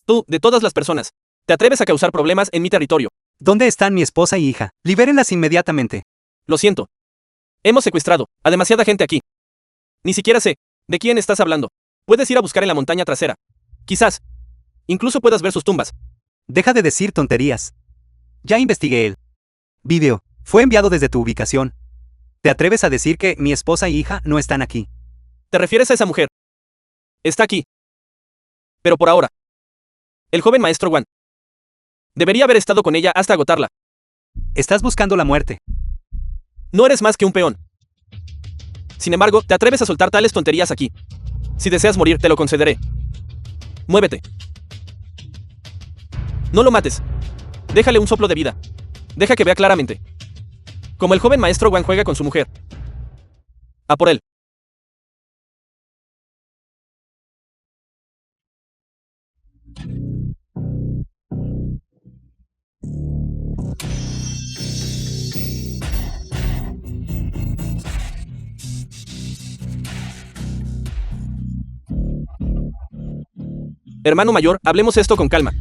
Tú, de todas las personas, te atreves a causar problemas en mi territorio. ¿Dónde están mi esposa y hija? Libérenlas inmediatamente. Lo siento. Hemos secuestrado a demasiada gente aquí. Ni siquiera sé de quién estás hablando. Puedes ir a buscar en la montaña trasera. Quizás. Incluso puedas ver sus tumbas. Deja de decir tonterías. Ya investigué el video. Fue enviado desde tu ubicación. ¿Te atreves a decir que mi esposa y hija no están aquí? ¿Te refieres a esa mujer? Está aquí. Pero por ahora. El joven maestro Wan. Debería haber estado con ella hasta agotarla. Estás buscando la muerte. No eres más que un peón. Sin embargo, te atreves a soltar tales tonterías aquí. Si deseas morir, te lo concederé. Muévete. No lo mates. Déjale un soplo de vida. Deja que vea claramente. Como el joven maestro Wan juega con su mujer. A por él. Hermano mayor, hablemos esto con calma.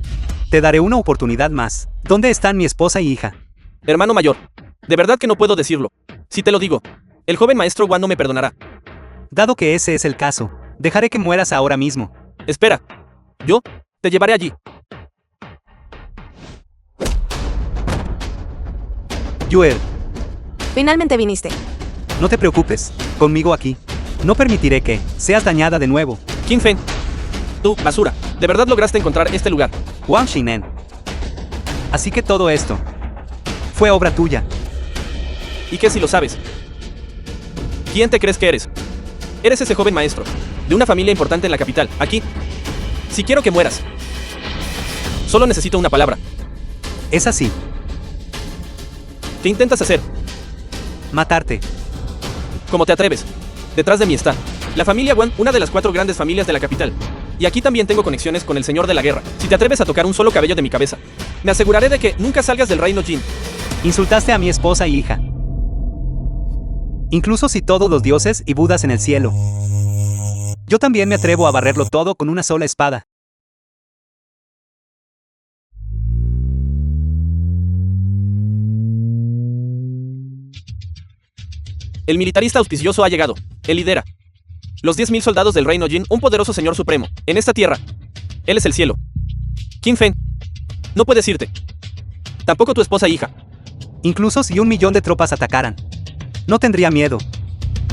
Te daré una oportunidad más. ¿Dónde están mi esposa y hija? Hermano mayor, de verdad que no puedo decirlo. Si te lo digo, el joven maestro Wan no me perdonará. Dado que ese es el caso, dejaré que mueras ahora mismo. Espera. Yo te llevaré allí. Yuer, Finalmente viniste. no te preocupes. Conmigo aquí. No permitiré que seas dañada de nuevo. Qin Fen. Tú, basura, ¿de verdad lograste encontrar este lugar? Wang Shinen. Así que todo esto fue obra tuya. ¿Y qué si lo sabes? ¿Quién te crees que eres? Eres ese joven maestro, de una familia importante en la capital, aquí. Si quiero que mueras. Solo necesito una palabra. Es así. ¿Qué intentas hacer? Matarte. ¿Cómo te atreves? Detrás de mí está la familia Wan, una de las 4 grandes familias de la capital. Y aquí también tengo conexiones con el señor de la guerra. Si te atreves a tocar un solo cabello de mi cabeza, me aseguraré de que nunca salgas del reino Jin. Insultaste a mi esposa y hija. Incluso si todos los dioses y budas en el cielo. Yo también me atrevo a barrerlo todo con una sola espada. El militarista auspicioso ha llegado. Él lidera los 10.000 soldados del reino Jin, un poderoso señor supremo, en esta tierra. Él es el cielo. Qin Fen, no puedes irte. Tampoco tu esposa e hija. Incluso si 1 millón de tropas atacaran, no tendría miedo.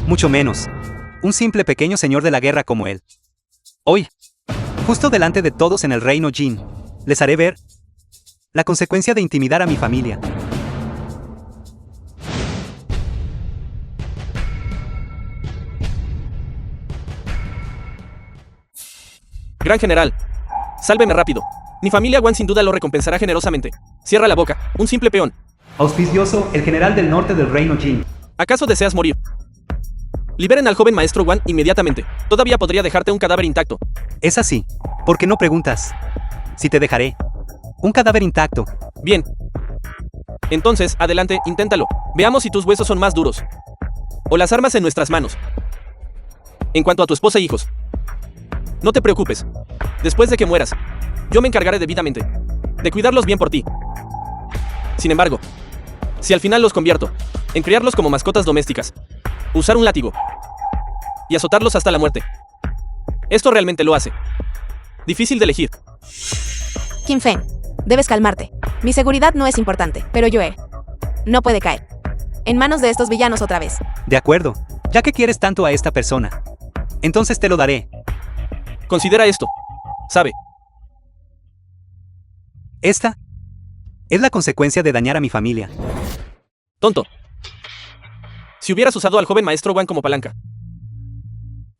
Mucho menos un simple pequeño señor de la guerra como él. Hoy, justo delante de todos en el reino Jin, les haré ver la consecuencia de intimidar a mi familia. Gran general, sálveme rápido. Mi familia Wan sin duda lo recompensará generosamente. Cierra la boca, un simple peón. Auspicioso, el general del norte del reino Jin. ¿Acaso deseas morir? Liberen al joven maestro Wan inmediatamente. Todavía podría dejarte un cadáver intacto. Es así. ¿Por qué no preguntas? Si te dejaré un cadáver intacto. Bien. Entonces, adelante, inténtalo. Veamos si tus huesos son más duros. O las armas en nuestras manos. En cuanto a tu esposa e hijos, no te preocupes. Después de que mueras, yo me encargaré debidamente de cuidarlos bien por ti. Sin embargo, si al final los convierto en criarlos como mascotas domésticas, usar un látigo y azotarlos hasta la muerte, esto realmente lo hace difícil de elegir. Qin Fen, debes calmarte. Mi seguridad no es importante, pero Yue no puede caer en manos de estos villanos otra vez. De acuerdo. Ya que quieres tanto a esta persona, entonces te lo daré. Considera esto. ¿Sabe? Esta es la consecuencia de dañar a mi familia. Tonto. Si hubieras usado al joven maestro Wan como palanca.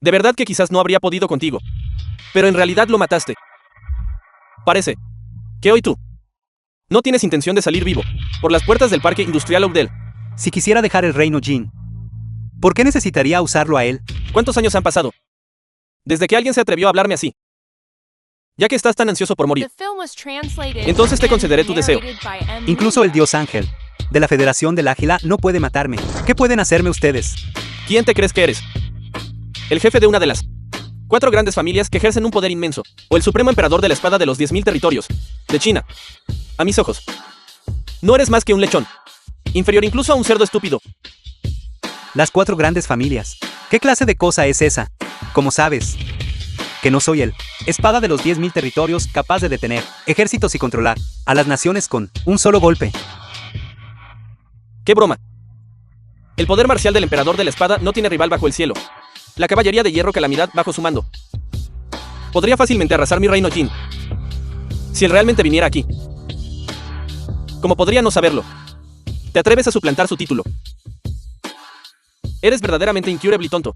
De verdad que quizás no habría podido contigo. Pero en realidad lo mataste. Parece que hoy tú no tienes intención de salir vivo por las puertas del parque industrial Oudel. Si quisiera dejar el reino Jin, ¿por qué necesitaría usarlo a él? ¿Cuántos años han pasado desde que alguien se atrevió a hablarme así? Ya que estás tan ansioso por morir, Entonces te concederé tu deseo. Incluso el dios ángel de la Federación del Águila no puede matarme. ¿Qué pueden hacerme ustedes? ¿quién te crees que eres? ¿El jefe de una de las 4 grandes familias que ejercen un poder inmenso, o el supremo emperador de la espada de los 10.000 territorios, de China. A mis ojos, no eres más que un lechón, inferior incluso a un cerdo estúpido. Las 4 grandes familias. ¿Qué clase de cosa es esa? Como sabes, que no soy el espada de los 10.000 territorios capaz de detener ejércitos y controlar a las naciones con un solo golpe. ¡Qué broma! El poder marcial del emperador de la espada no tiene rival bajo el cielo. La caballería de hierro calamidad bajo su mando podría fácilmente arrasar mi reino Jin, si él realmente viniera aquí. ¿Cómo podría no saberlo? ¿Te atreves a suplantar su título? Eres verdaderamente incurable y tonto.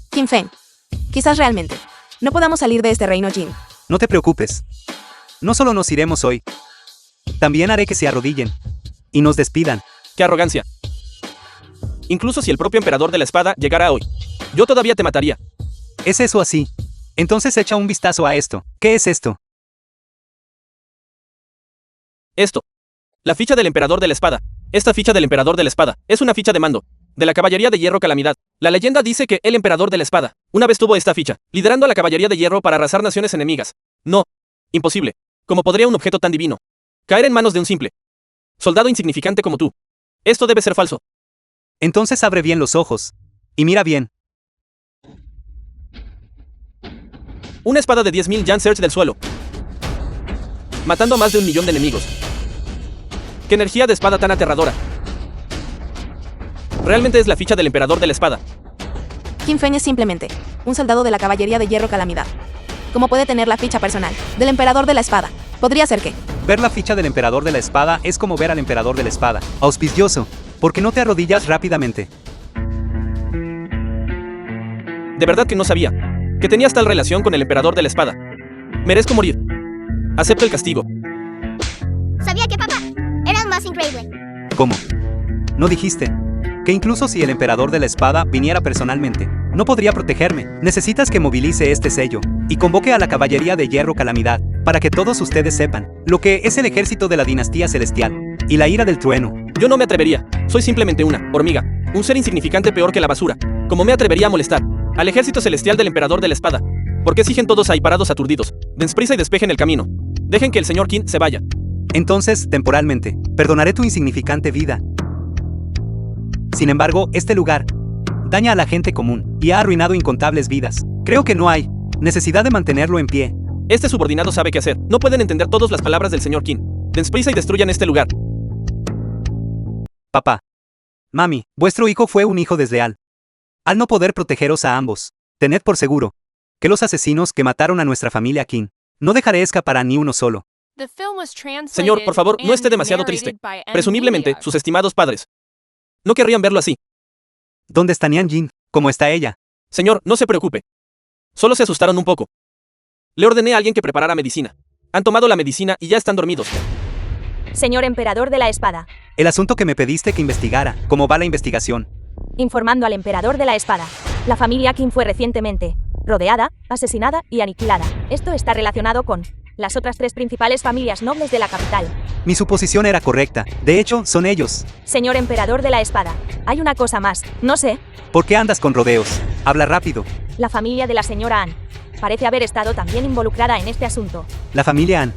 Qin Feng. Quizás realmente no podamos salir de este reino Jin. No te preocupes. No solo nos iremos hoy, también haré que se arrodillen y nos despidan. ¡Qué arrogancia! Incluso si el propio emperador de la espada llegara hoy, yo todavía te mataría. ¿Es eso así? Entonces echa un vistazo a esto. ¿Qué es esto? Esto. La ficha del emperador de la espada. Esta ficha del emperador de la espada es una ficha de mando de la caballería de hierro calamidad. La leyenda dice que el emperador de la espada una vez tuvo esta ficha, liderando a la caballería de hierro para arrasar naciones enemigas. No. Imposible. ¿Cómo podría un objeto tan divino caer en manos de un simple soldado insignificante como tú? Esto debe ser falso. Entonces abre bien los ojos y mira bien. Una espada de 10.000 Jan Search del suelo, matando a más de 1 millón de enemigos. ¡Qué energía de espada tan aterradora! Realmente es la ficha del emperador de la espada. Qin Feng es simplemente un soldado de la caballería de hierro calamidad. ¿Cómo puede tener la ficha personal del emperador de la espada? Podría ser que Ver la ficha del emperador de la espada es como ver al emperador de la espada. Auspicioso. ¿Por qué no te arrodillas rápidamente? De verdad que no sabía que tenías tal relación con el emperador de la espada. Merezco morir. Acepto el castigo. Sabía que papá era el más increíble. ¿Cómo? ¿No dijiste que incluso si el emperador de la espada viniera personalmente, no podría protegerme? Necesitas que movilice este sello y convoque a la caballería de hierro calamidad para que todos ustedes sepan lo que es el ejército de la dinastía celestial y la ira del trueno. Yo no me atrevería. Soy simplemente una hormiga, un ser insignificante peor que la basura. ¿Cómo me atrevería a molestar al ejército celestial del emperador de la espada? ¿Por qué siguen todos ahí parados aturdidos? Den prisa y despejen el camino. Dejen que el señor Qin se vaya. Entonces, temporalmente, perdonaré tu insignificante vida. Sin embargo, este lugar daña a la gente común y ha arruinado incontables vidas. Creo que no hay necesidad de mantenerlo en pie. Este subordinado sabe qué hacer. No pueden entender todas las palabras del señor Qin. Den prisa y destruyan este lugar. Papá. Mami, vuestro hijo fue un hijo desleal. Al no poder protegeros a ambos, tened por seguro que los asesinos que mataron a nuestra familia Qin no dejaré escapar a ni uno solo. Señor, por favor, no esté demasiado triste. Presumiblemente, sus estimados padres no querrían verlo así. ¿Dónde está Nian Jin? ¿Cómo está ella? Señor, no se preocupe. Solo se asustaron un poco. Le ordené a alguien que preparara medicina. Han tomado la medicina y ya están dormidos. Señor emperador de la espada, El asunto que me pediste que investigara, ¿cómo va la investigación? informando al emperador de la espada. La familia Qin fue recientemente rodeada, asesinada y aniquilada. Esto está relacionado con las otras 3 principales familias nobles de la capital. Mi suposición era correcta. De hecho, son ellos. Señor emperador de la espada, hay una cosa más. No sé, ¿Por qué andas con rodeos? Habla rápido. la familia de la señora An parece haber estado también involucrada en este asunto. La familia An.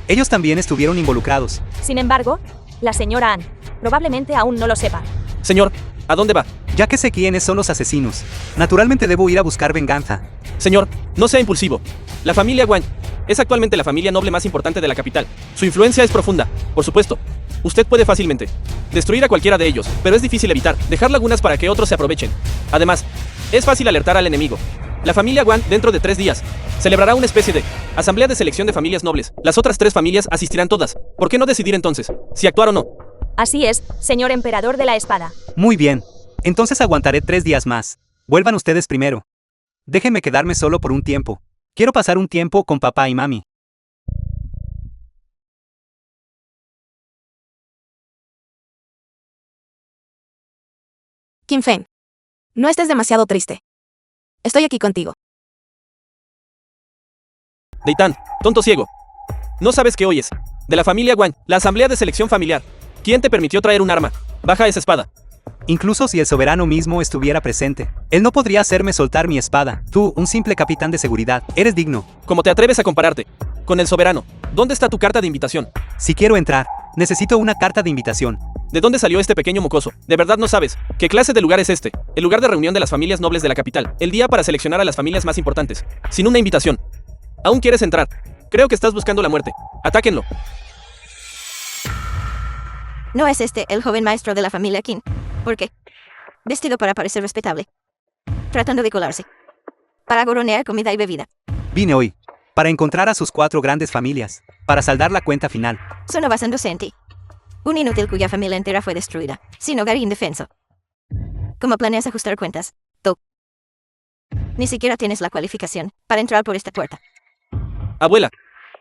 Ellos también estuvieron involucrados. Sin embargo, la señora An probablemente aún no lo sepa. Señor, ¿a dónde va? Ya que sé quiénes son los asesinos, naturalmente debo ir a buscar venganza. Señor, no sea impulsivo. La familia Wang es actualmente la familia noble más importante de la capital. Su influencia es profunda, por supuesto. Usted puede fácilmente destruir a cualquiera de ellos, pero es difícil evitar dejar lagunas para que otros se aprovechen. Además, es fácil alertar al enemigo. La familia Wang, dentro de 3 días, celebrará una especie de asamblea de selección de familias nobles. Las otras 3 familias asistirán todas. ¿Por qué no decidir entonces si actuar o no? Así es, señor emperador de la espada. Muy bien. Entonces aguantaré 3 días más. Vuelvan ustedes primero. Déjenme quedarme solo por un tiempo. Quiero pasar un tiempo con papá y mami. Qin Feng, no estés demasiado triste. Estoy aquí contigo. Deitan, tonto ciego. ¿No sabes qué oyes? De la familia Wang, la asamblea de selección familiar. ¿Quién te permitió traer un arma? Baja esa espada. Incluso si el soberano mismo estuviera presente, él no podría hacerme soltar mi espada. Tú, un simple capitán de seguridad, eres digno. ¿Cómo te atreves a compararte con el soberano? ¿Dónde está tu carta de invitación? Si quiero entrar, necesito una carta de invitación. ¿De dónde salió este pequeño mocoso? ¿De verdad no sabes qué clase de lugar es este? El lugar de reunión de las familias nobles de la capital. El día para seleccionar a las familias más importantes. Sin una invitación. ¿Aún quieres entrar? Creo que estás buscando la muerte. Atáquenlo. ¿No es este el joven maestro de la familia King? ¿Por qué? Vestido para parecer respetable. Tratando de colarse. Para gorronear comida y bebida. Vine hoy para encontrar a sus 4 grandes familias, para saldar la cuenta final. Solo basándose en ti. Un inútil cuya familia entera fue destruida, sin hogar e indefenso. ¿Cómo planeas ajustar cuentas? Tú. Ni siquiera tienes la cualificación para entrar por esta puerta. Abuela,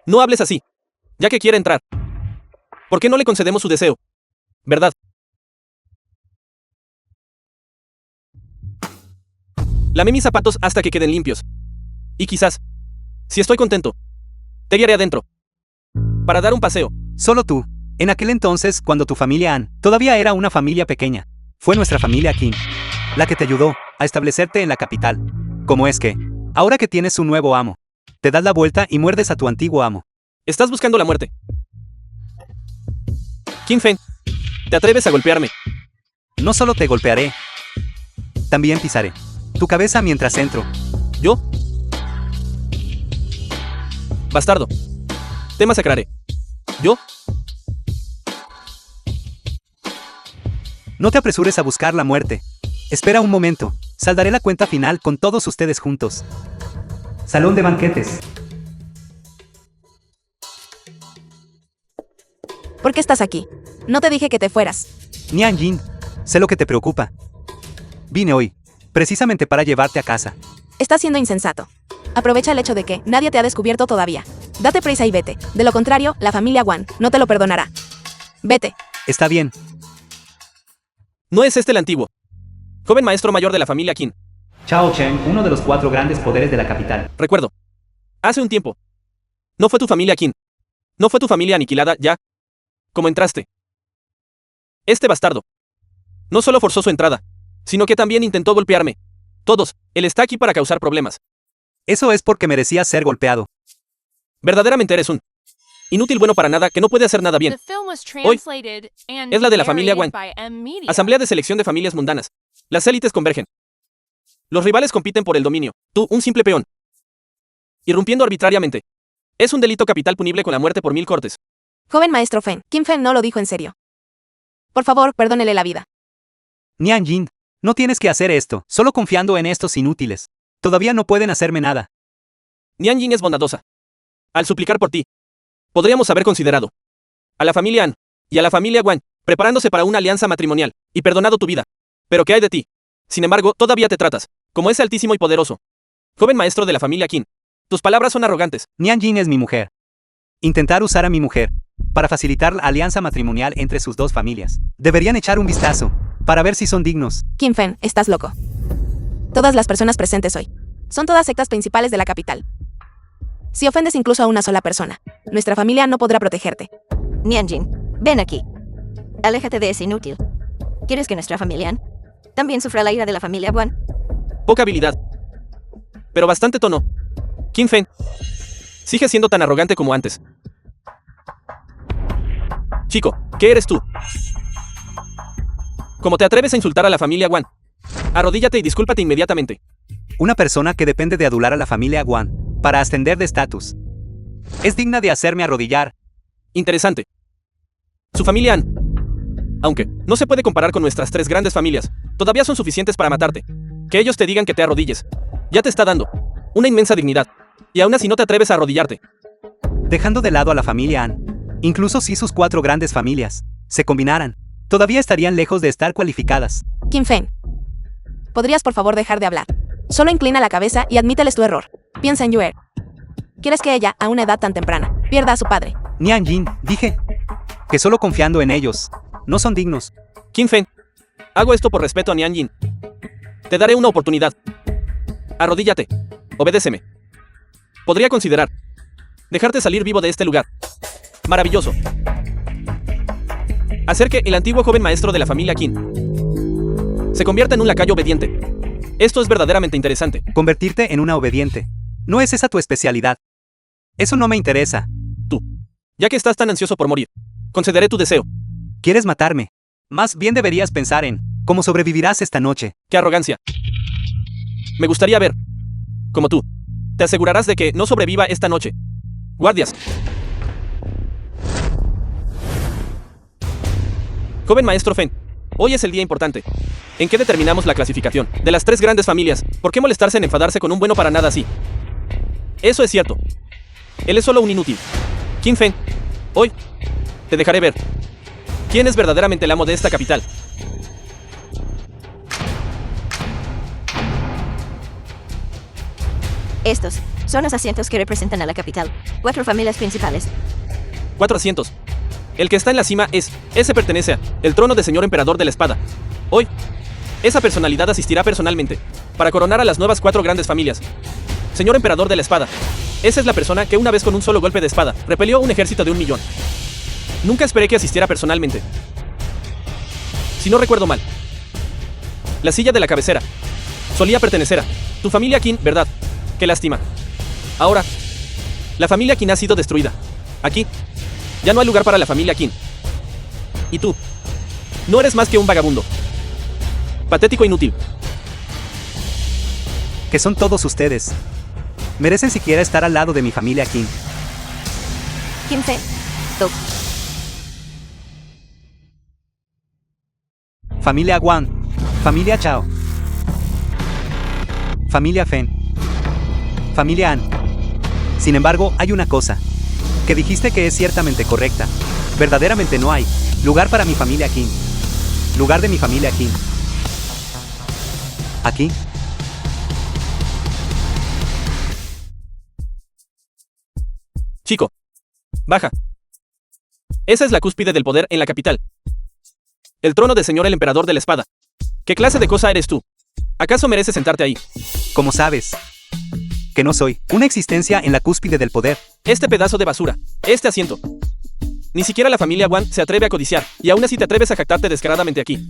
no hables así. Ya que quiere entrar. ¿Por qué no le concedemos su deseo? ¿Verdad? Lame mis zapatos hasta que queden limpios. Y quizás, si estoy contento, te guiaré adentro. Para dar un paseo. Solo tú. En aquel entonces, cuando tu familia Ann todavía era una familia pequeña, fue nuestra familia King la que te ayudó a establecerte en la capital. ¿Cómo es que, ahora que tienes un nuevo amo, te das la vuelta y muerdes a tu antiguo amo? Estás buscando la muerte. King Feng, ¿te atreves a golpearme? No solo te golpearé, también pisaré tu cabeza mientras entro. ¿Yo? Bastardo. Te masacraré. ¿Yo? No te apresures a buscar la muerte. Espera un momento. Saldaré la cuenta final con todos ustedes juntos. Salón de banquetes. ¿Por qué estás aquí? No te dije que te fueras. Nian Jin, sé lo que te preocupa. Vine hoy, precisamente para llevarte a casa. Estás siendo insensato. Aprovecha el hecho de que nadie te ha descubierto todavía. Date prisa y vete. De lo contrario, la familia Wan no te lo perdonará. Vete. Está bien. No es este el antiguo joven maestro mayor de la familia Qin. Chao Chen, uno de los 4 grandes poderes de la capital. Recuerdo. Hace un tiempo. No fue tu familia Qin. No fue tu familia aniquilada ya. ¿Cómo entraste? Este bastardo no solo forzó su entrada, sino que también intentó golpearme. Todos. Él está aquí para causar problemas. Eso es porque merecía ser golpeado. Verdaderamente eres un inútil bueno para nada que no puede hacer nada bien. Hoy es la de la familia Wan. Asamblea de selección de familias mundanas. Las élites convergen. Los rivales compiten por el dominio. Tú, un simple peón. Irrumpiendo arbitrariamente. Es un delito capital punible con la muerte por 1000 cortes. Joven maestro Feng, Kim Feng no lo dijo en serio. Por favor, perdónele la vida. Nian Jin, no tienes que hacer esto, solo confiando en estos inútiles. Todavía no pueden hacerme nada. Nian Jin es bondadosa. Al suplicar por ti, podríamos haber considerado a la familia An y a la familia Wan, preparándose para una alianza matrimonial, y perdonado tu vida. Pero ¿qué hay de ti? Sin embargo, todavía te tratas como ese altísimo y poderoso joven maestro de la familia Qin. Tus palabras son arrogantes. Nian Jin es mi mujer. Intentar usar a mi mujer para facilitar la alianza matrimonial entre sus 2 familias. Deberían echar un vistazo para ver si son dignos. Kim Feng, estás loco. Todas las personas presentes hoy son todas sectas principales de la capital. Si ofendes incluso a una sola persona, nuestra familia no podrá protegerte. Nian Jin, ven aquí. Aléjate de ese inútil. ¿Quieres que nuestra familia An también sufra la ira de la familia Wan? Poca habilidad, pero bastante tono. Kim Feng, sigue siendo tan arrogante como antes. Chico, ¿qué eres tú? ¿Cómo te atreves a insultar a la familia Wan? Arrodíllate y discúlpate inmediatamente. Una persona que depende de adular a la familia Wan para ascender de estatus es digna de hacerme arrodillar. Interesante. Su familia An, aunque no se puede comparar con nuestras 3 grandes familias, todavía son suficientes para matarte. Que ellos te digan que te arrodilles ya te está dando una inmensa dignidad. Y aún así no te atreves a arrodillarte. Dejando de lado a la familia An, incluso si sus 4 grandes familias se combinaran, todavía estarían lejos de estar cualificadas. Kim Feng, ¿podrías por favor dejar de hablar? Solo inclina la cabeza y admíteles tu error. Piensa en Yue. ¿Quieres que ella, a una edad tan temprana, pierda a su padre? Nian Jin, dije que solo confiando en ellos no son dignos. Kim Feng, hago esto por respeto a Nian Jin. Te daré una oportunidad. Arrodíllate. Obedéceme. Podría considerar dejarte salir vivo de este lugar. Maravilloso. Hacer que el antiguo joven maestro de la familia Qin se convierta en un lacayo obediente. Esto es verdaderamente interesante. Convertirte en una obediente. ¿No es esa tu especialidad? Eso no me interesa. Tú, ya que estás tan ansioso por morir, concederé tu deseo. ¿Quieres matarme? Más bien deberías pensar en cómo sobrevivirás esta noche. ¡Qué arrogancia! Me gustaría ver, como tú, te asegurarás de que no sobreviva esta noche. Guardias. Joven maestro Fen, hoy es el día importante. ¿En qué determinamos la clasificación? De las 3 grandes familias, ¿por qué molestarse en enfadarse con un bueno para nada así? Eso es cierto. Él es solo un inútil. Qin Fen, hoy te dejaré ver quién es verdaderamente el amo de esta capital. Estos son los asientos que representan a la capital. 4 familias principales. 4 asientos. El que está en la cima ese pertenece al trono de señor emperador de la espada. Hoy, esa personalidad asistirá personalmente para coronar a las nuevas 4 grandes familias. Señor emperador de la espada. Esa es la persona que una vez con un solo golpe de espada repelió un ejército de 1.000.000. Nunca esperé que asistiera personalmente. Si no recuerdo mal, la silla de la cabecera solía pertenecer a tu familia Qin, ¿verdad? Qué lástima. Ahora, la familia Qin ha sido destruida. Aquí, ya no hay lugar para la familia Qin. Y tú, no eres más que un vagabundo. Patético e inútil. ¿Qué son todos ustedes? ¿Merecen siquiera estar al lado de mi familia Qin? Qin Fen. Tú. Familia Guan. Familia Chao. Familia Fen. Familia An. Sin embargo, hay una cosa que dijiste que es ciertamente correcta. Verdaderamente no hay lugar para mi familia Qin. Lugar de mi familia Qin. ¿Aquí? Chico, baja. Esa es la cúspide del poder en la capital. El trono de señor el emperador de la espada. ¿Qué clase de cosa eres tú? ¿Acaso mereces sentarte ahí? ¿Cómo sabes? Que no soy una existencia en la cúspide del poder. Este pedazo de basura, este asiento. Ni siquiera la familia Wan se atreve a codiciar, y aún así te atreves a jactarte descaradamente aquí.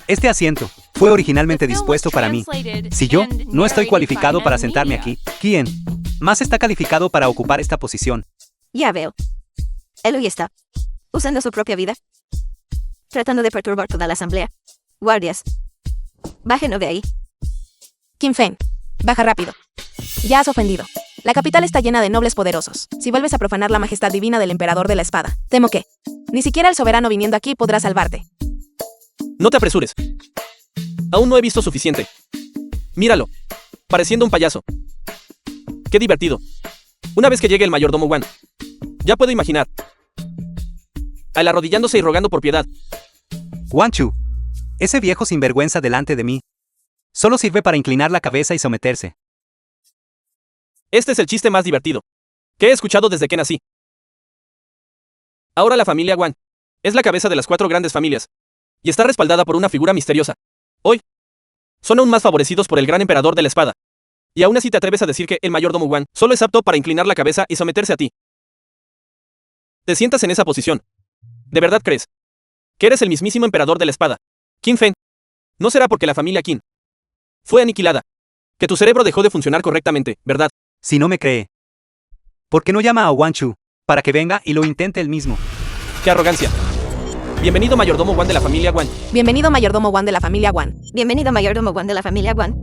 Este asiento fue originalmente dispuesto para mí. Si yo no estoy cualificado para sentarme aquí, ¿quién más está calificado para ocupar esta posición? Ya veo. Él hoy está usando su propia vida, tratando de perturbar toda la asamblea. Guardias, bájenlo de ahí. Qin Fen, baja rápido. Ya has ofendido. La capital está llena de nobles poderosos. Si vuelves a profanar la majestad divina del emperador de la espada, temo que ni siquiera el soberano viniendo aquí podrá salvarte. No te apresures. Aún no he visto suficiente. Míralo, pareciendo un payaso. Qué divertido. Una vez que llegue el mayordomo Wan, ya puedo imaginar a él arrodillándose y rogando por piedad. Guan Chu, ese viejo sinvergüenza delante de mí, solo sirve para inclinar la cabeza y someterse. Este es el chiste más divertido que he escuchado desde que nací. Ahora la familia Wan es la cabeza de las 4 grandes familias y está respaldada por una figura misteriosa. Hoy, son aún más favorecidos por el gran emperador de la espada. Y aún así te atreves a decir que el mayordomo Wan solo es apto para inclinar la cabeza y someterse a ti. Te sientas en esa posición. ¿De verdad crees que eres el mismísimo emperador de la espada? Qin Fen, no será porque la familia Qin fue aniquilada que tu cerebro dejó de funcionar correctamente, ¿verdad? Si no me cree, ¿por qué no llama a Guan Chu para que venga y lo intente él mismo? ¡Qué arrogancia! Bienvenido mayordomo Wan de la familia Wan. Bienvenido mayordomo Wan de la familia Wan. Bienvenido mayordomo Wan de la familia Wan.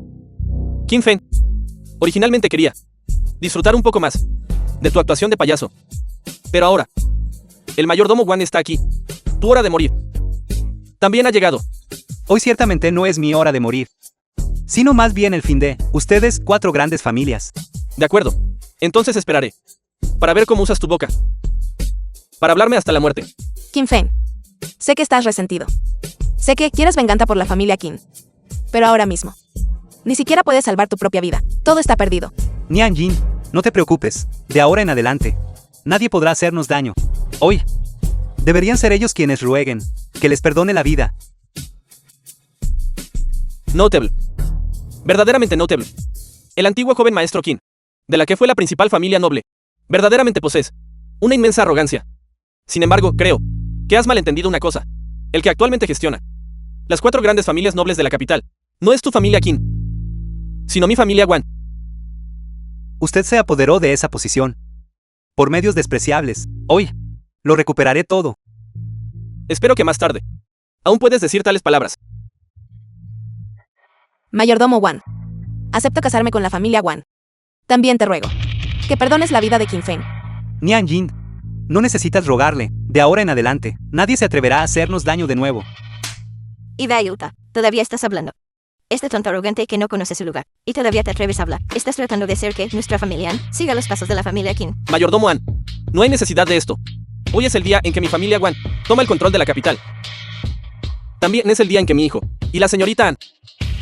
Qin Fen, originalmente quería disfrutar un poco más de tu actuación de payaso. Pero ahora, el mayordomo Wan está aquí. Tu hora de morir también ha llegado. Hoy ciertamente no es mi hora de morir, sino más bien el fin de ustedes 4 grandes familias. De acuerdo. Entonces esperaré para ver cómo usas tu boca para hablarme hasta la muerte. Qin Fen, sé que estás resentido. Sé que quieres venganza por la familia Qin. Pero ahora mismo, ni siquiera puedes salvar tu propia vida. Todo está perdido. Nian Jin, no te preocupes. De ahora en adelante, nadie podrá hacernos daño. Hoy, deberían ser ellos quienes rueguen que les perdone la vida. Notable. Verdaderamente notable. El antiguo joven maestro Qin, de la que fue la principal familia noble, verdaderamente posees una inmensa arrogancia. Sin embargo, creo que has malentendido una cosa. El que actualmente gestiona Las 4 grandes familias nobles de la capital. No es tu familia Qin, sino mi familia Wan. Usted se apoderó de esa posición. Por medios despreciables. Hoy, lo recuperaré todo. Espero que más tarde. Aún puedes decir tales palabras. Mayordomo Wan. Acepto casarme con la familia Wan. También te ruego que perdones la vida de Qin Feng. Nian Jin, no necesitas rogarle. De ahora en adelante, nadie se atreverá a hacernos daño de nuevo. Y Dayuta, todavía estás hablando. Este tonto arrogante que no conoce su lugar. Y todavía te atreves a hablar. Estás tratando de hacer que nuestra familia siga los pasos de la familia Qin. Mayordomo An, no hay necesidad de esto. Hoy es el día en que mi familia Wan toma el control de la capital. También es el día en que mi hijo y la señorita An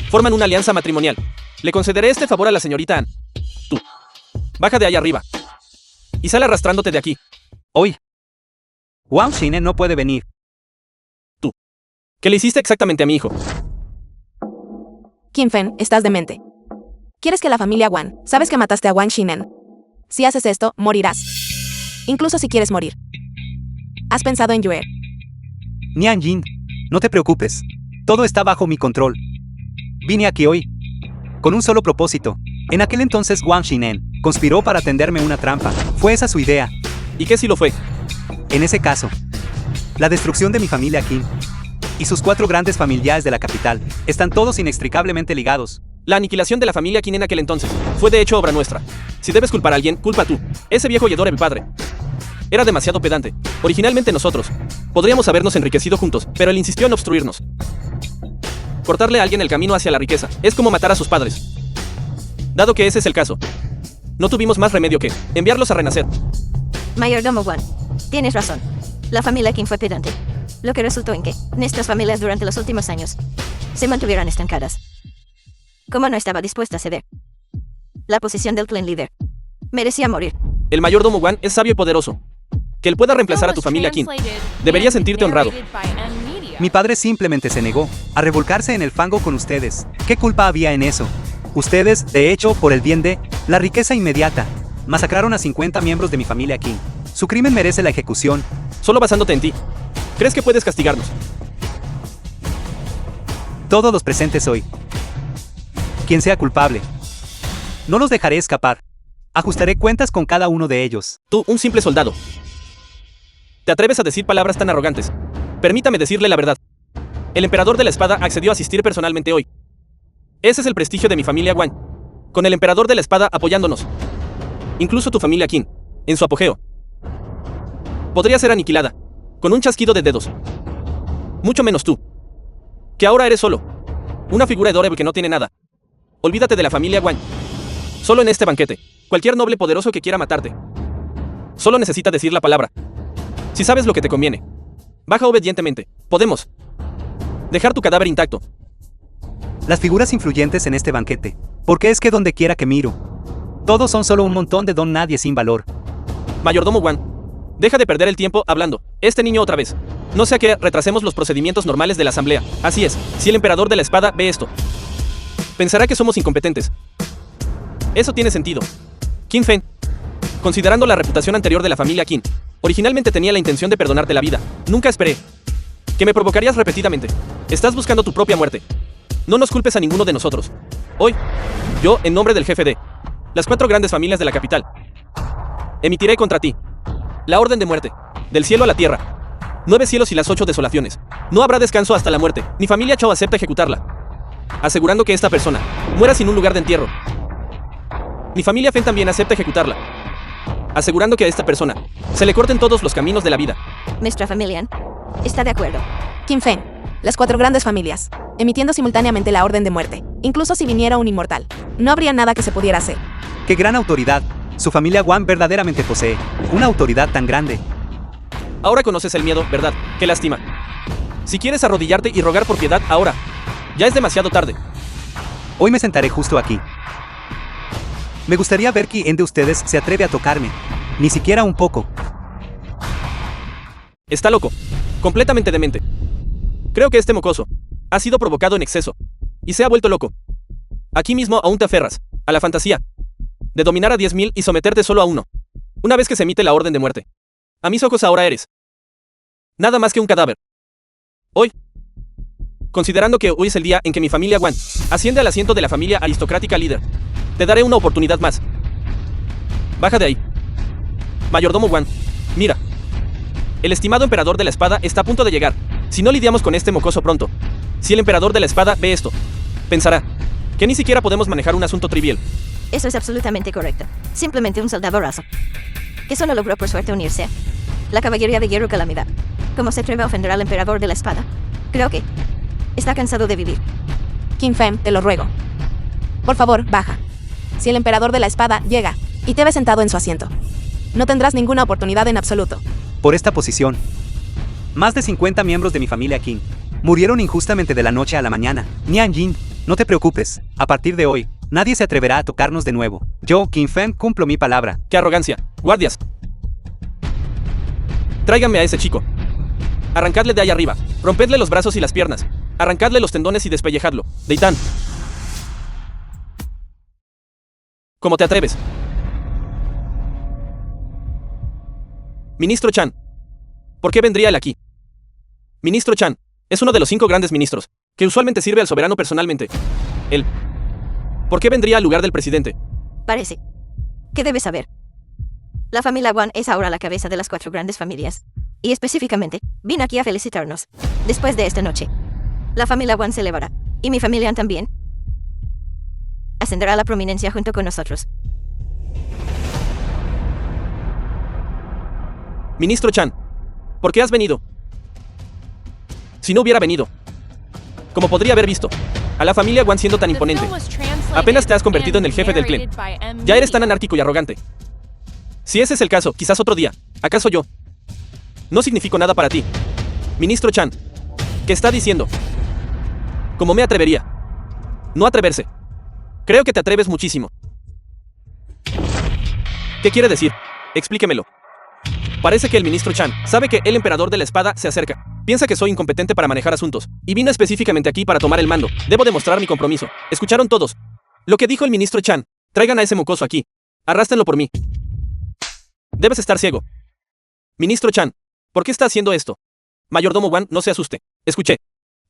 forman una alianza matrimonial. Le concederé este favor a la señorita An. Tú, baja de ahí arriba y sal arrastrándote de aquí. Hoy, Wang Shinen no puede venir. Tú, ¿qué le hiciste exactamente a mi hijo? Qin Feng, estás demente. ¿Quieres que la familia Wan? Sabes que mataste a Wang Shinen. Si haces esto, morirás. Incluso si quieres morir. ¿Has pensado en Yue? Nian Jin, no te preocupes. Todo está bajo mi control. Vine aquí hoy con un solo propósito. En aquel entonces Wang Shinen conspiró para tenderme una trampa. Fue esa su idea. ¿Y qué si lo fue? En ese caso, la destrucción de mi familia Qin y sus 4 grandes familiares de la capital están todos inextricablemente ligados. La aniquilación de la familia Qin en aquel entonces fue de hecho obra nuestra. Si debes culpar a alguien, culpa tú. Ese viejo y adorable padre era demasiado pedante. Originalmente nosotros podríamos habernos enriquecido juntos, pero él insistió en obstruirnos. Cortarle a alguien el camino hacia la riqueza es como matar a sus padres. Dado que ese es el caso, no tuvimos más remedio que enviarlos a renacer. Mayordomo Wan, tienes razón. La familia Qin fue pedante. Lo que resultó en que nuestras familias durante los últimos años se mantuvieran estancadas. Como no estaba dispuesta a ceder la posición del clan líder, merecía morir. El mayordomo Wan es sabio y poderoso. Que él pueda reemplazar a tu familia Qin. Deberías sentirte honrado. Mi padre simplemente se negó a revolcarse en el fango con ustedes. ¿Qué culpa había en eso? Ustedes, de hecho, por el bien de la riqueza inmediata, masacraron a 50 miembros de mi familia Qin. Su crimen merece la ejecución. Solo basándote en ti, ¿crees que puedes castigarnos? Todos los presentes hoy, quien sea culpable, no los dejaré escapar. Ajustaré cuentas con cada uno de ellos. Tú, un simple soldado, ¿te atreves a decir palabras tan arrogantes? Permítame decirle la verdad. El emperador de la espada accedió a asistir personalmente hoy. Ese es el prestigio de mi familia Wan, con el emperador de la espada apoyándonos. Incluso tu familia Qin, en su apogeo, podría ser aniquilada con un chasquido de dedos. Mucho menos tú, que ahora eres solo una figura adorable que no tiene nada. Olvídate de la familia Wan. Solo en este banquete, cualquier noble poderoso que quiera matarte solo necesita decir la palabra. Si sabes lo que te conviene, baja obedientemente. Podemos dejar tu cadáver intacto. Las figuras influyentes en este banquete, porque es que donde quiera que miro, todos son solo un montón de don nadie sin valor. Mayordomo Wan, deja de perder el tiempo hablando. Este niño otra vez. No sea que retrasemos los procedimientos normales de la asamblea. Así es, si el emperador de la espada ve esto, pensará que somos incompetentes. Eso tiene sentido. Qin Feng, considerando la reputación anterior de la familia Qin, originalmente tenía la intención de perdonarte la vida. Nunca esperé que me provocarías repetidamente. Estás buscando tu propia muerte. No nos culpes a ninguno de nosotros. Hoy, yo, en nombre del jefe de las 4 grandes familias de la capital, emitiré contra ti la orden de muerte, del cielo a la tierra. 9 cielos y las 8 desolaciones. No habrá descanso hasta la muerte. Mi familia Chou acepta ejecutarla, asegurando que esta persona muera sin un lugar de entierro. Mi familia Fen también acepta ejecutarla, asegurando que a esta persona se le corten todos los caminos de la vida. Nuestra familia está de acuerdo. Qin Feng, las 4 grandes familias, emitiendo simultáneamente la orden de muerte. Incluso si viniera un inmortal, no habría nada que se pudiera hacer. ¡Qué gran autoridad! Su familia Wan verdaderamente posee una autoridad tan grande. Ahora conoces el miedo, ¿verdad? ¡Qué lástima! Si quieres arrodillarte y rogar por piedad ahora, ya es demasiado tarde. Hoy me sentaré justo aquí. Me gustaría ver quién de ustedes se atreve a tocarme. Ni siquiera un poco. Está loco. Completamente demente. Creo que este mocoso ha sido provocado en exceso y se ha vuelto loco. Aquí mismo aún te aferras a la fantasía de dominar a 10.000 y someterte solo a uno. Una vez que se emite la orden de muerte, a mis ojos ahora eres nada más que un cadáver. Hoy, Considerando que hoy es el día en que mi familia Wan asciende al asiento de la familia aristocrática líder, te daré una oportunidad más. Baja de ahí. Mayordomo Wan, mira. El estimado emperador de la espada está a punto de llegar. Si no lidiamos con este mocoso pronto, si el emperador de la espada ve esto, pensará que ni siquiera podemos manejar un asunto trivial. Eso es absolutamente correcto. Simplemente un soldado raso. Que solo logró por suerte unirse a la caballería de hierro calamidad. ¿Cómo se atreve a ofender al emperador de la espada? Creo que está cansado de vivir. Qin Feng, te lo ruego. Por favor, baja. Si el emperador de la espada llega y te ve sentado en su asiento, no tendrás ninguna oportunidad en absoluto. Por esta posición, más de 50 miembros de mi familia Qin murieron injustamente de la noche a la mañana. Nian Jin, no te preocupes. A partir de hoy, nadie se atreverá a tocarnos de nuevo. Yo, Qin Feng, cumplo mi palabra. ¡Qué arrogancia! ¡Guardias! Tráiganme a ese chico. Arrancadle de ahí arriba. Rompedle los brazos y las piernas. Arrancadle los tendones y despellejadlo. Deitán. ¿Cómo te atreves? Ministro Chan. ¿Por qué vendría él aquí? Ministro Chan es uno de los 5 grandes ministros, que usualmente sirve al soberano personalmente. Él. ¿Por qué vendría al lugar del presidente? Parece que debes saber. La familia Wan es ahora la cabeza de las 4 grandes familias. Y específicamente, vine aquí a felicitarnos. Después de esta noche, la familia Wan se elevará. Y mi familia también ascenderá a la prominencia junto con nosotros. Ministro Chan, ¿por qué has venido? Si no hubiera venido, ¿cómo podría haber visto a la familia Wan siendo tan imponente? Apenas te has convertido en el jefe del clan. Ya eres tan anárquico y arrogante. Si ese es el caso, quizás otro día. ¿Acaso yo no significo nada para ti? Ministro Chan, ¿qué está diciendo? ¿Cómo me atrevería? No atreverse. Creo que te atreves muchísimo. ¿Qué quiere decir? Explíquemelo. Parece que el ministro Chan sabe que el emperador de la espada se acerca. Piensa que soy incompetente para manejar asuntos. Y vino específicamente aquí para tomar el mando. Debo demostrar mi compromiso. ¿Escucharon todos lo que dijo el ministro Chan? Traigan a ese mocoso aquí. Arrástrenlo por mí. Debes estar ciego. Ministro Chan, ¿por qué está haciendo esto? Mayordomo Wan, no se asuste. Escuché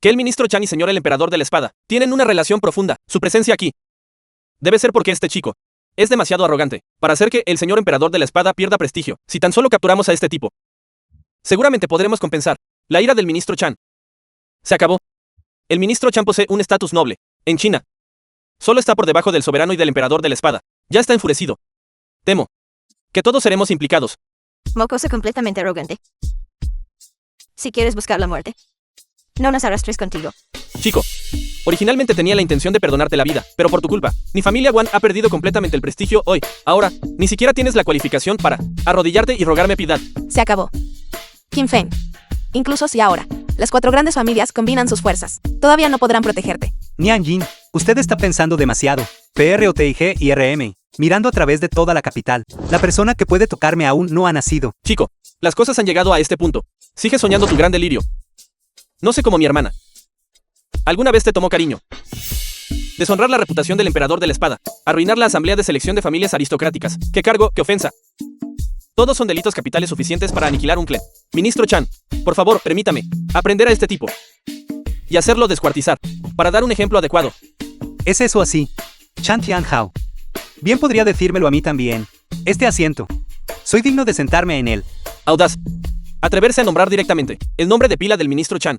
que el ministro Chan y señor el emperador de la espada tienen una relación profunda. Su presencia aquí debe ser porque este chico es demasiado arrogante para hacer que el señor emperador de la espada pierda prestigio. Si tan solo capturamos a este tipo, seguramente podremos compensar la ira del ministro Chan. Se acabó. El ministro Chan posee un estatus noble en China. Solo está por debajo del soberano y del emperador de la espada. Ya está enfurecido. Temo que todos seremos implicados. Mocoso completamente arrogante. Si quieres buscar la muerte, no nos arrastres contigo. Chico, originalmente tenía la intención de perdonarte la vida, pero por tu culpa, mi familia Wan ha perdido completamente el prestigio hoy. Ahora, ni siquiera tienes la cualificación para arrodillarte y rogarme piedad. Se acabó. Qin Feng. Incluso si ahora las 4 grandes familias combinan sus fuerzas, todavía no podrán protegerte. Nian Jin, usted está pensando demasiado. PROTIG y RM, mirando a través de toda la capital. La persona que puede tocarme aún no ha nacido. Chico, las cosas han llegado a este punto. Sigue soñando tu gran delirio. No sé cómo mi hermana alguna vez te tomó cariño. Deshonrar la reputación del emperador de la espada. Arruinar la asamblea de selección de familias aristocráticas. ¡Qué cargo, qué ofensa! Todos son delitos capitales suficientes para aniquilar un clan. Ministro Chan, por favor, permítame aprender a este tipo y hacerlo descuartizar, para dar un ejemplo adecuado. ¿Es eso así? Chan Tianhao. Bien podría decírmelo a mí también. Este asiento. Soy digno de sentarme en él. Audaz. Atreverse a nombrar directamente el nombre de pila del ministro Chan.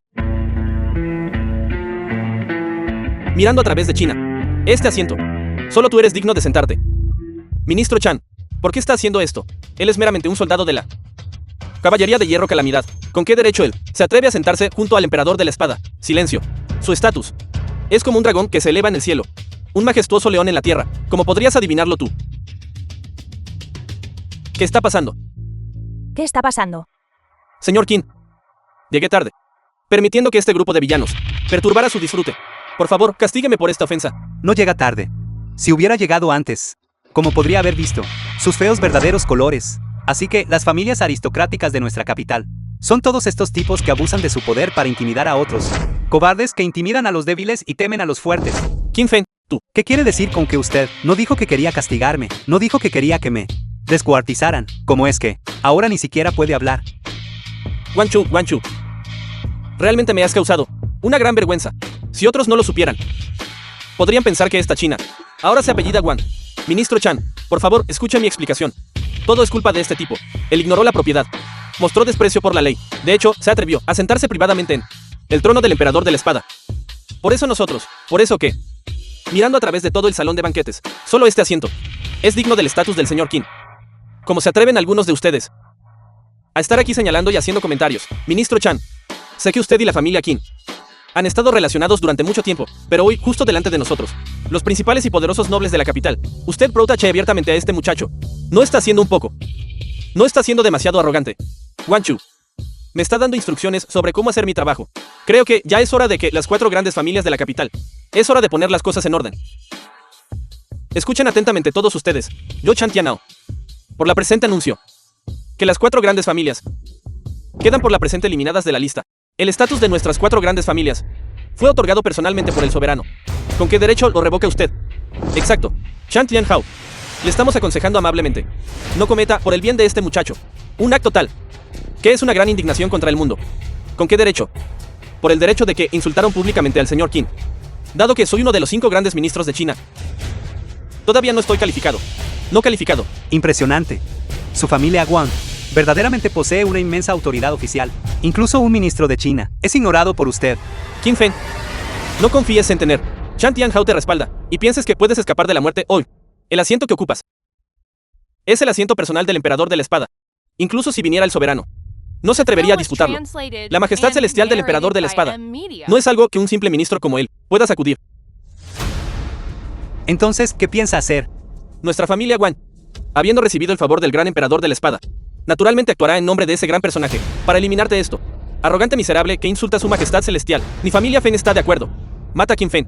Mirando a través de China. Este asiento. Solo tú eres digno de sentarte. Ministro Chan, ¿por qué está haciendo esto? Él es meramente un soldado de la caballería de hierro calamidad. ¿Con qué derecho él se atreve a sentarse junto al emperador de la espada? Silencio. Su estatus es como un dragón que se eleva en el cielo. Un majestuoso león en la tierra. ¿Cómo podrías adivinarlo tú? ¿Qué está pasando? ¿Qué está pasando? Señor Qin, llegué tarde, permitiendo que este grupo de villanos perturbara su disfrute. Por favor, castígueme por esta ofensa. No llega tarde. Si hubiera llegado antes, como podría haber visto sus feos verdaderos colores. Así que las familias aristocráticas de nuestra capital son todos estos tipos que abusan de su poder para intimidar a otros. Cobardes que intimidan a los débiles y temen a los fuertes. Qin Feng, tú. ¿Qué quiere decir con que usted no dijo que quería castigarme? No dijo que quería que me descuartizaran. ¿Cómo es que ahora ni siquiera puede hablar? Wan Chu. Realmente me has causado Una gran vergüenza. Si otros no lo supieran, podrían pensar que esta China ahora se apellida Wang. Ministro Chan, por favor, escuche mi explicación. Todo es culpa de este tipo. Él ignoró la propiedad. Mostró desprecio por la ley. De hecho, se atrevió a sentarse privadamente en el trono del emperador de la espada. Por eso nosotros, por eso que, mirando a través de todo el salón de banquetes, solo este asiento es digno del estatus del señor Qin. Como se atreven algunos de ustedes a estar aquí señalando y haciendo comentarios. Ministro Chan, sé que usted y la familia Qin han estado relacionados durante mucho tiempo, pero hoy, justo delante de nosotros, los principales y poderosos nobles de la capital, usted protege abiertamente a este muchacho. No está haciendo un poco. No está siendo demasiado arrogante. Wang Chu me está dando instrucciones sobre cómo hacer mi trabajo. Creo que ya es hora de que las 4 grandes familias de la capital, es hora de poner las cosas en orden. Escuchen atentamente todos ustedes. Yo Chan Tianao, por la presente anuncio que las 4 grandes familias quedan por la presente eliminadas de la lista. El estatus de nuestras 4 grandes familias fue otorgado personalmente por el soberano. ¿Con qué derecho lo revoca usted? Exacto. Chan Tianhao, le estamos aconsejando amablemente. No cometa, por el bien de este muchacho, un acto tal que es una gran indignación contra el mundo. ¿Con qué derecho? Por el derecho de que insultaron públicamente al señor Qin. Dado que soy uno de los 5 grandes ministros de China, todavía no estoy calificado. No calificado. Impresionante. Su familia Wang verdaderamente posee una inmensa autoridad oficial. Incluso un ministro de China es ignorado por usted. Qin Feng, no confíes en tener. Chan Tianhao te respalda, y pienses que puedes escapar de la muerte hoy. El asiento que ocupas es el asiento personal del emperador de la espada. Incluso si viniera el soberano, no se atrevería a disputarlo. La majestad celestial del emperador de la espada no es algo que un simple ministro como él pueda sacudir. Entonces, ¿qué piensa hacer? Nuestra familia Wang, habiendo recibido el favor del gran emperador de la espada, naturalmente actuará en nombre de ese gran personaje para eliminarte esto. Arrogante miserable que insulta a su majestad celestial. Mi familia Fen está de acuerdo. Mata a Qin Fen.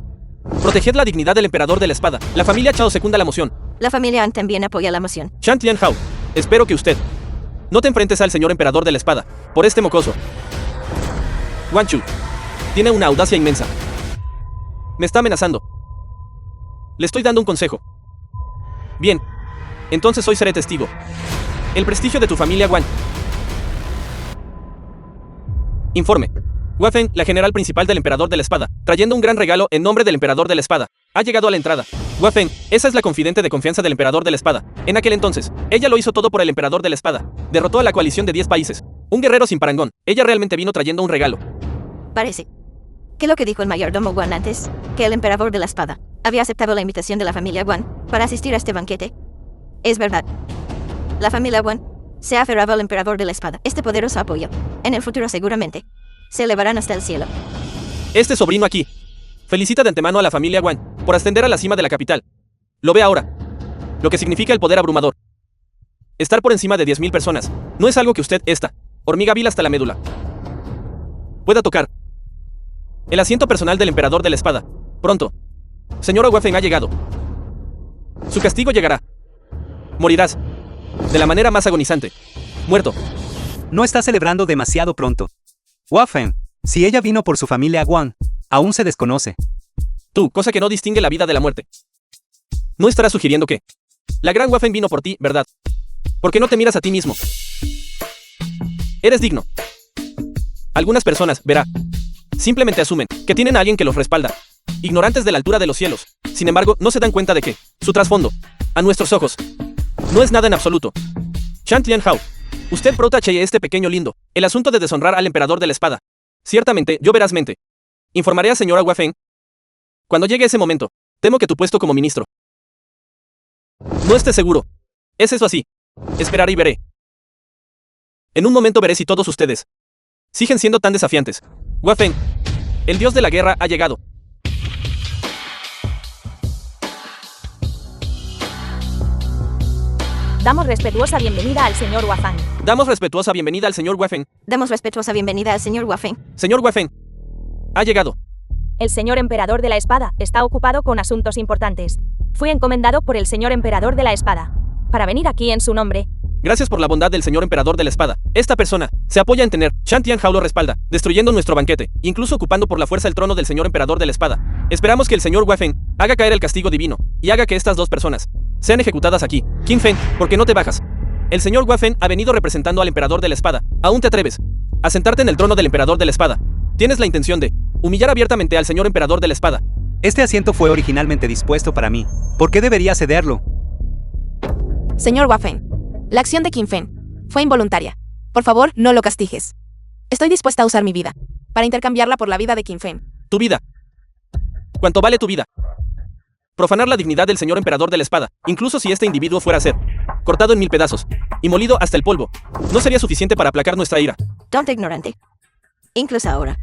Proteged la dignidad del emperador de la espada. La familia Chao secunda la moción. La familia An también apoya la moción. Chan Tianhao, espero que usted no te enfrentes al señor emperador de la espada por este mocoso. Wang Chu tiene una audacia inmensa. Me está amenazando. Le estoy dando un consejo. Bien, entonces hoy seré testigo. El prestigio de tu familia Wang. Informe. Hua Feng, la general principal del emperador de la espada, trayendo un gran regalo en nombre del emperador de la espada, ha llegado a la entrada. Hua Feng, esa es la confidente de confianza del emperador de la espada. En aquel entonces, ella lo hizo todo por el emperador de la espada. Derrotó a la coalición de 10 países. Un guerrero sin parangón. Ella realmente vino trayendo un regalo. Parece que lo que dijo el mayordomo Wan antes, que el emperador de la espada había aceptado la invitación de la familia Wan para asistir a este banquete, es verdad. La familia Wan se ha aferrado al emperador de la espada. Este poderoso apoyo, en el futuro seguramente, se elevarán hasta el cielo. Este sobrino aquí felicita de antemano a la familia Wang por ascender a la cima de la capital. Lo ve ahora. Lo que significa el poder abrumador. Estar por encima de 10.000 personas no es algo que usted, esta hormiga vil hasta la médula, pueda tocar. El asiento personal del emperador de la espada. Pronto. Señora Hua Feng ha llegado. Su castigo llegará. Morirás. De la manera más agonizante. Muerto. No está celebrando demasiado pronto. Hua Feng, si ella vino por su familia Wang, aún se desconoce. Tú, cosa que no distingue la vida de la muerte. No estarás sugiriendo que la gran Hua Feng vino por ti, ¿verdad? Porque no te miras a ti mismo. Eres digno. Algunas personas, verá, simplemente asumen que tienen a alguien que los respalda, ignorantes de la altura de los cielos. Sin embargo, no se dan cuenta de que su trasfondo, a nuestros ojos, no es nada en absoluto. Chan Tianhao, usted protege este pequeño lindo, el asunto de deshonrar al emperador de la espada. Ciertamente, yo verazmente informaré a señora Hua Feng. Cuando llegue ese momento, temo que tu puesto como ministro no esté seguro. ¿Es eso así? Esperaré y veré. En un momento veré si todos ustedes siguen siendo tan desafiantes. Hua Feng, el dios de la guerra ha llegado. Damos respetuosa bienvenida al señor Hua Feng. Damos respetuosa bienvenida al señor Hua Feng. Damos respetuosa bienvenida al señor Hua Feng. Señor Hua Feng, ha llegado. El señor emperador de la espada está ocupado con asuntos importantes. Fui encomendado por el señor emperador de la espada para venir aquí en su nombre. Gracias por la bondad del señor emperador de la espada. Esta persona se apoya en tener. Chan Tianhao lo respalda, destruyendo nuestro banquete, incluso ocupando por la fuerza el trono del señor emperador de la espada. Esperamos que el señor Hua Feng haga caer el castigo divino y haga que estas 2 personas sean ejecutadas aquí. Qin Feng, ¿por qué no te bajas? El señor Hua Feng ha venido representando al emperador de la espada. ¿Aún te atreves a sentarte en el trono del emperador de la espada? ¿Tienes la intención de Humillar abiertamente al señor emperador de la espada. Este asiento fue originalmente dispuesto para mí. ¿Por qué debería cederlo? Señor Wafen, la acción de Qin Fen fue involuntaria. Por favor, no lo castigues. Estoy dispuesta a usar mi vida para intercambiarla por la vida de Qin Fen. Tu vida. ¿Cuánto vale tu vida? Profanar la dignidad del señor emperador de la espada, incluso si este individuo fuera a ser cortado en 1000 pedazos y molido hasta el polvo, no sería suficiente para aplacar nuestra ira. Tonto ignorante. Incluso ahora.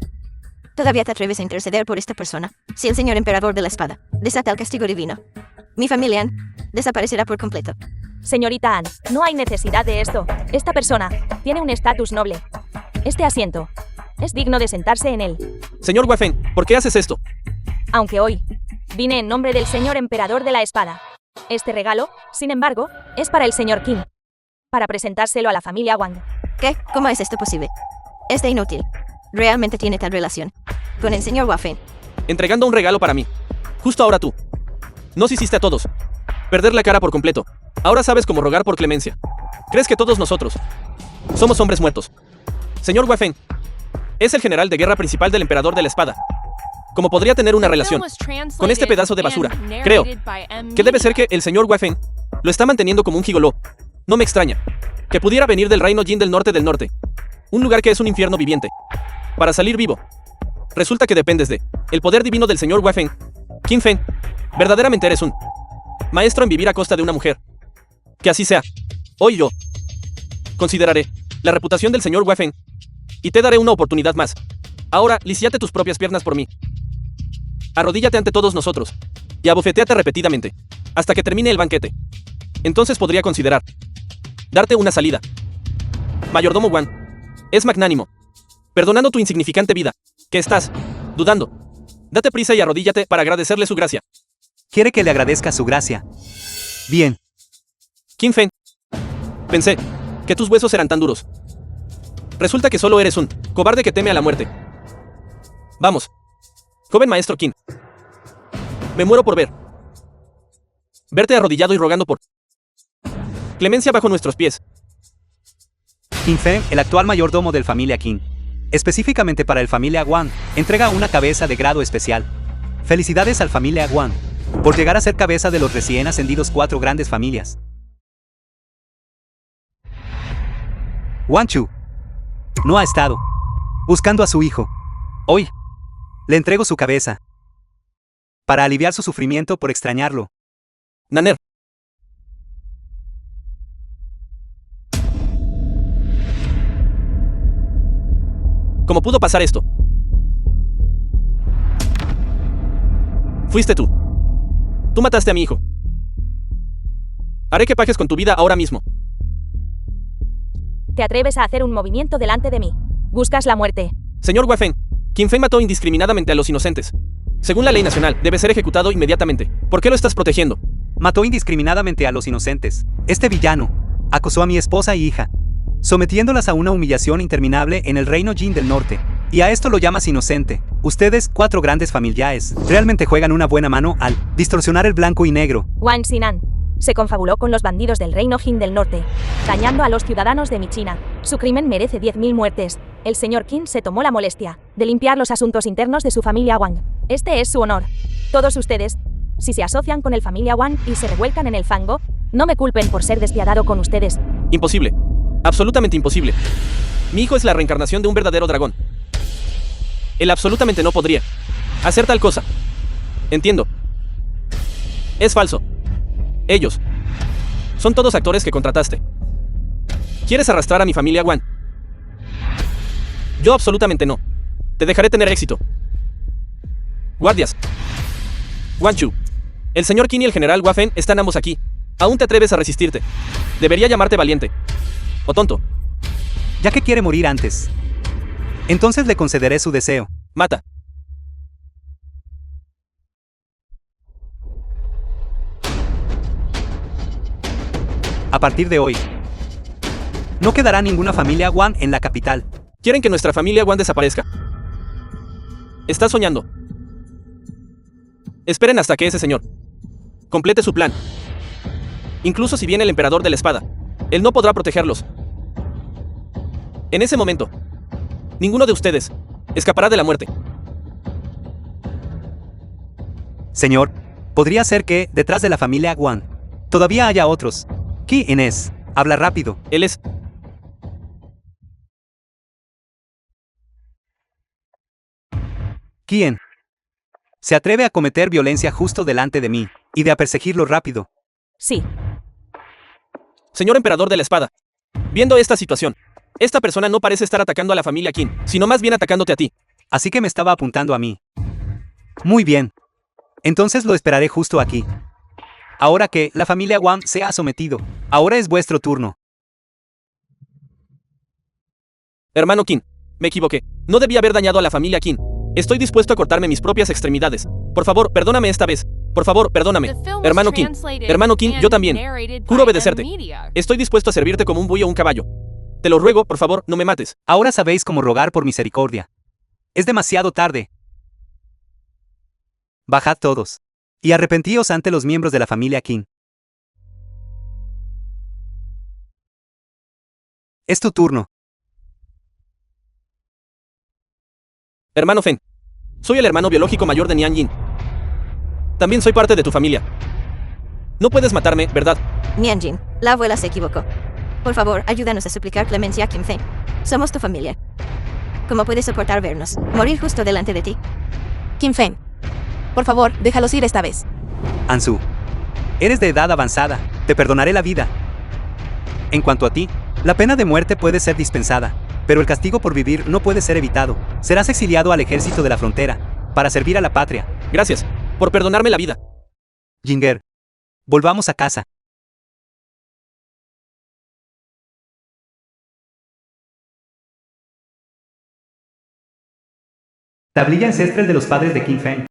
¿Todavía te atreves a interceder por esta persona? Si el señor emperador de la espada desata el castigo divino, mi familia desaparecerá por completo. Señorita Anne, no hay necesidad de esto. Esta persona tiene un estatus noble. Este asiento es digno de sentarse en él. Señor Wafen, ¿por qué haces esto? Aunque hoy vine en nombre del señor emperador de la espada. Este regalo, sin embargo, es para el señor Qin, para presentárselo a la familia Wang. ¿Qué? ¿Cómo es esto posible? Este inútil realmente tiene tal relación con el señor Wafen. Entregando un regalo para mí. Justo ahora tú. Nos hiciste a todos perder la cara por completo. Ahora sabes cómo rogar por clemencia. ¿Crees que todos nosotros somos hombres muertos? Señor Wafen, es el general de guerra principal del emperador de la espada. ¿Cómo podría tener una relación con este pedazo de basura? Creo que debe ser que el señor Wafen lo está manteniendo como un gigoló. No me extraña que pudiera venir del reino Jin del norte. Un lugar que es un infierno viviente. Para salir vivo, resulta que dependes de el poder divino del señor Wafen. Qin Fen, verdaderamente eres un maestro en vivir a costa de una mujer. Que así sea. Hoy yo consideraré la reputación del señor Wafen y te daré una oportunidad más. Ahora, lisiate tus propias piernas por mí. Arrodíllate ante todos nosotros y abofetéate repetidamente hasta que termine el banquete. Entonces podría considerar darte una salida. Mayordomo Wan es magnánimo, perdonando tu insignificante vida. ¿Qué estás dudando? Date prisa y arrodíllate para agradecerle su gracia. ¿Quiere que le agradezca su gracia? Bien. Qin Fen, pensé que tus huesos eran tan duros. Resulta que solo eres un cobarde que teme a la muerte. Vamos, joven maestro Qin. Me muero por verte arrodillado y rogando por clemencia bajo nuestros pies. Qin Fen, el actual mayordomo del familia Qin, específicamente para el familia Wang, entrega una cabeza de grado especial. Felicidades al familia Wang por llegar a ser cabeza de los recién ascendidos 4 grandes familias. Wan Chu no ha estado buscando a su hijo. Hoy le entrego su cabeza para aliviar su sufrimiento por extrañarlo. Naner. ¿Cómo pudo pasar esto? Fuiste tú. Tú mataste a mi hijo. Haré que pagues con tu vida ahora mismo. Te atreves a hacer un movimiento delante de mí. Buscas la muerte. Señor Wafen, Qin Fen mató indiscriminadamente a los inocentes. Según la ley nacional, debe ser ejecutado inmediatamente. ¿Por qué lo estás protegiendo? Mató indiscriminadamente a los inocentes. Este villano acosó a mi esposa y hija, sometiéndolas a una humillación interminable en el reino Jin del norte. Y a esto lo llamas inocente. Ustedes, 4 grandes familiares, realmente juegan una buena mano al distorsionar el blanco y negro. Wan Xinan se confabuló con los bandidos del reino Jin del norte, dañando a los ciudadanos de Michina. Su crimen merece 10.000 muertes. El señor Qin se tomó la molestia de limpiar los asuntos internos de su familia Wang. Este es su honor. Todos ustedes, si se asocian con el familia Wang y se revuelcan en el fango, no me culpen por ser despiadado con ustedes. Imposible. Absolutamente imposible. Mi hijo es la reencarnación de un verdadero dragón. Él absolutamente no podría hacer tal cosa. Entiendo. Es falso. Ellos son todos actores que contrataste. ¿Quieres arrastrar a mi familia, Wan? Yo absolutamente no. Te dejaré tener éxito. Guardias. Wan Chu. El señor Qin y el general Wafen están ambos aquí. Aún te atreves a resistirte. Debería llamarte valiente. O tonto. Ya que quiere morir antes, entonces le concederé su deseo. Mata. A partir de hoy, no quedará ninguna familia Wang en la capital. Quieren que nuestra familia Wan desaparezca. Estás soñando. Esperen hasta que ese señor complete su plan. Incluso si viene el emperador de la espada, él no podrá protegerlos. En ese momento, ninguno de ustedes escapará de la muerte. Señor, podría ser que, detrás de la familia Wan, todavía haya otros. ¿Quién es? Habla rápido. Él es... ¿Quién? Se atreve a cometer violencia justo delante de mí, y de a perseguirlo rápido. Sí. Señor emperador de la espada. Viendo esta situación, esta persona no parece estar atacando a la familia Qin, sino más bien atacándote a ti. Así que me estaba apuntando a mí. Muy bien. Entonces lo esperaré justo aquí. Ahora que la familia Wan se ha sometido, ahora es vuestro turno. Hermano Qin, me equivoqué. No debía haber dañado a la familia Qin. Estoy dispuesto a cortarme mis propias extremidades. Por favor, perdóname esta vez. Por favor, perdóname. Hermano Qin. Hermano Qin, yo también. Juro obedecerte. Estoy dispuesto a servirte como un buey o un caballo. Te lo ruego, por favor, no me mates. Ahora sabéis cómo rogar por misericordia. Es demasiado tarde. Bajad todos. Y arrepentíos ante los miembros de la familia Qin. Es tu turno. Hermano Fen. Soy el hermano biológico mayor de Nian Yin. También soy parte de tu familia. No puedes matarme, ¿verdad? Nianjin, la abuela se equivocó. Por favor, ayúdanos a suplicar clemencia a Kim Feng. Somos tu familia. ¿Cómo puedes soportar vernos morir justo delante de ti? Kim Feng. Por favor, déjalos ir esta vez. Ansu. Eres de edad avanzada. Te perdonaré la vida. En cuanto a ti, la pena de muerte puede ser dispensada, pero el castigo por vivir no puede ser evitado. Serás exiliado al ejército de la frontera, para servir a la patria. Gracias por perdonarme la vida. Jinger. Volvamos a casa. Tablilla ancestral de los padres de Kim Feng.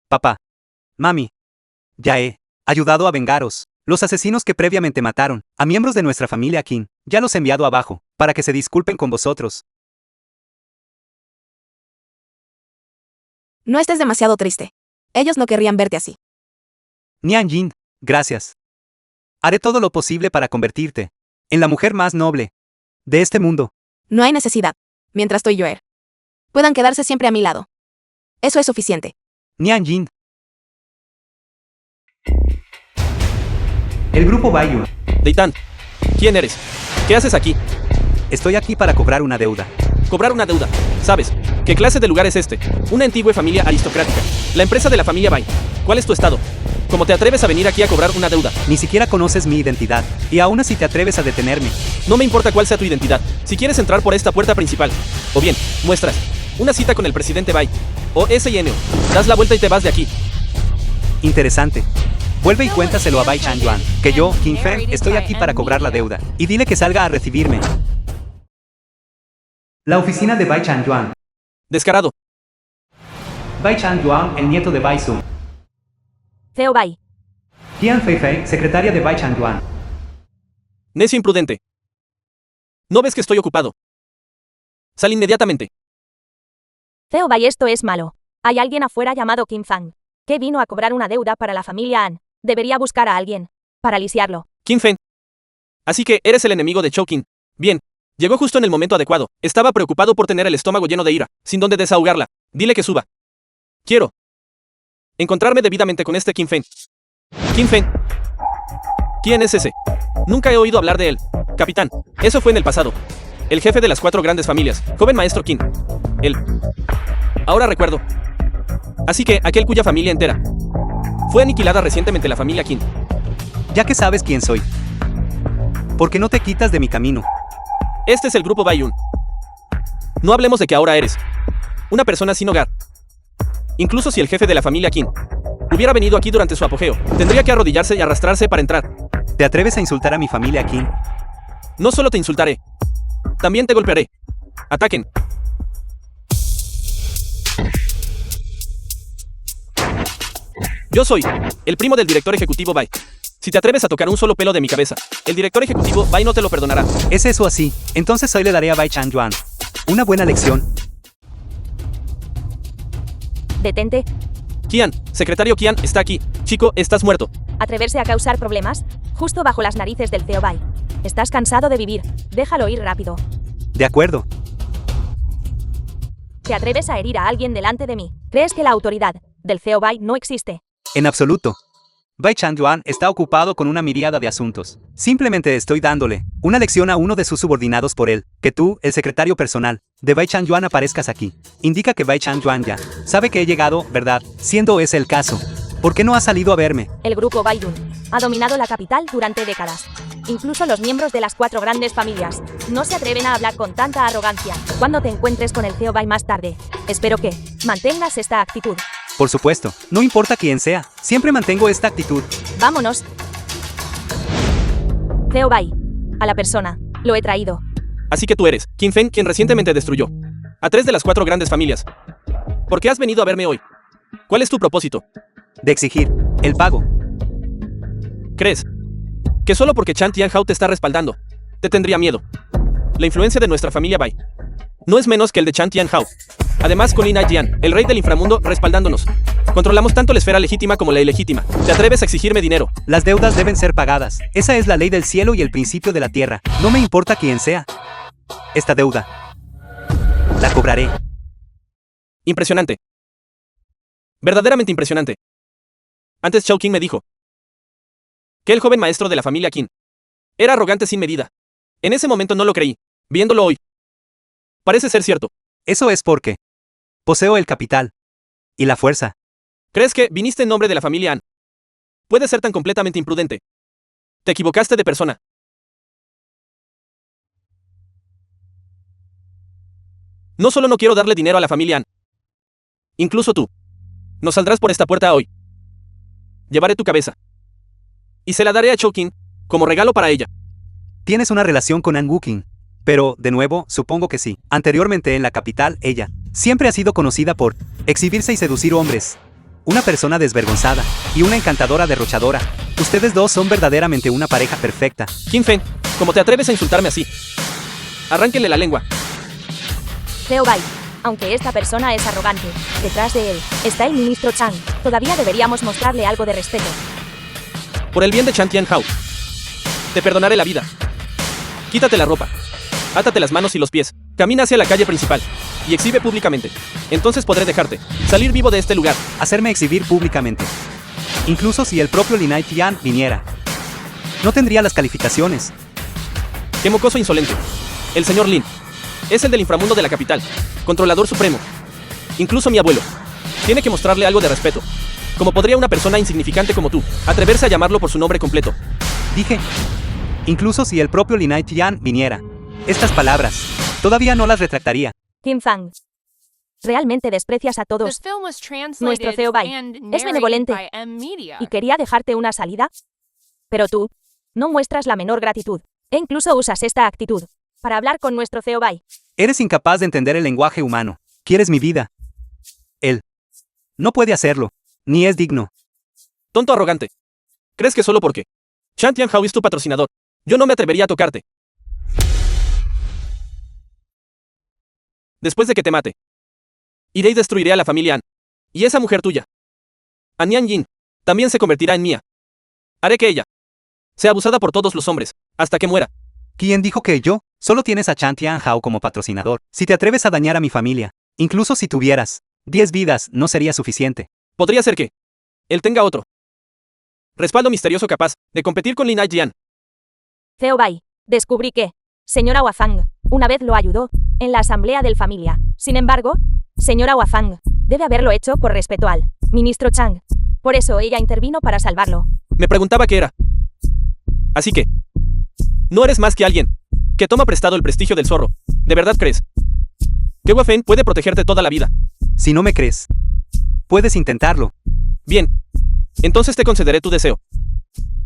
Papá. Mami. Ya he ayudado a vengaros. Los asesinos que previamente mataron a miembros de nuestra familia Qin, ya los he enviado abajo, para que se disculpen con vosotros. No estés demasiado triste. Ellos no querrían verte así. Nian Yin, gracias. Haré todo lo posible para convertirte en la mujer más noble de este mundo. No hay necesidad. Mientras estoy yo. Puedan quedarse siempre a mi lado. Eso es suficiente. Nian Yin. El grupo Baiyun. Deitan. ¿Quién eres? ¿Qué haces aquí? Estoy aquí para cobrar una deuda. Cobrar una deuda. ¿Sabes? ¿Qué clase de lugar es este? Una antigua familia aristocrática. La empresa de la familia Bai. ¿Cuál es tu estado? ¿Cómo te atreves a venir aquí a cobrar una deuda? Ni siquiera conoces mi identidad, y aún así te atreves a detenerme. No me importa cuál sea tu identidad. Si quieres entrar por esta puerta principal, o bien, muestras una cita con el presidente Bai, o SINO, das la vuelta y te vas de aquí. Interesante. Vuelve y cuéntaselo a Bai Changyuan, que yo, Kim Feng, estoy aquí para cobrar la deuda, y dile que salga a recibirme. La oficina de Bai Changyuan. Descarado. Bai Changyuan, el nieto de Bai Sun. Zheo Bai. Tian Feifei, secretaria de Bai Changyuan. Necio imprudente. ¿No ves que estoy ocupado? Sal inmediatamente. Zheo Bai, esto es malo. Hay alguien afuera llamado Kim Fang, que vino a cobrar una deuda para la familia An. Debería buscar a alguien para lisiarlo. Kim Feng. Así que eres el enemigo de Chou Qin. Bien. Llegó justo en el momento adecuado. Estaba preocupado por tener el estómago lleno de ira, sin dónde desahogarla. Dile que suba. Quiero encontrarme debidamente con este Kim Feng. Kim Feng. ¿Quién es ese? Nunca he oído hablar de él. Capitán. Eso fue en el pasado. El jefe de las 4 grandes familias. Joven maestro Qin. Él. Ahora recuerdo. Así que aquel cuya familia entera fue aniquilada recientemente, la familia Qin. Ya que sabes quién soy, ¿por qué no te quitas de mi camino? Este es el grupo Baiyun. No hablemos de que ahora eres una persona sin hogar. Incluso si el jefe de la familia Qin hubiera venido aquí durante su apogeo, tendría que arrodillarse y arrastrarse para entrar. ¿Te atreves a insultar a mi familia Qin? No solo te insultaré, también te golpearé. Ataquen. Yo soy el primo del director ejecutivo Bai. Si te atreves a tocar un solo pelo de mi cabeza, el director ejecutivo Bai no te lo perdonará. ¿Es eso así? Entonces hoy le daré a Bai Changyuan una buena lección. Detente. Qian, secretario Qian, está aquí. Chico, estás muerto. Atreverse a causar problemas, justo bajo las narices del Zheo Bai. Estás cansado de vivir. Déjalo ir rápido. De acuerdo. Te atreves a herir a alguien delante de mí. ¿Crees que la autoridad del CEO Bai no existe? En absoluto. Bai Changyuan está ocupado con una miríada de asuntos. Simplemente estoy dándole una lección a uno de sus subordinados por él. Que tú, el secretario personal de Bai Changyuan, aparezcas aquí. Indica que Bai Changyuan ya sabe que he llegado, ¿verdad? Siendo ese el caso, ¿por qué no ha salido a verme? El grupo Baidun ha dominado la capital durante décadas. Incluso los miembros de las 4 grandes familias no se atreven a hablar con tanta arrogancia. Cuando te encuentres con el CEO Bai más tarde, espero que mantengas esta actitud. Por supuesto, no importa quién sea, siempre mantengo esta actitud. Vámonos. CEO Bai. A la persona. Lo he traído. Así que tú eres Qin Feng, quien recientemente destruyó a 3 de las 4 grandes familias. ¿Por qué has venido a verme hoy? ¿Cuál es tu propósito? De exigir el pago. ¿Crees que solo porque Chan Tianhao te está respaldando, te tendría miedo? La influencia de nuestra familia Bai no es menos que el de Chan Tianhao. Además, con Lin Aijian, el rey del inframundo, respaldándonos, controlamos tanto la esfera legítima como la ilegítima. ¿Te atreves a exigirme dinero? Las deudas deben ser pagadas. Esa es la ley del cielo y el principio de la tierra. No me importa quién sea. Esta deuda la cobraré. Impresionante. Verdaderamente impresionante. Antes Shao Qing me dijo que el joven maestro de la familia Qin era arrogante sin medida. En ese momento no lo creí. Viéndolo hoy, parece ser cierto. Eso es porque poseo el capital y la fuerza. ¿Crees que viniste en nombre de la familia An? Puede ser tan completamente imprudente. Te equivocaste de persona. No solo no quiero darle dinero a la familia An. Incluso tú. No saldrás por esta puerta hoy. Llevaré tu cabeza y se la daré a Shao Qing como regalo para ella. Tienes una relación con An Wuking. Pero, de nuevo, supongo que sí. Anteriormente en la capital, ella siempre ha sido conocida por exhibirse y seducir hombres. Una persona desvergonzada y una encantadora derrochadora. Ustedes dos son verdaderamente una pareja perfecta. Qin Feng, ¿cómo te atreves a insultarme así? Arránquenle la lengua. CEO Bai. Aunque esta persona es arrogante, detrás de él está el ministro Chang. Todavía deberíamos mostrarle algo de respeto. Por el bien de Chan Tianhao, te perdonaré la vida. Quítate la ropa. Átate las manos y los pies. Camina hacia la calle principal y exhibe públicamente. Entonces podré dejarte salir vivo de este lugar. Hacerme exhibir públicamente. Incluso si el propio Lin Aijian viniera. No tendría las calificaciones. ¡Qué mocoso insolente! El señor Lin es el del inframundo de la capital, controlador supremo. Incluso mi abuelo tiene que mostrarle algo de respeto. ¿Cómo podría una persona insignificante como tú atreverse a llamarlo por su nombre completo? Dije, incluso si el propio Lin Aijian viniera. Estas palabras todavía no las retractaría. Qin Fang. Realmente desprecias a todos. Nuestro CEO Bai es benevolente y quería dejarte una salida. Pero tú no muestras la menor gratitud e incluso usas esta actitud para hablar con nuestro CEO Bai. Eres incapaz de entender el lenguaje humano. Quieres mi vida. Él no puede hacerlo, ni es digno. Tonto arrogante. ¿Crees que solo porque Chan Tianhao es tu patrocinador, yo no me atrevería a tocarte? Después de que te mate, iré y destruiré a la familia An. Y esa mujer tuya, An Yanjin, también se convertirá en mía. Haré que ella sea abusada por todos los hombres, hasta que muera. ¿Quién dijo que yo? Solo tienes a Chan Tianhao como patrocinador. Si te atreves a dañar a mi familia, incluso si tuvieras 10 vidas, no sería suficiente. Podría ser que él tenga otro respaldo misterioso capaz de competir con Lin Aijian. CEO Bai. Descubrí que señora Wafang una vez lo ayudó en la asamblea del familia. Sin embargo, señora Wafang debe haberlo hecho por respeto al ministro Chang. Por eso ella intervino para salvarlo. Me preguntaba qué era. Así que no eres más que alguien que toma prestado el prestigio del zorro. ¿De verdad crees que Wafeng puede protegerte toda la vida? Si no me crees, puedes intentarlo. Bien. Entonces te concederé tu deseo.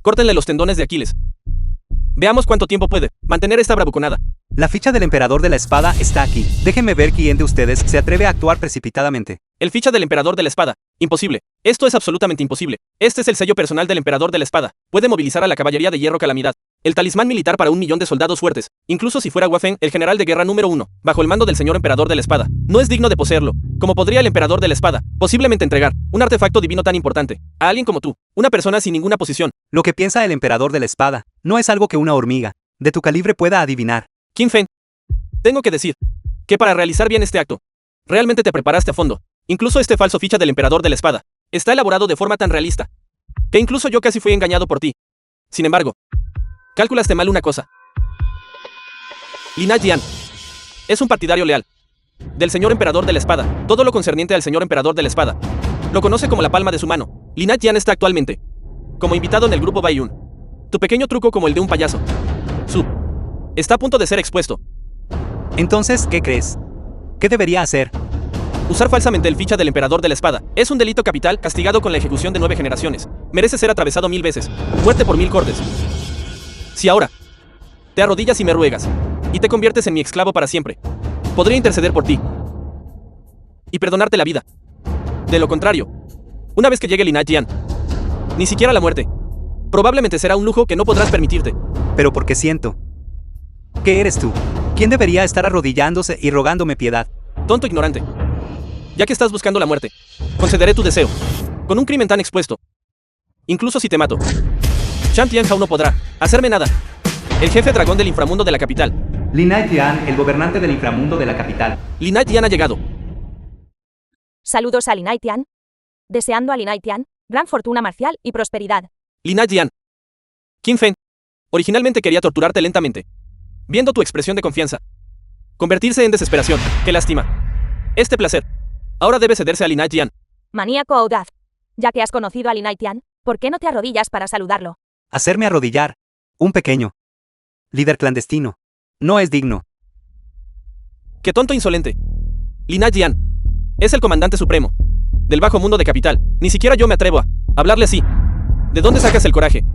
Córtenle los tendones de Aquiles. Veamos cuánto tiempo puede mantener esta bravuconada. La ficha del emperador de la espada está aquí. Déjenme ver quién de ustedes se atreve a actuar precipitadamente. El ficha del emperador de la espada. Imposible. Esto es absolutamente imposible. Este es el sello personal del emperador de la espada. Puede movilizar a la caballería de hierro Calamidad. El talismán militar para 1.000.000 de soldados fuertes. Incluso si fuera Wafeng, el general de guerra número 1, bajo el mando del señor emperador de la espada. No es digno de poseerlo. ¿Cómo podría el emperador de la espada posiblemente entregar un artefacto divino tan importante a alguien como tú? Una persona sin ninguna posición. Lo que piensa el emperador de la espada no es algo que una hormiga de tu calibre pueda adivinar. Qin Feng. Tengo que decir que para realizar bien este acto, Realmente te preparaste a fondo. Incluso este falso ficha del emperador de la espada está elaborado de forma tan realista que incluso yo casi fui engañado por ti. Sin embargo, calculaste mal una cosa. Lin Jian es un partidario leal del señor emperador de la espada. Todo lo concerniente al señor emperador de la espada lo conoce como la palma de su mano. Lin Jian está actualmente como invitado en el grupo Baiyun. Tu pequeño truco como el de un payaso está a punto de ser expuesto. Entonces, ¿qué crees? ¿Qué debería hacer? Usar falsamente el ficha del emperador de la espada es un delito capital castigado con la ejecución de 9 generaciones. Merece ser atravesado 1000 veces. Muerte por 1000 cortes. Si ahora te arrodillas y me ruegas y te conviertes en mi esclavo para siempre, podría interceder por ti y perdonarte la vida. De lo contrario, una vez que llegue Lin Jian, ni siquiera la muerte probablemente será un lujo que no podrás permitirte. Pero porque siento. ¿Qué eres tú? ¿Quién debería estar arrodillándose y rogándome piedad? Tonto ignorante. Ya que estás buscando la muerte, concederé tu deseo. Con un crimen tan expuesto, incluso si te mato, Shan Tianhao no podrá hacerme nada. El jefe dragón del inframundo de la capital. Lin Jian, el gobernante del inframundo de la capital. Lin Jian ha llegado. Saludos a Lin Jian. Deseando a Lin Jian gran fortuna marcial y prosperidad. Lin Jian. Qin Feng. Originalmente quería torturarte lentamente. Viendo tu expresión de confianza convertirse en desesperación, qué lástima. Este placer ahora debe cederse a Lin Jian. Maníaco audaz. Ya que has conocido a Lin Jian, ¿por qué no te arrodillas para saludarlo? Hacerme arrodillar. Un pequeño líder clandestino. No es digno. ¡Qué tonto insolente! Lin Jian es el comandante supremo del bajo mundo de capital. Ni siquiera yo me atrevo a hablarle así. ¿De dónde sacas el coraje?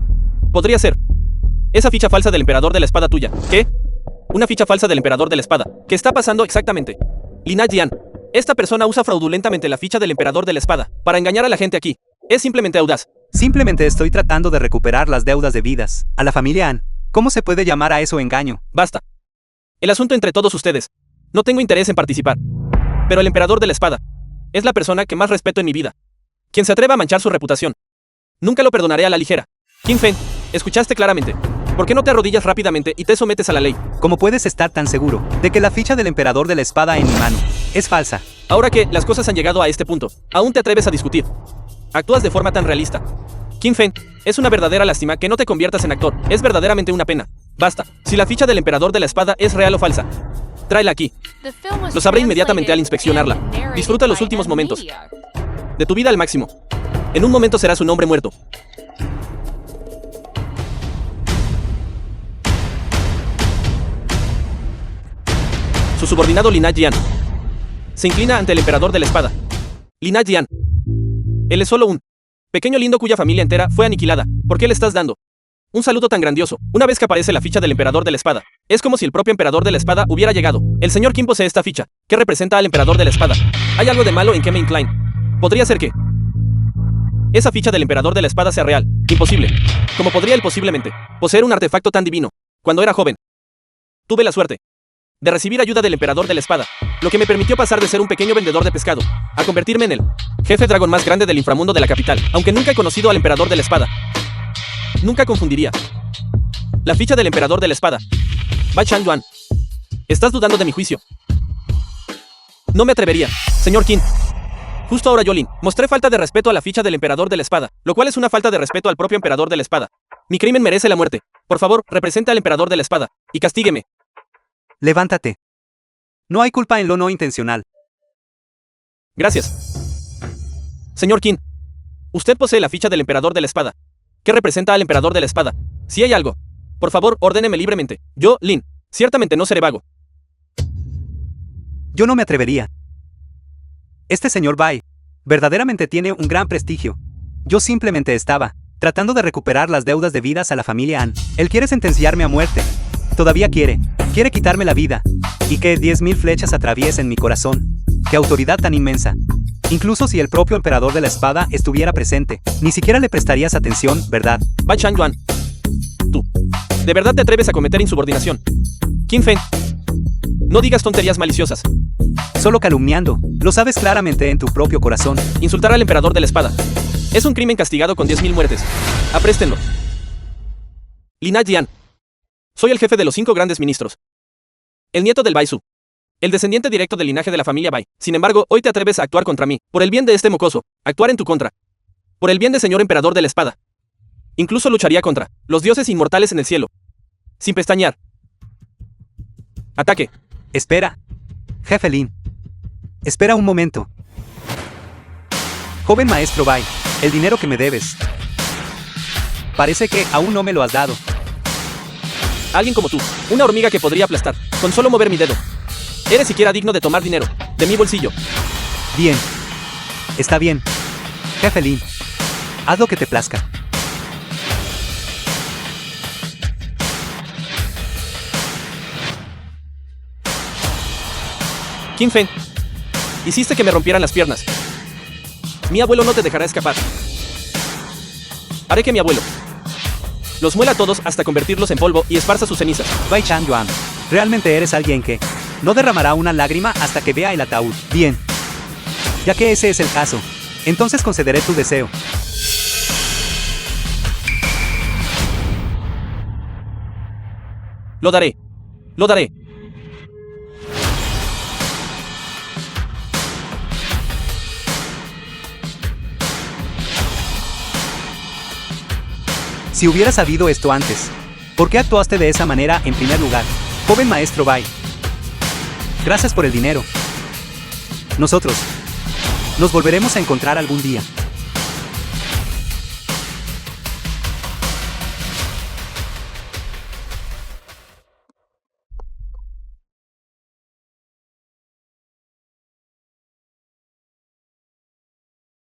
Podría ser esa ficha falsa del emperador de la espada tuya. ¿Qué? Una ficha falsa del emperador de la espada. ¿Qué está pasando exactamente? Lin Jian. Esta persona usa fraudulentamente la ficha del emperador de la espada para engañar a la gente aquí. Es simplemente audaz. Simplemente estoy tratando de recuperar las deudas debidas a la familia An. ¿Cómo se puede llamar a eso engaño? Basta. El asunto entre todos ustedes. No tengo interés en participar. Pero el emperador de la espada es la persona que más respeto en mi vida. Quien se atreva a manchar su reputación, nunca lo perdonaré a la ligera. Qin Feng, escuchaste claramente. ¿Por qué no te arrodillas rápidamente y te sometes a la ley? ¿Cómo puedes estar tan seguro de que la ficha del emperador de la espada en mi mano es falsa? Ahora que las cosas han llegado a este punto, aún te atreves a discutir. Actúas de forma tan realista. Qin Feng, es una verdadera lástima que no te conviertas en actor. Es verdaderamente una pena. Basta. Si la ficha del emperador de la espada es real o falsa, tráela aquí. Lo sabré inmediatamente al inspeccionarla. Disfruta los últimos momentos de tu vida al máximo. En un momento serás un hombre muerto. Su subordinado Lin Jian se inclina ante el emperador de la espada. Lin Jian. Él es solo un pequeño lindo cuya familia entera fue aniquilada. ¿Por qué le estás dando un saludo tan grandioso? Una vez que aparece la ficha del emperador de la espada, es como si el propio emperador de la espada hubiera llegado. El señor Qin posee esta ficha, que representa al emperador de la espada. ¿Hay algo de malo en que me incline? Podría ser que esa ficha del emperador de la espada sea real. Imposible. ¿Cómo podría él posiblemente poseer un artefacto tan divino? Cuando era joven, tuve la suerte de recibir ayuda del emperador de la espada, lo que me permitió pasar de ser un pequeño vendedor de pescado a convertirme en el jefe dragón más grande del inframundo de la capital. Aunque nunca he conocido al emperador de la espada, nunca confundiría la ficha del emperador de la espada. Bai Changyuan, ¿estás dudando de mi juicio? No me atrevería, señor Qin. Justo ahora, Yolin, mostré falta de respeto a la ficha del emperador de la espada, lo cual es una falta de respeto al propio emperador de la espada. Mi crimen merece la muerte. Por favor, represente al emperador de la espada y castígueme. Levántate. No hay culpa en lo no intencional. Gracias. Señor Qin, usted posee la ficha del emperador de la espada, que representa al emperador de la espada. Si hay algo, por favor, ordéneme libremente. Yo, Lin, ciertamente no seré vago. Yo no me atrevería. Este señor Bai verdaderamente tiene un gran prestigio. Yo simplemente estaba tratando de recuperar las deudas debidas a la familia An. Él quiere sentenciarme a muerte. Todavía quiere quitarme la vida. Y que 10.000 flechas atraviesen mi corazón. ¡Qué autoridad tan inmensa! Incluso si el propio emperador de la espada estuviera presente, ni siquiera le prestarías atención, ¿verdad? Bai Changyuan, tú, ¿de verdad te atreves a cometer insubordinación? Qin Feng, no digas tonterías maliciosas. Solo calumniando. Lo sabes claramente en tu propio corazón. Insultar al emperador de la espada es un crimen castigado con 10.000 muertes. Apréstenlo. Lin Jian. Soy el jefe de los 5 grandes ministros. El nieto del Baisu. el descendiente directo del linaje de la familia Bai. Sin embargo, hoy te atreves a actuar contra mí. Por el bien de este mocoso, actuar en tu contra. Por el bien del señor emperador de la espada. Incluso lucharía contra los dioses inmortales en el cielo. Sin pestañear. Ataque. Espera. Jefe Lin. Espera un momento. Joven maestro Bai, el dinero que me debes. Parece que aún no me lo has dado. Alguien como tú, una hormiga que podría aplastar, con solo mover mi dedo. ¿Eres siquiera digno de tomar dinero de mi bolsillo? Bien. Está bien. Jefe Lin. Haz lo que te plazca. Qin Feng, hiciste que me rompieran las piernas. Mi abuelo no te dejará escapar. Haré que mi abuelo los muela a todos hasta convertirlos en polvo y esparza sus cenizas. Bai Chan Yuan, realmente eres alguien que no derramará una lágrima hasta que vea el ataúd. Bien. Ya que ese es el caso, entonces concederé tu deseo. Lo daré. Lo daré. Si hubieras sabido esto antes, ¿por qué actuaste de esa manera en primer lugar, joven maestro Bai? Gracias por el dinero. Nosotros nos volveremos a encontrar algún día.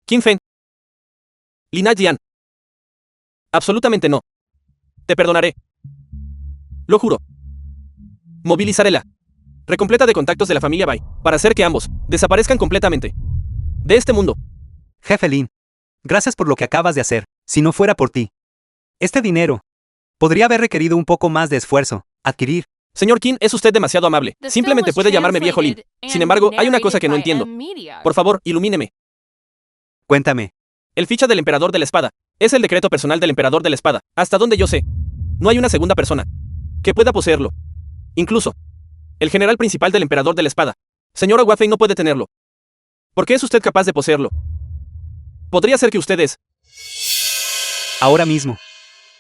Qin Feng. Lina Jian. Absolutamente no. Te perdonaré. Lo juro. Movilizaré la recompleta de contactos de la familia Bai para hacer que ambos desaparezcan completamente de este mundo. Jefe Lin, gracias por lo que acabas de hacer. Si no fuera por ti, este dinero podría haber requerido un poco más de esfuerzo. Adquirir. Señor Qin, es usted demasiado amable. Simplemente puede llamarme viejo Lin. Sin embargo, hay una cosa que no entiendo. Por favor, ilumíneme. Cuéntame. El ficha del emperador de la espada es el decreto personal del emperador de la espada. Hasta donde yo sé, no hay una segunda persona que pueda poseerlo. Incluso el general principal del emperador de la espada, señor Guafei, no puede tenerlo. ¿Por qué es usted capaz de poseerlo? Podría ser que usted es. Ahora mismo.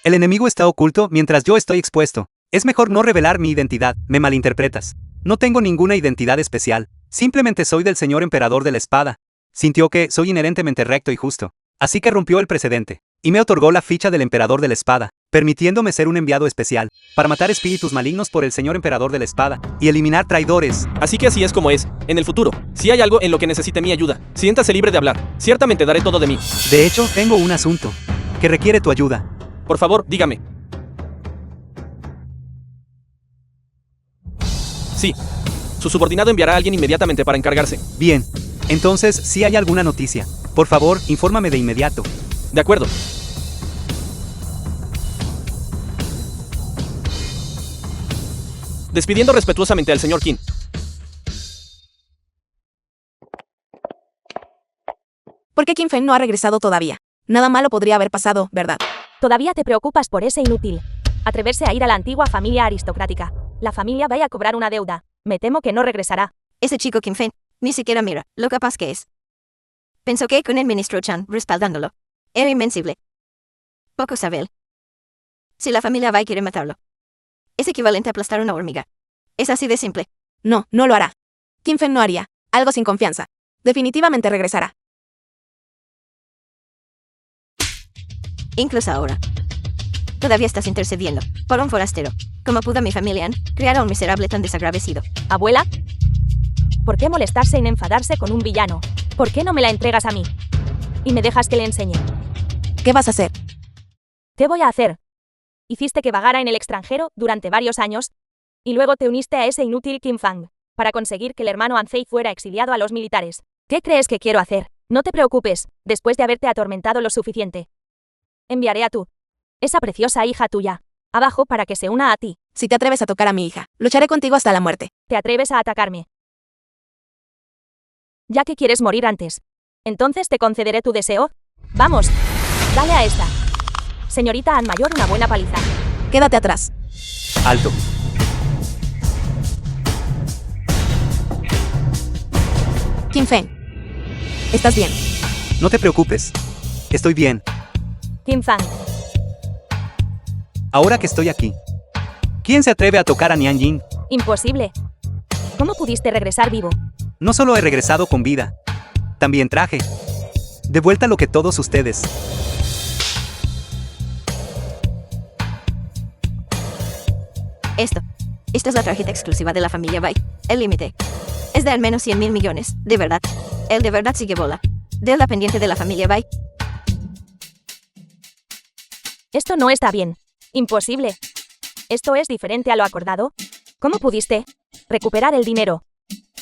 El enemigo está oculto mientras yo estoy expuesto. Es mejor no revelar mi identidad. Me malinterpretas. No tengo ninguna identidad especial. Simplemente soy del señor emperador de la espada. Sintió que soy inherentemente recto y justo. Así que rompió el precedente. Y me otorgó la ficha del emperador de la espada, permitiéndome ser un enviado especial, para matar espíritus malignos por el señor emperador de la espada, y eliminar traidores. Así que así es como es, en el futuro. Si hay algo en lo que necesite mi ayuda, siéntase libre de hablar. Ciertamente daré todo de mí. De hecho, tengo un asunto que requiere tu ayuda. Por favor, dígame. Sí. Su subordinado enviará a alguien inmediatamente para encargarse. Bien. Entonces, si hay alguna noticia, por favor, infórmame de inmediato. De acuerdo. Despidiendo respetuosamente al señor Qin. ¿Por qué Qin Feng no ha regresado todavía? Nada malo podría haber pasado, ¿verdad? Todavía te preocupas por ese inútil. Atreverse a ir a la antigua familia aristocrática. La familia vaya a cobrar una deuda. Me temo que no regresará. Ese chico Qin Feng ni siquiera mira lo capaz que es. Pensó que con el ministro Chan respaldándolo era invencible. Poco sabe él. Si la familia Bai quiere matarlo, es equivalente a aplastar una hormiga. Es así de simple. No, no lo hará. Qin Feng no haría algo sin confianza. Definitivamente regresará. Incluso ahora. Todavía estás intercediendo por un forastero. ¿Cómo pudo mi familia crear a un miserable tan desagradecido? ¿Abuela? ¿Por qué molestarse en enfadarse con un villano? ¿Por qué no me la entregas a mí? Y me dejas que le enseñe. ¿Qué vas a hacer? ¿Qué voy a hacer? Hiciste que vagara en el extranjero durante varios años, y luego te uniste a ese inútil Qin Fang, para conseguir que el hermano Anzei fuera exiliado a los militares. ¿Qué crees que quiero hacer? No te preocupes, después de haberte atormentado lo suficiente. Enviaré a esa preciosa hija tuya, abajo para que se una a ti. Si te atreves a tocar a mi hija, lucharé contigo hasta la muerte. ¿Te atreves a atacarme? Ya que quieres morir antes. Entonces te concederé tu deseo. Vamos, dale a esta señorita An Mayor una buena paliza. Quédate atrás. Alto. Kim Feng. ¿Estás bien? No te preocupes. Estoy bien. Kim Fang. Ahora que estoy aquí. ¿Quién se atreve a tocar a Nian Jing? Imposible. ¿Cómo pudiste regresar vivo? No solo he regresado con vida, también traje de vuelta lo que todos ustedes. Esta es la tarjeta exclusiva de la familia Bai. El límite es de al menos 100.000 millones. De verdad. Él de verdad sigue bola. Deuda pendiente de la familia Bai. Esto no está bien. Imposible. ¿Esto es diferente a lo acordado? ¿Cómo pudiste recuperar el dinero?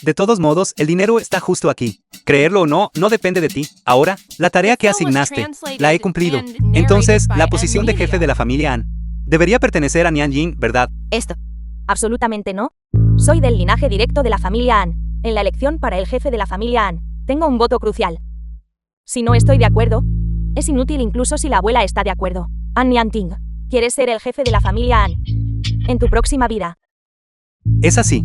De todos modos, el dinero está justo aquí. Creerlo o no, no depende de ti. Ahora, la tarea que asignaste, la he cumplido. Entonces, la posición de jefe de la familia An debería pertenecer a Nian Jing, ¿verdad? Esto. Absolutamente no. Soy del linaje directo de la familia An. En la elección para el jefe de la familia An, tengo un voto crucial. Si no estoy de acuerdo, es inútil incluso si la abuela está de acuerdo. An Nian Ting, ¿quieres ser el jefe de la familia An en tu próxima vida? Es así.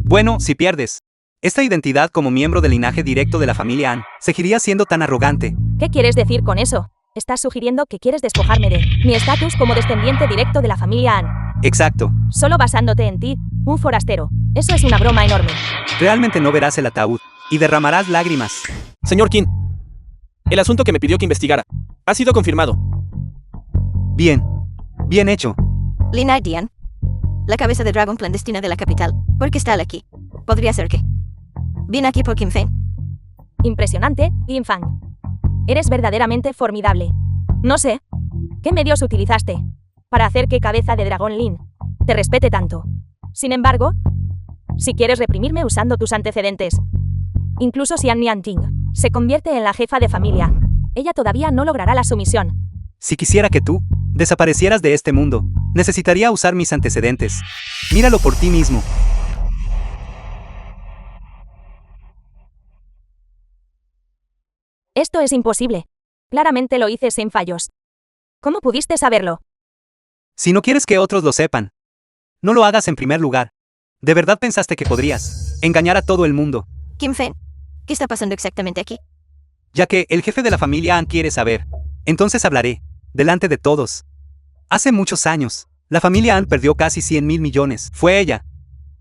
Bueno, si pierdes esta identidad como miembro del linaje directo de la familia An, seguiría siendo tan arrogante. ¿Qué quieres decir con eso? Estás sugiriendo que quieres despojarme de mi estatus como descendiente directo de la familia An. Exacto. Solo basándote en ti, un forastero. Eso es una broma enorme. Realmente no verás el ataúd y derramarás lágrimas. Señor Qin, el asunto que me pidió que investigara ha sido confirmado. Bien. Bien hecho. Lin Dian. La cabeza de dragón clandestina de la capital. ¿Por qué está él aquí? Podría ser que vine aquí por Kim Feng. Impresionante, Kim Fang. Eres verdaderamente formidable. No sé, ¿qué medios utilizaste para hacer que cabeza de dragón Lin te respete tanto? Sin embargo, si quieres reprimirme usando tus antecedentes, incluso si An Nian Jing se convierte en la jefa de familia, ella todavía no logrará la sumisión. Si quisiera que tú desaparecieras de este mundo, necesitaría usar mis antecedentes. Míralo por ti mismo. Esto es imposible. Claramente lo hice sin fallos. ¿Cómo pudiste saberlo? Si no quieres que otros lo sepan, no lo hagas en primer lugar. ¿De verdad pensaste que podrías engañar a todo el mundo? Kim Feng. ¿Qué está pasando exactamente aquí? Ya que el jefe de la familia An quiere saber, entonces hablaré, delante de todos. Hace muchos años, la familia An perdió casi 100.000 millones. Fue ella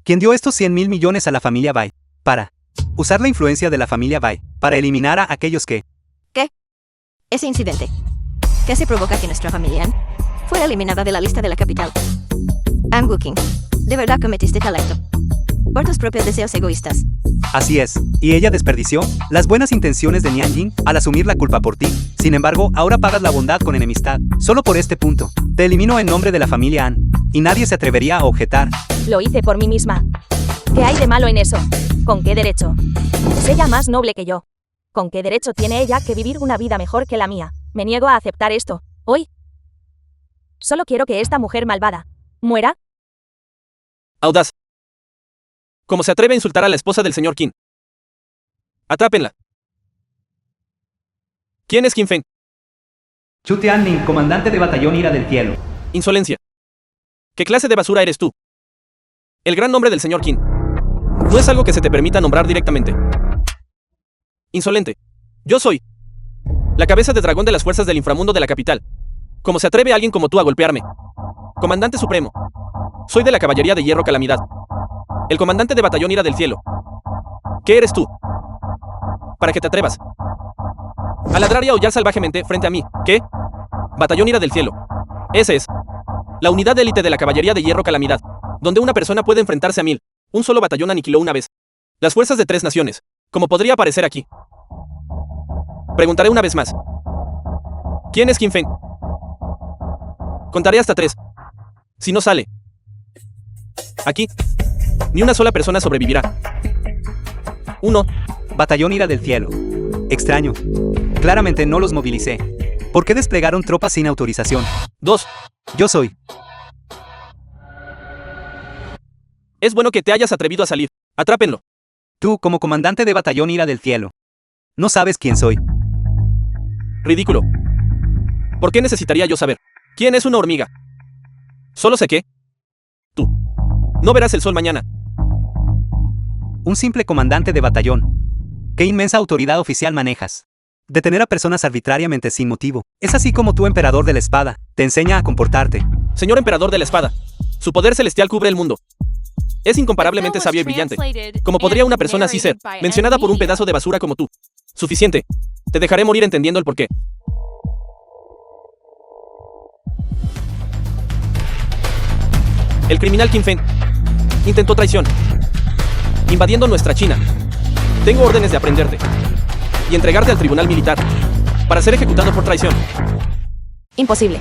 quien dio estos 100.000 millones a la familia Bai, para usar la influencia de la familia Bai, para eliminar a aquellos que... ¿Qué? Ese incidente casi provoca que nuestra familia An fuera eliminada de la lista de la capital. An Wooking, ¿de verdad cometiste tal acto? Por tus propios deseos egoístas. Así es, y ella desperdició las buenas intenciones de Nian Jing al asumir la culpa por ti. Sin embargo, ahora pagas la bondad con enemistad. Solo por este punto, te elimino en nombre de la familia An, y nadie se atrevería a objetar. Lo hice por mí misma. ¿Qué hay de malo en eso? ¿Con qué derecho? Es ella más noble que yo. ¿Con qué derecho tiene ella que vivir una vida mejor que la mía? Me niego a aceptar esto. Hoy. Solo quiero que esta mujer malvada muera. Audaz. ¿Cómo se atreve a insultar a la esposa del señor Qin? Atrápenla. ¿Quién es Kim Feng? Chu Tianling, comandante de batallón Ira del Cielo. Insolencia. ¿Qué clase de basura eres tú? El gran nombre del señor Qin no es algo que se te permita nombrar directamente. Insolente. Yo soy la cabeza de dragón de las fuerzas del inframundo de la capital. ¿Cómo se atreve alguien como tú a golpearme? Comandante supremo. Soy de la caballería de hierro Calamidad. El comandante de batallón Ira del Cielo. ¿Qué eres tú? Para que te atrevas a ladrar y aullar salvajemente frente a mí. ¿Qué? Batallón Ira del Cielo. Ese es la unidad de élite de la caballería de hierro Calamidad, donde una persona puede enfrentarse a 1000. Un solo batallón aniquiló una vez las fuerzas de 3 naciones, como podría aparecer aquí. Preguntaré una vez más. ¿Quién es Kim Feng? Contaré hasta 3. Si no sale aquí, ni una sola persona sobrevivirá. 1. Batallón Ira del Cielo. Extraño. Claramente no los movilicé. ¿Por qué desplegaron tropas sin autorización? 2. Yo soy. Es bueno que te hayas atrevido a salir. Atrápenlo. Tú, como comandante de batallón Ira del Cielo. No sabes quién soy. Ridículo. ¿Por qué necesitaría yo saber quién es una hormiga? Solo sé que tú no verás el sol mañana. Un simple comandante de batallón. ¿Qué inmensa autoridad oficial manejas? Detener a personas arbitrariamente sin motivo. Es así como tú, emperador de la espada, te enseña a comportarte. Señor emperador de la espada, su poder celestial cubre el mundo. Es incomparablemente sabio y brillante. ¿Cómo podría una persona así ser, mencionada por un pedazo de basura como tú? Suficiente. Te dejaré morir entendiendo el porqué. El criminal Qin Feng intentó traición, invadiendo nuestra China. Tengo órdenes de aprenderte y entregarte al tribunal militar para ser ejecutado por traición. Imposible.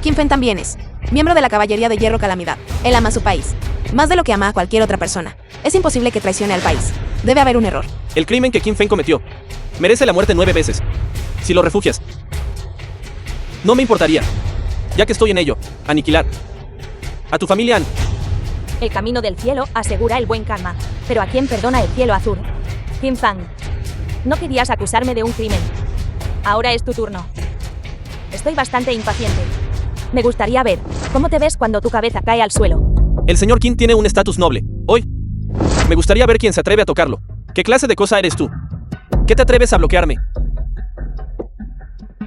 Qin Feng también es miembro de la Caballería de Hierro Calamidad. Él ama a su país, más de lo que ama a cualquier otra persona. Es imposible que traicione al país. Debe haber un error. El crimen que Qin Feng cometió merece la muerte 9 veces. Si lo refugias, no me importaría, ya que estoy en ello. Aniquilar a tu familia Han. El camino del cielo asegura el buen karma. Pero ¿a quién perdona el cielo azul? Qin Feng. No querías acusarme de un crimen. Ahora es tu turno. Estoy bastante impaciente. Me gustaría ver cómo te ves cuando tu cabeza cae al suelo. El señor Qin tiene un estatus noble. Hoy, me gustaría ver quién se atreve a tocarlo. ¿Qué clase de cosa eres tú? ¿Qué te atreves a bloquearme?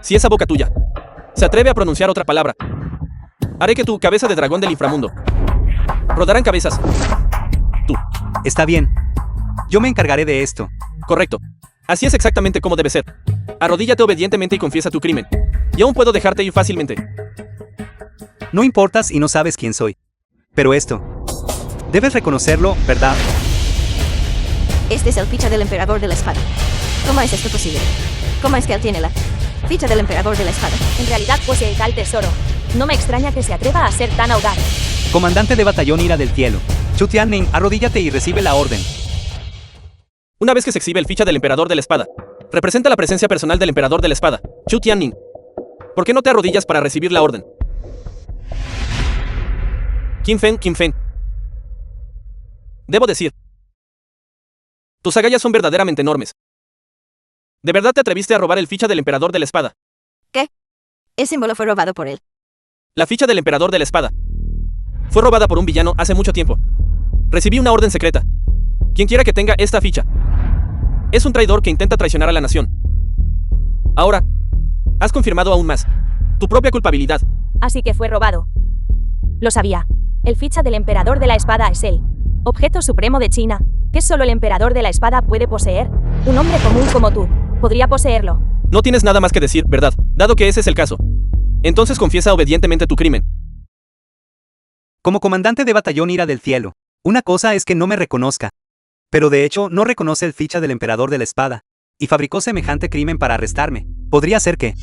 Si esa boca tuya se atreve a pronunciar otra palabra, haré que tu cabeza de dragón del inframundo rodarán cabezas. Tú. Está bien. Yo me encargaré de esto. Correcto. Así es exactamente como debe ser. Arrodíllate obedientemente y confiesa tu crimen. Y aún puedo dejarte ir fácilmente. No importas y no sabes quién soy. Pero esto, debes reconocerlo, ¿verdad? Este es el ficha del emperador de la espada. ¿Cómo es esto posible? ¿Cómo es que él tiene la ficha del emperador de la espada? En realidad posee tal tesoro. No me extraña que se atreva a ser tan audaz. Comandante de batallón Ira del Cielo, Chu Tianning, arrodíllate y recibe la orden. Una vez que se exhibe el ficha del emperador de la espada, representa la presencia personal del emperador de la espada, Chu Tianning. ¿Por qué no te arrodillas para recibir la orden? Qin Feng, Qin Feng. Debo decir, tus agallas son verdaderamente enormes. ¿De verdad te atreviste a robar el ficha del emperador de la espada? ¿Qué? El símbolo fue robado por él. La ficha del emperador de la espada fue robada por un villano hace mucho tiempo. Recibí una orden secreta. Quien quiera que tenga esta ficha es un traidor que intenta traicionar a la nación. Ahora, has confirmado aún más tu propia culpabilidad. Así que fue robado. Lo sabía. El ficha del emperador de la espada es él. Objeto supremo de China, que solo el emperador de la espada puede poseer. Un hombre común como tú podría poseerlo. No tienes nada más que decir, ¿verdad? Dado que ese es el caso. Entonces confiesa obedientemente tu crimen. Como comandante de batallón Ira del Cielo, una cosa es que no me reconozca. Pero de hecho no reconoce el ficha del emperador de la espada. Y fabricó semejante crimen para arrestarme. Podría ser que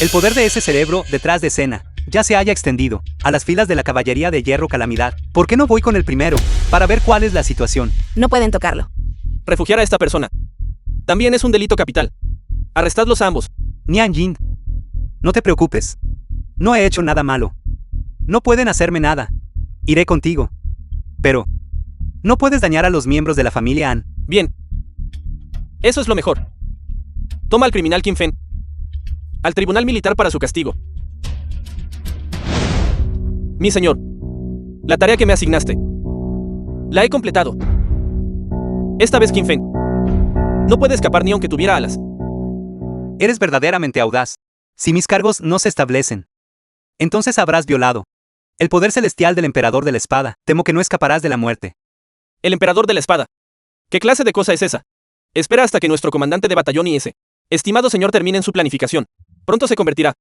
el poder de ese cerebro detrás de escena ya se haya extendido a las filas de la Caballería de Hierro Calamidad. ¿Por qué no voy con el primero para ver cuál es la situación? No pueden tocarlo. Refugiar a esta persona también es un delito capital. Arrestadlos a ambos. Nian Jin, no te preocupes. No he hecho nada malo. No pueden hacerme nada. Iré contigo. Pero no puedes dañar a los miembros de la familia Han. Bien. Eso es lo mejor. Toma al criminal Qin Feng al tribunal militar para su castigo. Mi señor, la tarea que me asignaste la he completado. Esta vez Qin Feng no puede escapar ni aunque tuviera alas. Eres verdaderamente audaz. Si mis cargos no se establecen, entonces habrás violado el poder celestial del emperador de la espada. Temo que no escaparás de la muerte. El emperador de la espada. ¿Qué clase de cosa es esa? Espera hasta que nuestro comandante de batallón y ese estimado señor termine en su planificación. Pronto se convertirá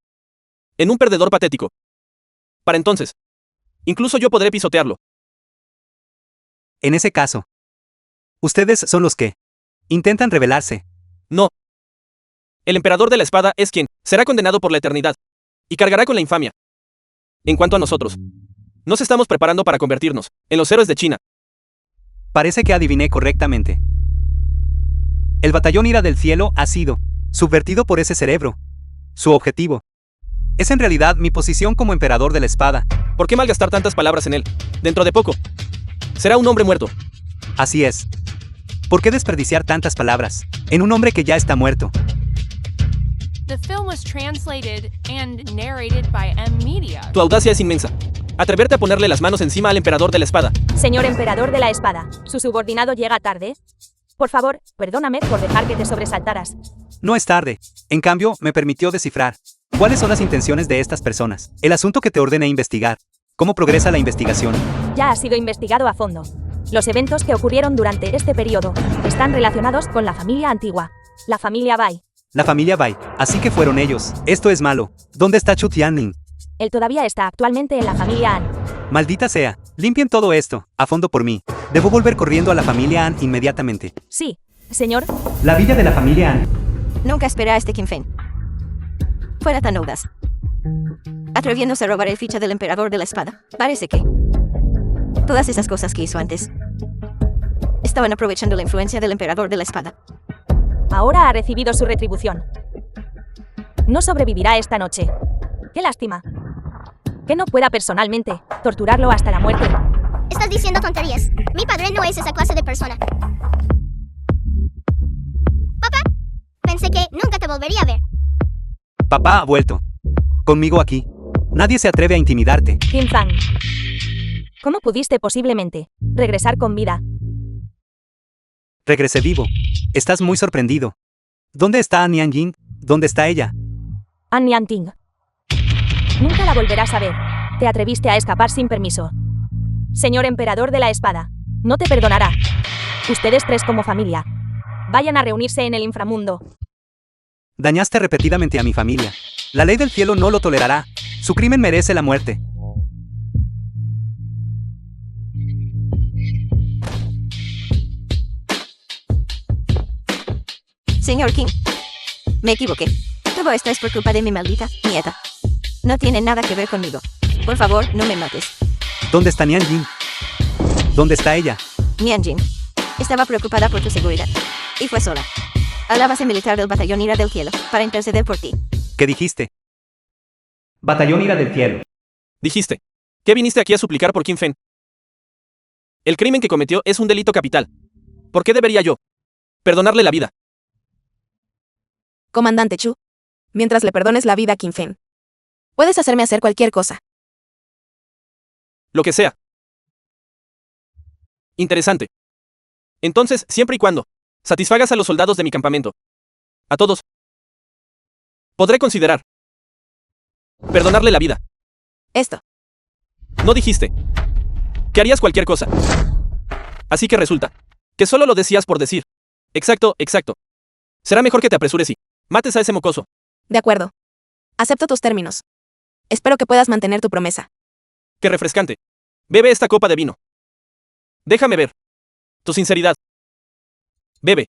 en un perdedor patético. Para entonces, incluso yo podré pisotearlo. En ese caso, ustedes son los que intentan rebelarse. No. El emperador de la espada es quien será condenado por la eternidad y cargará con la infamia. En cuanto a nosotros, nos estamos preparando para convertirnos en los héroes de China. Parece que adiviné correctamente. El batallón Ira del Cielo ha sido subvertido por ese cerebro. Su objetivo es en realidad mi posición como emperador de la espada. ¿Por qué malgastar tantas palabras en él? Dentro de poco será un hombre muerto. Así es. ¿Por qué desperdiciar tantas palabras en un hombre que ya está muerto? The film was translated and narrated by M-Media. Tu audacia es inmensa. Atreverte a ponerle las manos encima al emperador de la espada. Señor emperador de la espada, ¿su subordinado llega tarde? Por favor, perdóname por dejar que te sobresaltaras. No es tarde. En cambio, me permitió descifrar cuáles son las intenciones de estas personas. El asunto que te ordené investigar. ¿Cómo progresa la investigación? Ya ha sido investigado a fondo. Los eventos que ocurrieron durante este periodo están relacionados con la familia antigua, la familia Bai. La familia Bai. Así que fueron ellos. Esto es malo. ¿Dónde está Chu Tianning? Él todavía está actualmente en la familia An. Maldita sea. Limpien todo esto, a fondo por mí. Debo volver corriendo a la familia An inmediatamente. Sí, señor. La villa de la familia An. Nunca espera a este Kim Fen. Fuera tan audaz. Atreviéndose a robar el ficha del emperador de la espada. Parece que todas esas cosas que hizo antes estaban aprovechando la influencia del emperador de la espada. Ahora ha recibido su retribución. No sobrevivirá esta noche. Qué lástima. Que no pueda personalmente torturarlo hasta la muerte. Estás diciendo tonterías. Mi padre no es esa clase de persona. Papá, pensé que nunca te volvería a ver. Papá ha vuelto. Conmigo aquí. Nadie se atreve a intimidarte. Kim Fang. ¿Cómo pudiste posiblemente regresar con vida? Regresé vivo. Estás muy sorprendido. ¿Dónde está Nian Jin? ¿Dónde está ella? An Nian Ting. Nunca la volverás a ver. Te atreviste a escapar sin permiso. Señor emperador de la espada, no te perdonará. Ustedes tres como familia vayan a reunirse en el inframundo. Dañaste repetidamente a mi familia. La ley del cielo no lo tolerará. Su crimen merece la muerte. Señor King, me equivoqué. Todo esto es por culpa de mi maldita nieta. No tiene nada que ver conmigo. Por favor, no me mates. ¿Dónde está Nian Jin? ¿Dónde está ella? Nian Jin estaba preocupada por tu seguridad y fue sola a la base militar del Batallón Ira del Cielo para interceder por ti. ¿Qué dijiste? Batallón Ira del Cielo. Dijiste. ¿Qué viniste aquí a suplicar por Kim Fen? El crimen que cometió es un delito capital. ¿Por qué debería yo perdonarle la vida? Comandante Chu, mientras le perdones la vida a Kim Fen, puedes hacerme hacer cualquier cosa. Lo que sea. Interesante. Entonces, siempre y cuando satisfagas a los soldados de mi campamento, a todos, podré considerar perdonarle la vida. Esto. No dijiste que harías cualquier cosa. Así que resulta que solo lo decías por decir. Exacto, exacto. Será mejor que te apresures y mates a ese mocoso. De acuerdo. Acepto tus términos. Espero que puedas mantener tu promesa. Qué refrescante. Bebe esta copa de vino. Déjame ver tu sinceridad. Bebe.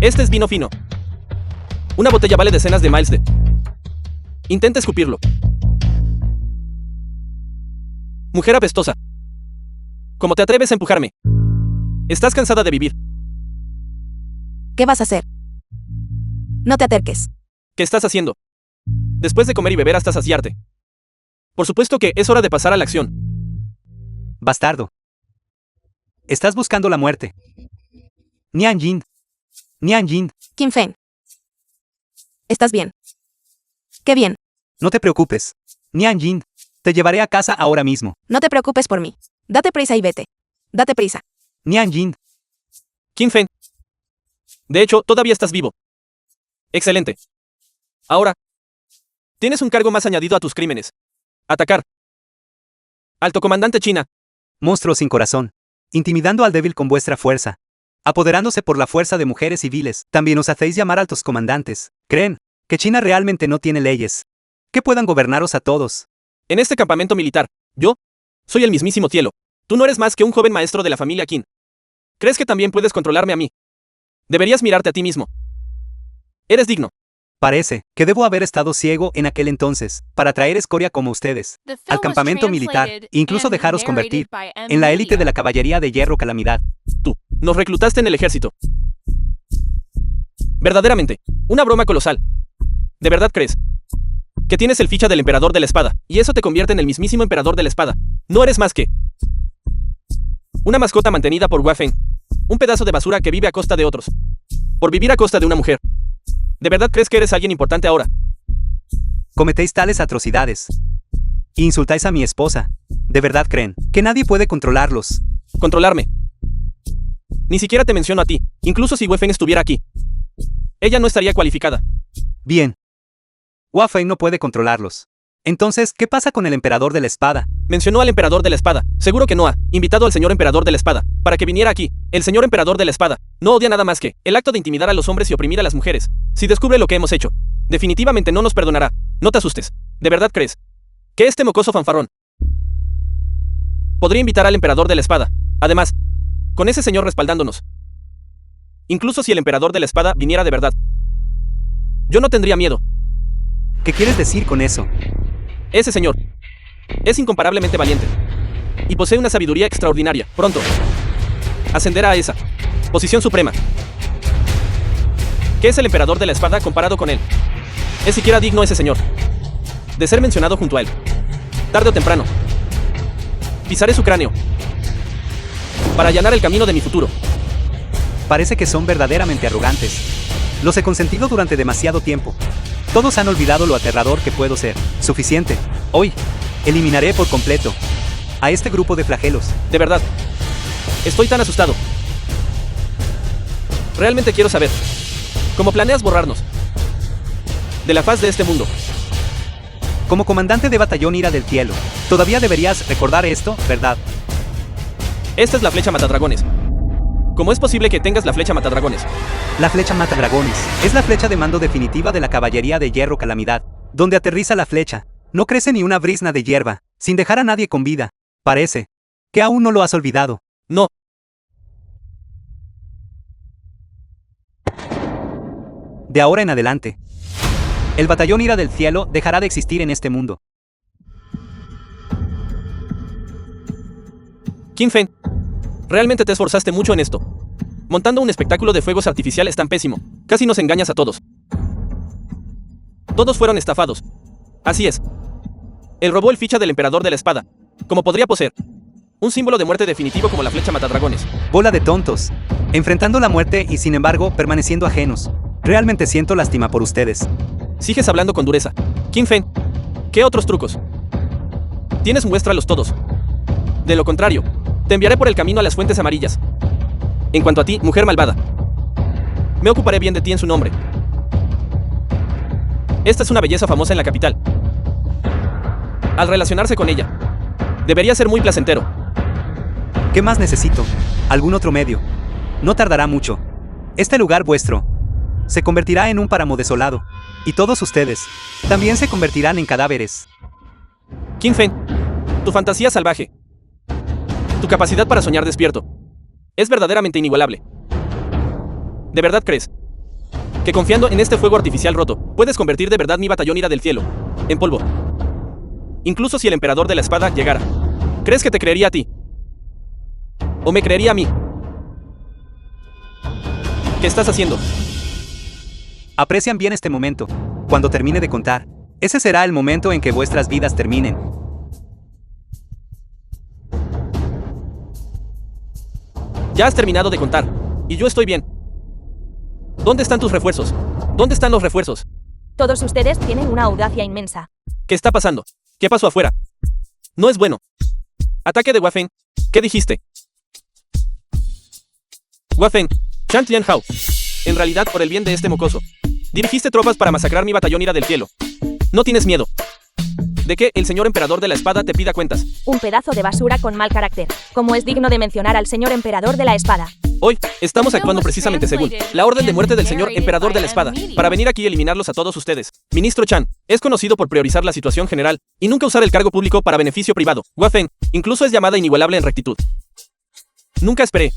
Este es vino fino. Una botella vale decenas de miles de... Intenta escupirlo. Mujer apestosa. ¿Cómo te atreves a empujarme? Estás cansada de vivir. ¿Qué vas a hacer? No te acerques. ¿Qué estás haciendo? Después de comer y beber hasta saciarte. Por supuesto que es hora de pasar a la acción. Bastardo. Estás buscando la muerte. Nian Jin. Nian Jin. Kim Fen. ¿Estás bien? Qué bien. No te preocupes. Nian Jin. Te llevaré a casa ahora mismo. No te preocupes por mí. Date prisa y vete. Date prisa. Nian Jin. Kim Fen. De hecho, todavía estás vivo. Excelente. Ahora, tienes un cargo más añadido a tus crímenes. Atacar. Alto comandante China. Monstruo sin corazón. Intimidando al débil con vuestra fuerza. Apoderándose por la fuerza de mujeres civiles. También os hacéis llamar altos comandantes. ¿Creen que China realmente no tiene leyes que puedan gobernaros a todos? En este campamento militar, yo soy el mismísimo Cielo. Tú no eres más que un joven maestro de la familia Qin. ¿Crees que también puedes controlarme a mí? Deberías mirarte a ti mismo. Eres digno. Parece que debo haber estado ciego en aquel entonces para traer escoria como ustedes The film al was campamento militar e incluso translated dejaros and convertir narrated by en la élite Media. de la caballería de hierro Calamidad. Tú nos reclutaste en el ejército. Verdaderamente, una broma colosal. ¿De verdad crees que tienes el ficha del emperador de la espada y eso te convierte en el mismísimo emperador de la espada No eres más que una mascota mantenida por Hua Feng. Un pedazo de basura que vive a costa de otros. Por vivir a costa de una mujer. ¿De verdad crees que eres alguien importante ahora? Cometéis tales atrocidades. E insultáis a mi esposa. ¿De verdad creen que nadie puede controlarlos? Controlarme. Ni siquiera te menciono a ti, incluso si Hua Feng estuviera aquí. Ella no estaría cualificada. Bien. Hua Feng no puede controlarlos. Entonces, ¿qué pasa con el emperador de la espada? Mencionó al emperador de la espada. Seguro que no ha invitado al señor emperador de la espada para que viniera aquí. El señor emperador de la espada no odia nada más que el acto de intimidar a los hombres y oprimir a las mujeres. Si descubre lo que hemos hecho, definitivamente no nos perdonará. No te asustes. ¿De verdad crees que este mocoso fanfarrón podría invitar al emperador de la espada? Además, con ese señor respaldándonos. Incluso si el emperador de la espada viniera de verdad, yo no tendría miedo. ¿Qué quieres decir con eso? Ese señor es incomparablemente valiente y posee una sabiduría extraordinaria. Pronto ascenderá a esa posición suprema. ¿Qué es el emperador de la espada comparado con él? ¿Es siquiera digno ese señor de ser mencionado junto a él? Tarde o temprano pisaré su cráneo para allanar el camino de mi futuro. Parece que son verdaderamente arrogantes. Los he consentido durante demasiado tiempo. Todos han olvidado lo aterrador que puedo ser. Suficiente. Hoy, eliminaré por completo a este grupo de flagelos. De verdad, estoy tan asustado. Realmente quiero saber cómo planeas borrarnos de la faz de este mundo. Como comandante de batallón Ira del Cielo, todavía deberías recordar esto, ¿verdad? Esta es la flecha matadragones. ¿Cómo es posible que tengas la flecha matadragones? La flecha mata dragones. Es la flecha de mando definitiva de la caballería de hierro Calamidad. Donde aterriza la flecha, no crece ni una brizna de hierba, sin dejar a nadie con vida. Parece que aún no lo has olvidado. No. De ahora en adelante, el batallón Ira del Cielo dejará de existir en este mundo. Qin Feng, realmente te esforzaste mucho en esto. Montando un espectáculo de fuegos artificiales tan pésimo. Casi nos engañas a todos. Todos fueron estafados. Así es. Él robó el ficha del emperador de la espada. Como podría poseer un símbolo de muerte definitivo como la flecha matadragones. Bola de tontos. Enfrentando la muerte y sin embargo permaneciendo ajenos. Realmente siento lástima por ustedes. Sigues hablando con dureza. Qin Feng, ¿qué otros trucos tienes? Muéstralos todos. De lo contrario, te enviaré por el camino a las fuentes amarillas. En cuanto a ti, mujer malvada, me ocuparé bien de ti en su nombre. Esta es una belleza famosa en la capital. Al relacionarse con ella, debería ser muy placentero. ¿Qué más necesito? ¿Algún otro medio? No tardará mucho. Este lugar vuestro se convertirá en un páramo desolado. Y todos ustedes también se convertirán en cadáveres. Qin Feng, tu fantasía salvaje, tu capacidad para soñar despierto, es verdaderamente inigualable. ¿De verdad crees que confiando en este fuego artificial roto, puedes convertir de verdad mi batallón Ira del Cielo en polvo? Incluso si el emperador de la espada llegara, ¿crees que te creería a ti? ¿O me creería a mí? ¿Qué estás haciendo? Aprecian bien este momento. Cuando termine de contar, ese será el momento en que vuestras vidas terminen. Ya has terminado de contar, y yo estoy bien. ¿Dónde están tus refuerzos? ¿Dónde están los refuerzos? Todos ustedes tienen una audacia inmensa. ¿Qué está pasando? ¿Qué pasó afuera? No es bueno. Ataque de Hua Feng. ¿Qué dijiste? Hua Feng, Chan Tianhao. En realidad, por el bien de este mocoso, dirigiste tropas para masacrar mi batallón Ira del Cielo. ¿No tienes miedo de que el señor emperador de la espada te pida cuentas? Un pedazo de basura con mal carácter. Como es digno de mencionar al señor emperador de la espada. Hoy, estamos actuando precisamente según la orden de muerte del señor emperador de la espada, para venir aquí y eliminarlos a todos ustedes. Ministro Chan, es conocido por priorizar la situación general, y nunca usar el cargo público para beneficio privado. Hua Feng, incluso es llamada inigualable en rectitud. Nunca esperé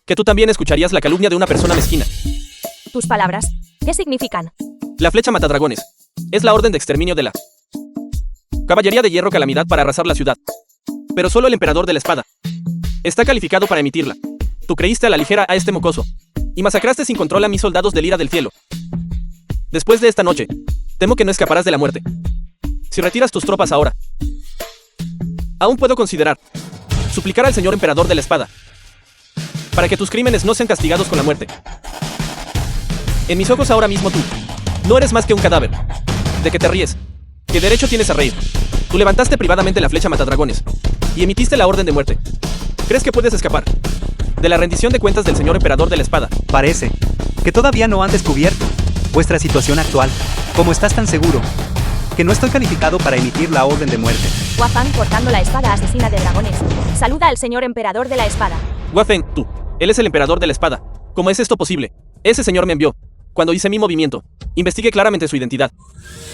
que tú también escucharías la calumnia de una persona mezquina. Tus palabras, ¿qué significan? La flecha matadragones es la orden de exterminio de la caballería de hierro Calamidad para arrasar la ciudad. Pero solo el emperador de la espada está calificado para emitirla. Tú creíste a la ligera a este mocoso y masacraste sin control a mis soldados del Ira del Cielo. Después de esta noche, temo que no escaparás de la muerte. Si retiras tus tropas ahora, Aún puedo considerar suplicar al señor emperador de la espada para que tus crímenes no sean castigados con la muerte. En mis ojos ahora mismo tú no eres más que un cadáver. ¿De qué te ríes? ¿Qué derecho tienes a reír? Tú levantaste privadamente la flecha matadragones y emitiste la orden de muerte. ¿Crees que puedes escapar de la rendición de cuentas del señor emperador de la espada? Parece que todavía no han descubierto vuestra situación actual. Como estás tan seguro que no estoy calificado para emitir la orden de muerte. Hua Fang portando la espada asesina de dragones. Saluda al señor emperador de la espada. Hua Feng, tú. Él es el emperador de la espada. ¿Cómo es esto posible? Ese señor me envió. Cuando hice mi movimiento, investigué claramente su identidad.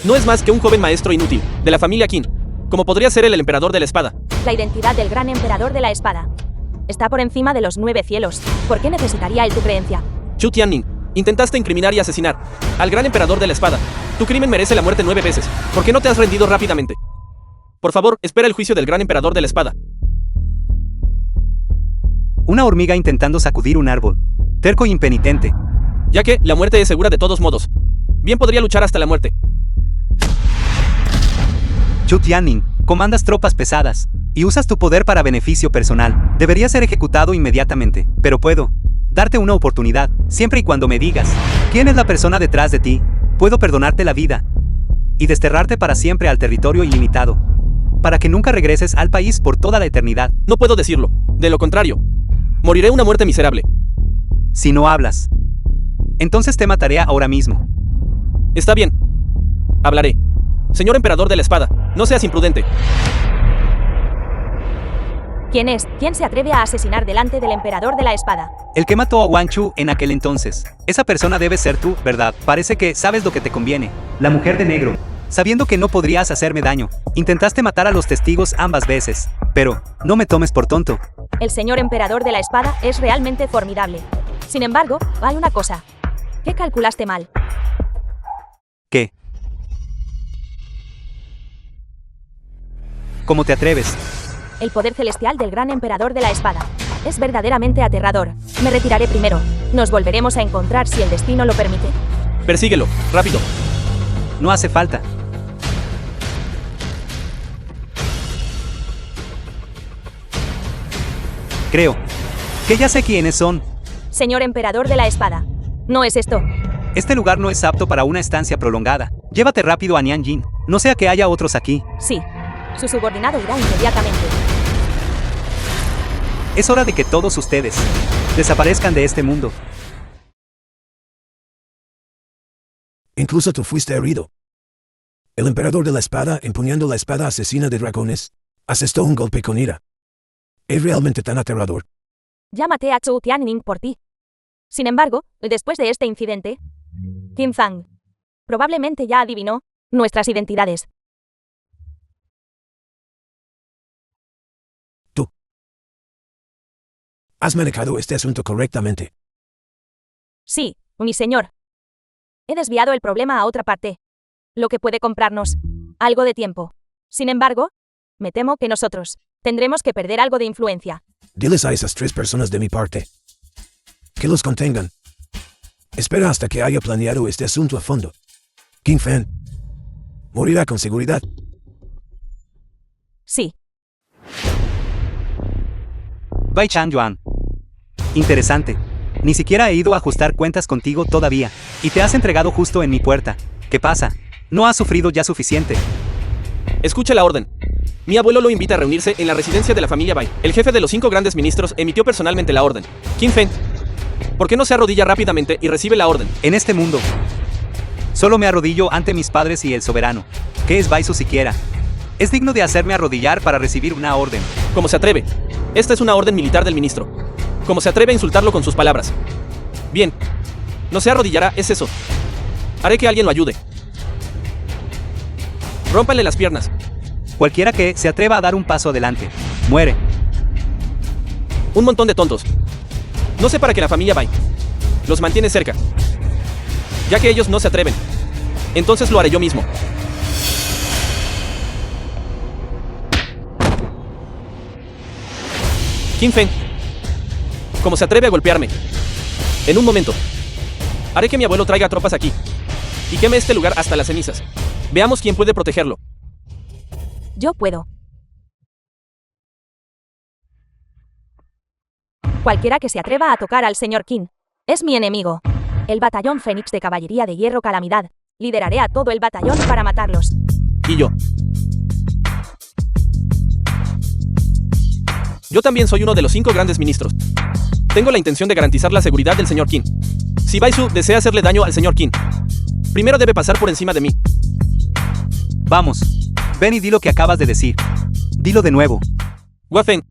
No es más que un joven maestro inútil, de la familia Qin. Como podría ser él el emperador de la espada. La identidad del gran emperador de la espada está por encima de los 9 cielos. ¿Por qué necesitaría él tu creencia? Chu Tianning, intentaste incriminar y asesinar al gran emperador de la espada. Tu crimen merece la muerte 9 veces. ¿Por qué no te has rendido rápidamente? Por favor, espera el juicio del gran emperador de la espada. Una hormiga intentando sacudir un árbol. Terco e impenitente. Ya que la muerte es segura de todos modos. Bien podría luchar hasta la muerte. Chu Tianning, comandas tropas pesadas y usas tu poder para beneficio personal. Debería ser ejecutado inmediatamente, pero puedo darte una oportunidad, siempre y cuando me digas quién es la persona detrás de ti. Puedo perdonarte la vida y desterrarte para siempre al territorio ilimitado, para que nunca regreses al país por toda la eternidad. No puedo decirlo. De lo contrario, moriré una muerte miserable. Si no hablas, entonces te mataré ahora mismo. Está bien. Hablaré. Señor emperador de la espada, no seas imprudente. ¿Quién es? ¿Quién se atreve a asesinar delante del emperador de la espada? El que mató a Wang Chu en aquel entonces. Esa persona debe ser tú, ¿verdad? Parece que sabes lo que te conviene. La mujer de negro. Sabiendo que no podrías hacerme daño, intentaste matar a los testigos ambas veces. Pero, no me tomes por tonto. El señor emperador de la espada es realmente formidable. Sin embargo, hay una cosa. ¿Qué calculaste mal? ¿Qué? ¿Cómo te atreves? El poder celestial del gran emperador de la espada. Es verdaderamente aterrador. Me retiraré primero. Nos volveremos a encontrar si el destino lo permite. Persíguelo, rápido. No hace falta. Creo que ya sé quiénes son. Señor emperador de la espada. No es esto. Este lugar no es apto para una estancia prolongada. Llévate rápido a Nianjin. No sea que haya otros aquí. Sí. Su subordinado irá inmediatamente. Es hora de que todos ustedes desaparezcan de este mundo. Incluso tú fuiste herido. El emperador de la espada, empuñando la espada asesina de dragones, asestó un golpe con ira. Es realmente tan aterrador. Ya maté a Chu Tianning por ti. Sin embargo, después de este incidente, Qin Fang probablemente ya adivinó nuestras identidades. Tú has manejado este asunto correctamente. Sí, mi señor. He desviado el problema a otra parte, lo que puede comprarnos algo de tiempo. Sin embargo, me temo que nosotros tendremos que perder algo de influencia. Diles a esas 3 personas de mi parte que los contengan. Espera hasta que haya planeado este asunto a fondo. Qin Feng morirá con seguridad. Sí. Bai Chan Yuan. Interesante. Ni siquiera he ido a ajustar cuentas contigo todavía. Y te has entregado justo en mi puerta. ¿Qué pasa? ¿No has sufrido ya suficiente? Escuche la orden. Mi abuelo lo invita a reunirse en la residencia de la familia Bai. El jefe de los 5 grandes ministros emitió personalmente la orden. Qin Feng, ¿por qué no se arrodilla rápidamente y recibe la orden? En este mundo, solo me arrodillo ante mis padres y el soberano. ¿Qué es Baisu siquiera? Es digno de hacerme arrodillar para recibir una orden. ¿Cómo se atreve? Esta es una orden militar del ministro. ¿Cómo se atreve a insultarlo con sus palabras? Bien. No se arrodillará, es eso. Haré que alguien lo ayude. Rómpanle las piernas. Cualquiera que se atreva a dar un paso adelante, muere. Un montón de tontos. No sé para qué la familia Bai los mantiene cerca. Ya que ellos no se atreven, entonces lo haré yo mismo. Qin Feng, ¿cómo se atreve a golpearme? En un momento. Haré que mi abuelo traiga tropas aquí y queme este lugar hasta las cenizas. Veamos quién puede protegerlo. Yo puedo. Cualquiera que se atreva a tocar al señor Qin es mi enemigo. El batallón Fénix de Caballería de Hierro Calamidad. Lideraré a todo el batallón para matarlos. Y yo. Yo también soy uno de los 5 grandes ministros. Tengo la intención de garantizar la seguridad del señor Qin. Si Baisu desea hacerle daño al señor Qin, primero debe pasar por encima de mí. Vamos. Ven y di lo que acabas de decir. Dilo de nuevo. Hua Feng.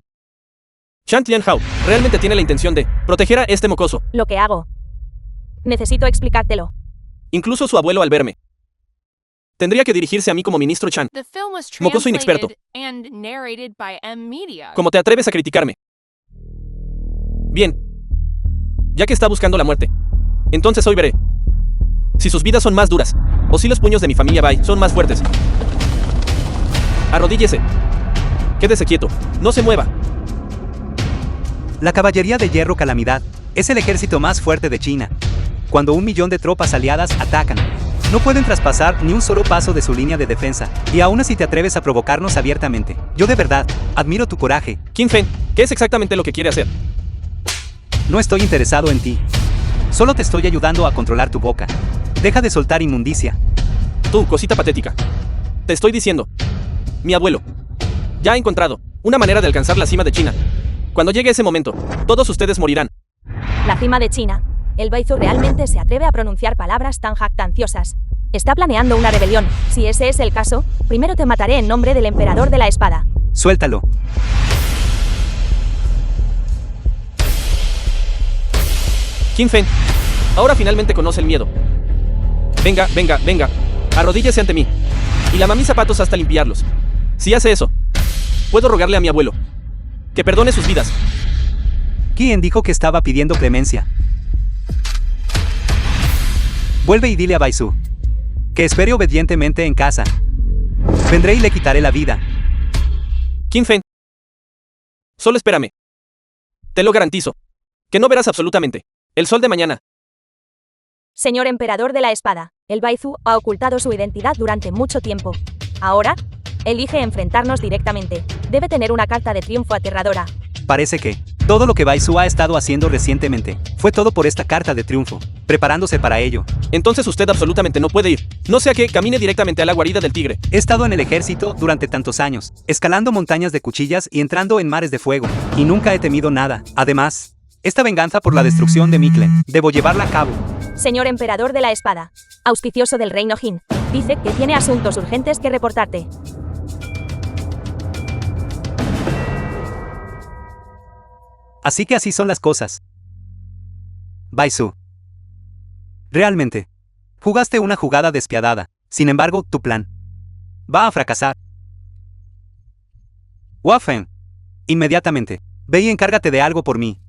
Shan Tianhao realmente tiene la intención de proteger a este mocoso. Lo que hago. Necesito explicártelo. Incluso su abuelo al verme. Tendría que dirigirse a mí como ministro Chan. The film was Mocoso inexperto. translated and narrated by M Media. ¿Cómo te atreves a criticarme? Bien. Ya que está buscando la muerte, entonces hoy veré si sus vidas son más duras o si los puños de mi familia Bai son más fuertes. Arrodíllese. Quédese quieto. No se mueva. La Caballería de Hierro Calamidad es el ejército más fuerte de China. Cuando 1 millón de tropas aliadas atacan, no pueden traspasar ni un solo paso de su línea de defensa, y aún así te atreves a provocarnos abiertamente. Yo de verdad admiro tu coraje. Qin Feng, ¿qué es exactamente lo que quiere hacer? No estoy interesado en ti. Solo te estoy ayudando a controlar tu boca. Deja de soltar inmundicia. Tú, cosita patética. Te estoy diciendo. Mi abuelo ya ha encontrado una manera de alcanzar la cima de China. Cuando llegue ese momento, todos ustedes morirán. La cima de China. El Baizu realmente se atreve a pronunciar palabras tan jactanciosas. Está planeando una rebelión. Si ese es el caso, primero te mataré en nombre del emperador de la espada. Suéltalo. Qin Feng, ahora finalmente conoce el miedo. Venga, venga, venga. Arrodíllese ante mí. Y lama mis zapatos hasta limpiarlos. Si hace eso, puedo rogarle a mi abuelo que perdone sus vidas. ¿Quién dijo que estaba pidiendo clemencia? Vuelve y dile a Baisu que espere obedientemente en casa. Vendré y le quitaré la vida. Qin Feng, solo espérame. Te lo garantizo, que no verás absolutamente el sol de mañana. Señor emperador de la espada, el Baizu ha ocultado su identidad durante mucho tiempo. Ahora, elige enfrentarnos directamente. Debe tener una carta de triunfo aterradora. Parece que todo lo que Baisu ha estado haciendo recientemente fue todo por esta carta de triunfo, preparándose para ello. Entonces usted absolutamente no puede ir. No sea que camine directamente a la guarida del tigre. He estado en el ejército durante tantos años, escalando montañas de cuchillas y entrando en mares de fuego, y nunca he temido nada. Además, esta venganza por la destrucción de Miklen, debo llevarla a cabo. Señor emperador de la espada, auspicioso del reino Jin, dice que tiene asuntos urgentes que reportarte. Así que así son las cosas. Baisu. Realmente, jugaste una jugada despiadada. Sin embargo, tu plan va a fracasar. Hua Feng, inmediatamente, ve y encárgate de algo por mí.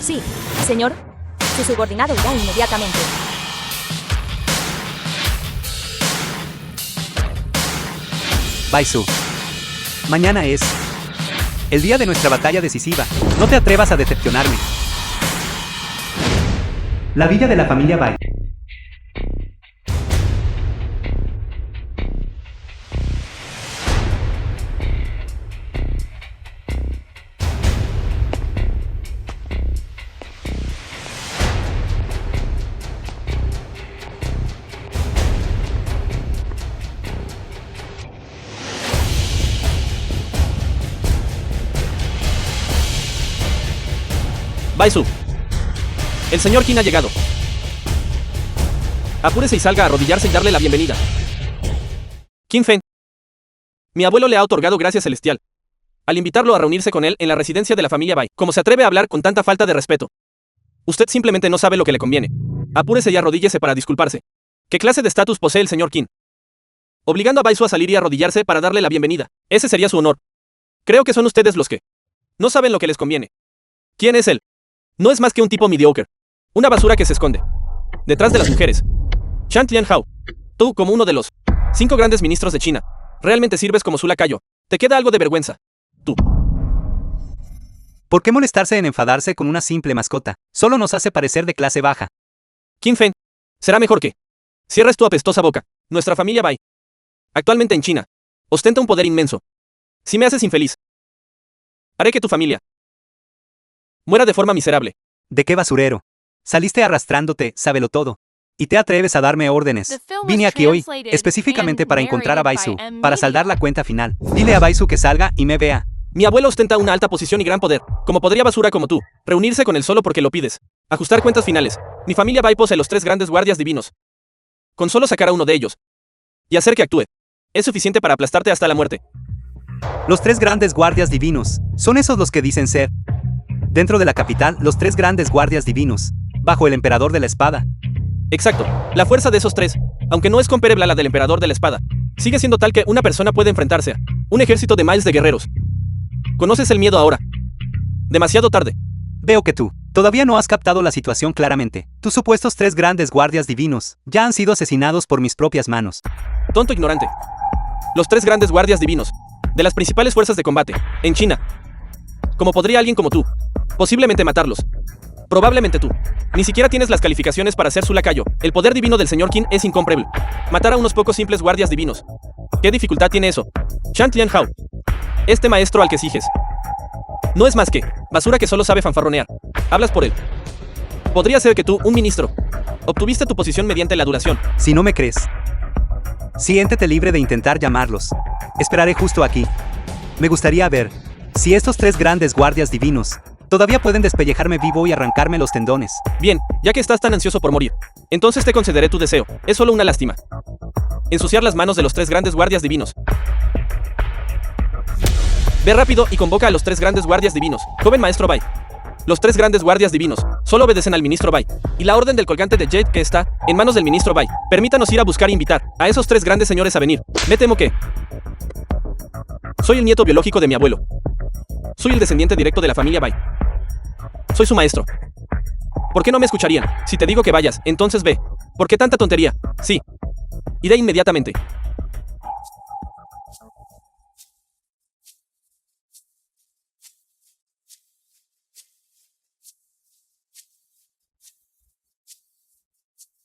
Sí, señor. Su subordinado irá inmediatamente. Baisu. Mañana es el día de nuestra batalla decisiva. No te atrevas a decepcionarme. La villa de la familia Bai. Baisu, el señor Qin ha llegado. Apúrese y salga a arrodillarse y darle la bienvenida. Qin Feng, mi abuelo le ha otorgado gracia celestial al invitarlo a reunirse con él en la residencia de la familia Bai. ¿Cómo se atreve a hablar con tanta falta de respeto? Usted simplemente no sabe lo que le conviene. Apúrese y arrodíllese para disculparse. ¿Qué clase de estatus posee el señor Qin? Obligando a Baisu a salir y arrodillarse para darle la bienvenida. Ese sería su honor. Creo que son ustedes los que no saben lo que les conviene. ¿Quién es él? No es más que un tipo mediocre. Una basura que se esconde detrás de las mujeres. Shan Tianhao, tú, como uno de los 5 grandes ministros de China, realmente sirves como su lacayo. Te queda algo de vergüenza. Tú. ¿Por qué molestarse en enfadarse con una simple mascota? Solo nos hace parecer de clase baja. Qin Feng, será mejor que cierres tu apestosa boca. Nuestra familia Bai Actualmente en China. Ostenta un poder inmenso. Si me haces infeliz, haré que tu familia muera de forma miserable. ¿De qué basurero? Saliste arrastrándote, sábelo todo. Y te atreves a darme órdenes. The film was Vine aquí hoy, translated específicamente and para encontrar a narrated Baisu, by M. para saldar la cuenta final. Dile a Baisu que salga y me vea. Mi abuelo ostenta una alta posición y gran poder. Como podría basura como tú, reunirse con él solo porque lo pides. Ajustar cuentas finales. Mi familia Bai posee los 3 grandes guardias divinos. Con solo sacar a uno de ellos y hacer que actúe, es suficiente para aplastarte hasta la muerte. Los 3 grandes guardias divinos. Son esos los que dicen ser. Dentro de la capital, los 3 grandes guardias divinos. Bajo el emperador de la espada. Exacto. La fuerza de esos 3, aunque no es comparable a la del emperador de la espada, sigue siendo tal que una persona puede enfrentarse a un ejército de miles de guerreros. ¿Conoces el miedo ahora? Demasiado tarde. Veo que tú todavía no has captado la situación claramente. Tus supuestos 3 grandes guardias divinos ya han sido asesinados por mis propias manos. Tonto ignorante. Los 3 grandes guardias divinos, de las principales fuerzas de combate, en China. ¿Cómo podría alguien como tú posiblemente matarlos? Probablemente tú ni siquiera tienes las calificaciones para ser su lacayo. El poder divino del señor Qin es incomparable. Matar a unos pocos simples guardias divinos. ¿Qué dificultad tiene eso? Shan Tian Hao. Este maestro al que exiges no es más que basura que solo sabe fanfarronear. Hablas por él. Podría ser que tú, un ministro, obtuviste tu posición mediante la duración. Si no me crees, siéntete libre de intentar llamarlos. Esperaré justo aquí. Me gustaría ver si estos 3 grandes guardias divinos todavía pueden despellejarme vivo y arrancarme los tendones. Bien, ya que estás tan ansioso por morir, entonces te concederé tu deseo. Es solo una lástima. Ensuciar las manos de los 3 grandes guardias divinos. Ve rápido y convoca a los 3 grandes guardias divinos. Joven maestro Bai. Los 3 grandes guardias divinos solo obedecen al ministro Bai. Y la orden del colgante de Jade que está en manos del ministro Bai. Permítanos ir a buscar e invitar a esos 3 grandes señores a venir. Me temo que soy el nieto biológico de mi abuelo. Soy el descendiente directo de la familia Bai. Soy su maestro. ¿Por qué no me escucharían? Si te digo que vayas, entonces ve. ¿Por qué tanta tontería? Sí. Iré inmediatamente.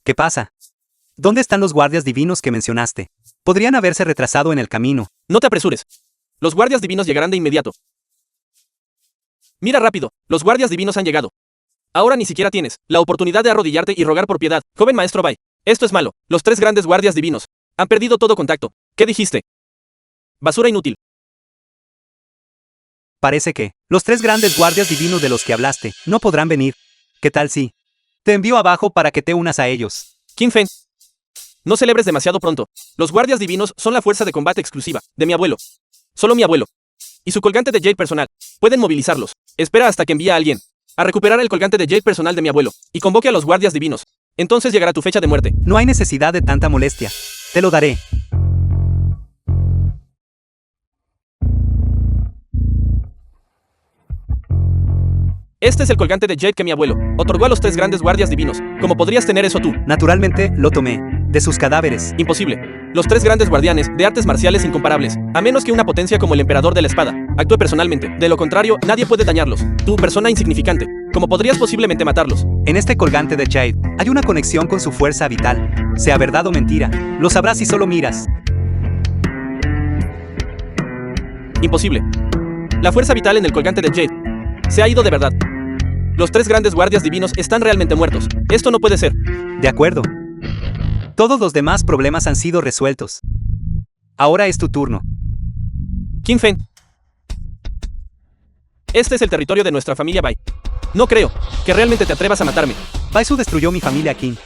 ¿Qué pasa? ¿Dónde están los guardias divinos que mencionaste? Podrían haberse retrasado en el camino. No te apresures. Los guardias divinos llegarán de inmediato. Mira rápido, los guardias divinos han llegado. Ahora ni siquiera tienes la oportunidad de arrodillarte y rogar por piedad, joven maestro Bai. Esto es malo. Los 3 grandes guardias divinos han perdido todo contacto. ¿Qué dijiste? Basura inútil. Parece que los 3 grandes guardias divinos de los que hablaste no podrán venir. ¿Qué tal si te envío abajo para que te unas a ellos? Qin Feng. No celebres demasiado pronto. Los guardias divinos son la fuerza de combate exclusiva de mi abuelo. Solo mi abuelo. Y su colgante de Jade personal. Pueden movilizarlos. Espera hasta que envíe a alguien a recuperar el colgante de Jade personal de mi abuelo y convoque a los guardias divinos. Entonces llegará tu fecha de muerte. No hay necesidad de tanta molestia. Te lo daré. Este es el colgante de Jade que mi abuelo otorgó a los 3 grandes guardias divinos. ¿Cómo podrías tener eso tú? Naturalmente, lo tomé de sus cadáveres. Imposible. Los 3 grandes guardianes de artes marciales incomparables, a menos que una potencia como el emperador de la espada actúe personalmente. De lo contrario, nadie puede dañarlos. Tú, persona insignificante, ¿cómo podrías posiblemente matarlos? En este colgante de Jade hay una conexión con su fuerza vital. Sea verdad o mentira, lo sabrás si solo miras. Imposible. La fuerza vital en el colgante de Jade se ha ido de verdad. Los 3 grandes guardias divinos están realmente muertos. Esto no puede ser. De acuerdo. Todos los demás problemas han sido resueltos. Ahora es tu turno. Qin Feng. Este es el territorio de nuestra familia Bai. No creo que realmente te atrevas a matarme. Baisu destruyó mi familia Qin.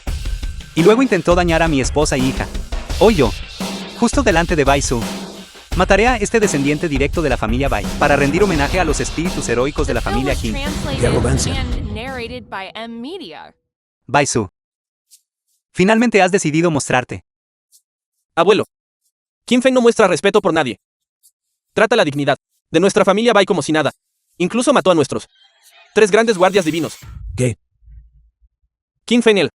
Y luego intentó dañar a mi esposa y hija. Hoy yo, justo delante de Baisu, mataré a este descendiente directo de la familia Bai para rendir homenaje a los espíritus heroicos de la familia Qin. Qué arrogancia. and narrated by M. Media. Baisu, finalmente has decidido mostrarte. Abuelo. Qin Feng no muestra respeto por nadie. Trata la dignidad de nuestra familia Bai como si nada. Incluso mató a nuestros 3 grandes guardias divinos. ¿Qué? Qin Feng él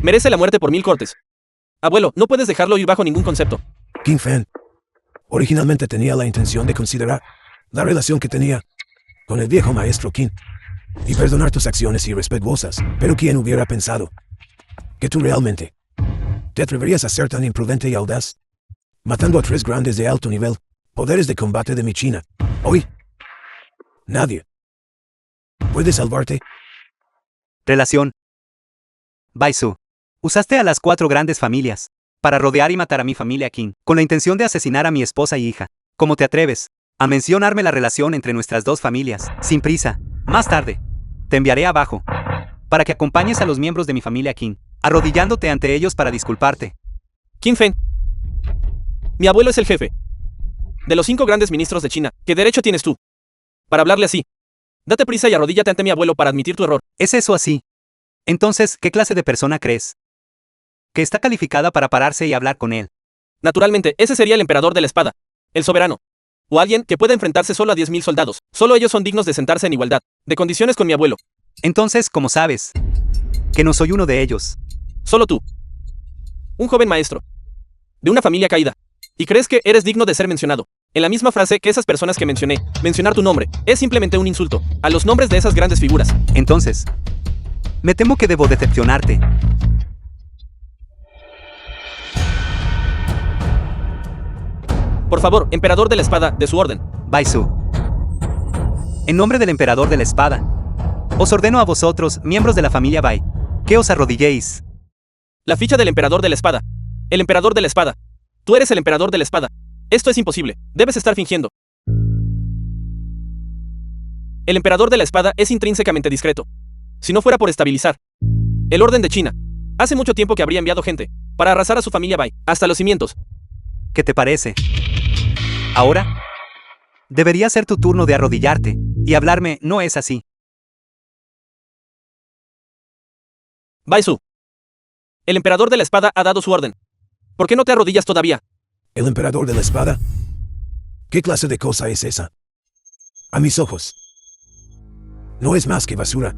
merece la muerte por 1000 cortes. Abuelo, no puedes dejarlo ir bajo ningún concepto. Qin Feng. Originalmente tenía la intención de considerar la relación que tenía con el viejo maestro Qin y perdonar tus acciones irrespetuosas, pero ¿quién hubiera pensado que tú realmente te atreverías a ser tan imprudente y audaz? matando a 3 grandes de alto nivel, poderes de combate de Michina. Hoy, nadie puede salvarte. Relación. Baisu. Usaste a las 4 grandes familias para rodear y matar a mi familia Qin, con la intención de asesinar a mi esposa y hija. ¿Cómo te atreves a mencionarme la relación entre nuestras 2 familias? Sin prisa. Más tarde, te enviaré abajo para que acompañes a los miembros de mi familia Qin, arrodillándote ante ellos para disculparte. Qin Feng. Mi abuelo es el jefe de los 5 grandes ministros de China. ¿Qué derecho tienes tú para hablarle así? Date prisa y arrodíllate ante mi abuelo para admitir tu error. ¿Es eso así? Entonces, ¿qué clase de persona crees que está calificada para pararse y hablar con él? Naturalmente, ese sería el emperador de la espada, el soberano. O alguien que pueda enfrentarse solo a 10.000 soldados. Solo ellos son dignos de sentarse en igualdad de condiciones con mi abuelo. Entonces, ¿cómo sabes que no soy uno de ellos? Solo tú. Un joven maestro. De una familia caída. ¿Y crees que eres digno de ser mencionado en la misma frase que esas personas que mencioné? Mencionar tu nombre es simplemente un insulto a los nombres de esas grandes figuras. Entonces, me temo que debo decepcionarte. Por favor, emperador de la espada, de su orden. Baisu. En nombre del emperador de la espada, os ordeno a vosotros, miembros de la familia Bai, que os arrodilléis. La ficha del emperador de la espada. El emperador de la espada. Tú eres el emperador de la espada. Esto es imposible. Debes estar fingiendo. El emperador de la espada es intrínsecamente discreto. Si no fuera por estabilizar el orden de China, hace mucho tiempo que habría enviado gente para arrasar a su familia Bai, hasta los cimientos. ¿Qué te parece? Ahora, debería ser tu turno de arrodillarte y hablarme, ¿no es así? Baisu. El emperador de la espada ha dado su orden. ¿Por qué no te arrodillas todavía? ¿El emperador de la espada? ¿Qué clase de cosa es esa? A mis ojos, no es más que basura.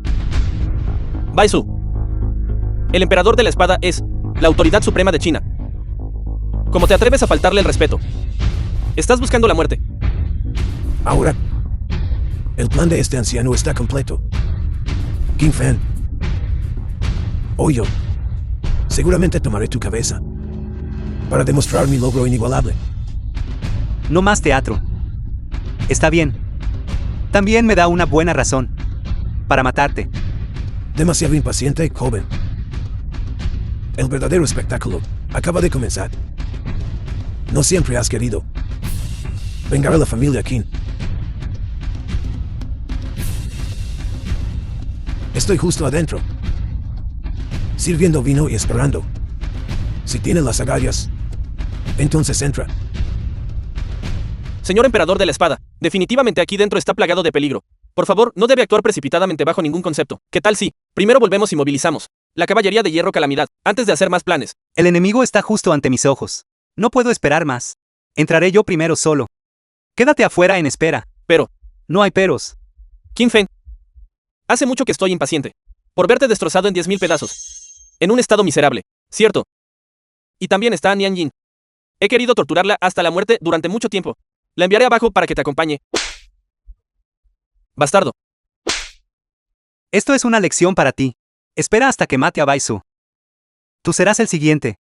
Baisu. El emperador de la espada es la autoridad suprema de China. ¿Cómo te atreves a faltarle el respeto? Estás buscando la muerte. Ahora, el plan de este anciano está completo. Qin Feng. O yo. Seguramente tomaré tu cabeza para demostrar mi logro inigualable. No más teatro. Está bien. También me da una buena razón para matarte. Demasiado impaciente, joven. El verdadero espectáculo acaba de comenzar. No siempre has querido vengar a la familia Qin. Estoy justo adentro, sirviendo vino y esperando. Si tiene las agallas, entonces entra. Señor emperador de la espada, definitivamente aquí dentro está plagado de peligro. Por favor, no debe actuar precipitadamente bajo ningún concepto. ¿Qué tal si primero volvemos y movilizamos la caballería de hierro calamidad antes de hacer más planes? El enemigo está justo ante mis ojos. No puedo esperar más. Entraré yo primero solo. Quédate afuera en espera. Pero no hay peros. Qin Feng. Hace mucho que estoy impaciente por verte destrozado en 10.000 pedazos. En un estado miserable, ¿cierto? Y también está Nian Yin. He querido torturarla hasta la muerte durante mucho tiempo. La enviaré abajo para que te acompañe. Bastardo. Esto es una lección para ti. Espera hasta que mate a Baisu. Tú serás el siguiente.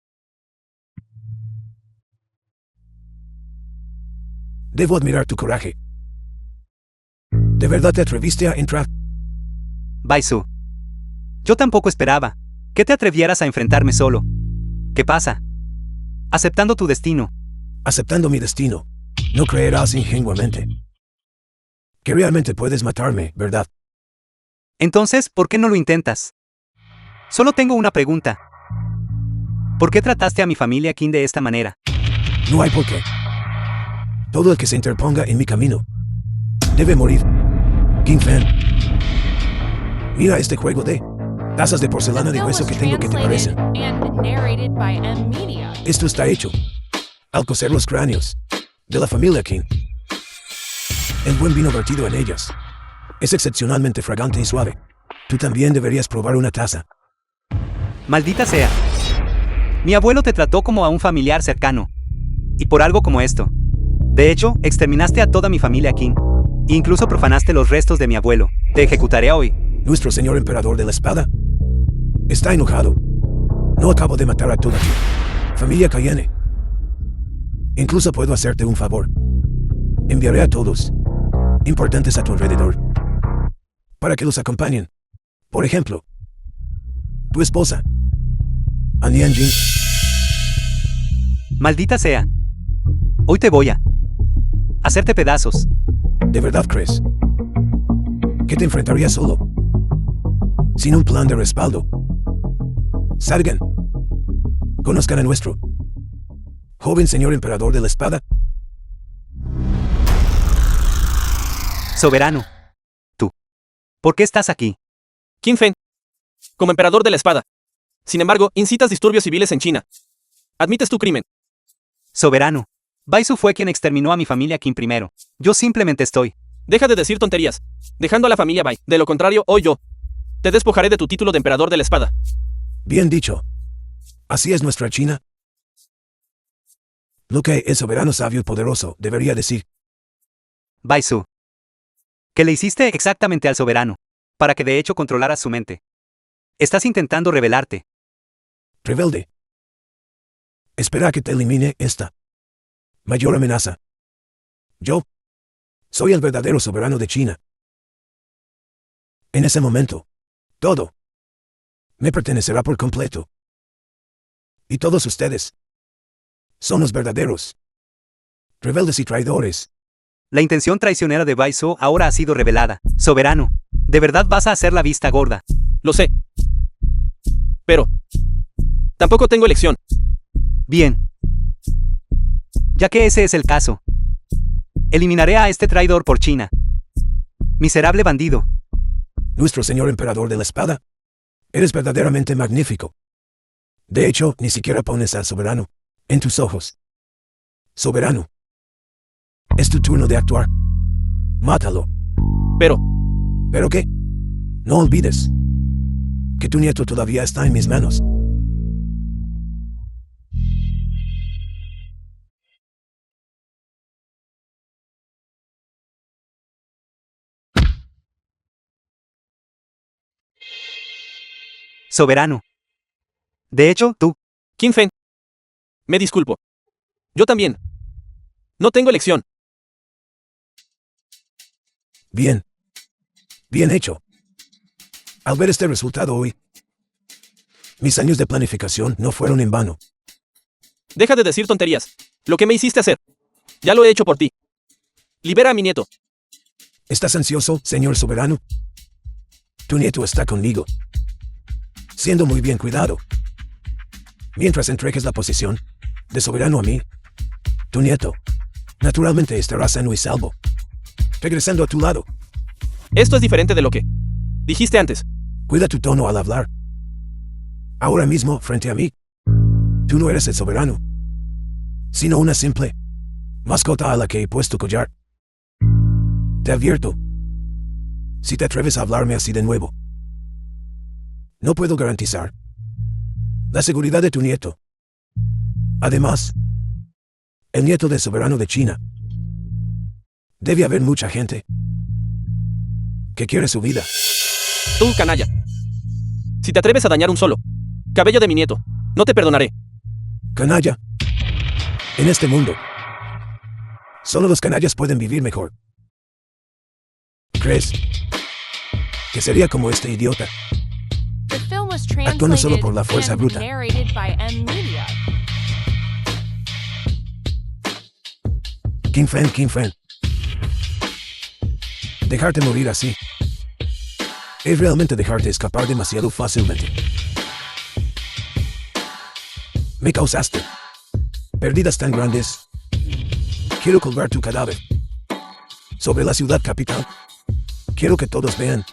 Debo admirar tu coraje. ¿De verdad te atreviste a entrar? Baisu. Yo tampoco esperaba que te atrevieras a enfrentarme solo. ¿Qué pasa? Aceptando tu destino. Aceptando mi destino, no creerás ingenuamente que realmente puedes matarme, ¿verdad? Entonces, ¿por qué no lo intentas? Solo tengo una pregunta. ¿Por qué trataste a mi familia Qin de esta manera? No hay por qué. Todo el que se interponga en mi camino debe morir. Qin Feng. Mira este juego de tazas de porcelana de hueso que tengo que te parecen. Esto está hecho al cocer los cráneos de la familia Qin. El buen vino vertido en ellas es excepcionalmente fragante y suave. Tú también deberías probar una taza. Maldita sea. Mi abuelo te trató como a un familiar cercano. Y por algo como esto. De hecho, exterminaste a toda mi familia Qin. E incluso profanaste los restos de mi abuelo. Te ejecutaré hoy. Nuestro señor emperador de la espada está enojado. No acabo de matar a toda tu familia Cayenne. Incluso puedo hacerte un favor. Enviaré a todos importantes a tu alrededor para que los acompañen. Por ejemplo, tu esposa, Anian Jin. Maldita sea. Hoy te voy a hacerte pedazos. ¿De verdad crees que te enfrentarías solo? Sin un plan de respaldo. Salgan. Conozcan a nuestro joven señor emperador de la espada. Soberano. Tú. ¿Por qué estás aquí? Qin Feng. Como emperador de la espada. Sin embargo, incitas disturbios civiles en China. Admites tu crimen. Soberano. Baisu fue quien exterminó a mi familia Qin primero. Yo simplemente estoy. Deja de decir tonterías, dejando a la familia Bai. De lo contrario, hoy yo te despojaré de tu título de emperador de la espada. Bien dicho. Así es nuestra China. Lo que el soberano sabio y poderoso debería decir. Baisu. ¿Qué le hiciste exactamente al soberano? Para que de hecho controlaras su mente. Estás intentando rebelarte. Rebelde. Espera a que te elimine esta mayor amenaza. Yo soy el verdadero soberano de China. En ese momento, todo me pertenecerá por completo. Y todos ustedes son los verdaderos rebeldes y traidores. La intención traicionera de Baisu ahora ha sido revelada. Soberano, ¿de verdad vas a hacer la vista gorda? Lo sé. Pero tampoco tengo elección. Bien. Ya que ese es el caso, eliminaré a este traidor por China. Miserable bandido. Nuestro señor emperador de la espada. Eres verdaderamente magnífico. De hecho, ni siquiera pones al soberano en tus ojos. Soberano. Es tu turno de actuar. Mátalo. Pero ¿Pero qué? No olvides que tu nieto todavía está en mis manos. Soberano. De hecho, tú. Qin Feng. Me disculpo. Yo también. No tengo elección. Bien. Bien hecho. Al ver este resultado hoy, mis años de planificación no fueron en vano. Deja de decir tonterías. Lo que me hiciste hacer, ya lo he hecho por ti. Libera a mi nieto. ¿Estás ansioso, señor soberano? Tu nieto está conmigo, siendo muy bien cuidado. Mientras entregues la posición de soberano a mí, tu nieto naturalmente estará sano y salvo, regresando a tu lado. Esto es diferente de lo que dijiste antes. Cuida tu tono al hablar. Ahora mismo, frente a mí, tú no eres el soberano, sino una simple mascota a la que he puesto collar. Te advierto, si te atreves a hablarme así de nuevo, no puedo garantizar la seguridad de tu nieto. Además, el nieto del soberano de China. Debe haber mucha gente que quiere su vida. Tú, canalla. Si te atreves a dañar un solo cabello de mi nieto, no te perdonaré. Canalla. En este mundo, solo los canallas pueden vivir mejor. ¿Crees que sería como este idiota? The film was Actuando solo por la translated fuerza and bruta. narrated by M Media. Qin Feng. Dejarte morir así es realmente dejarte escapar demasiado fácilmente. Me causaste pérdidas tan grandes. Quiero colgar tu cadáver sobre la ciudad capital. Quiero que todos vean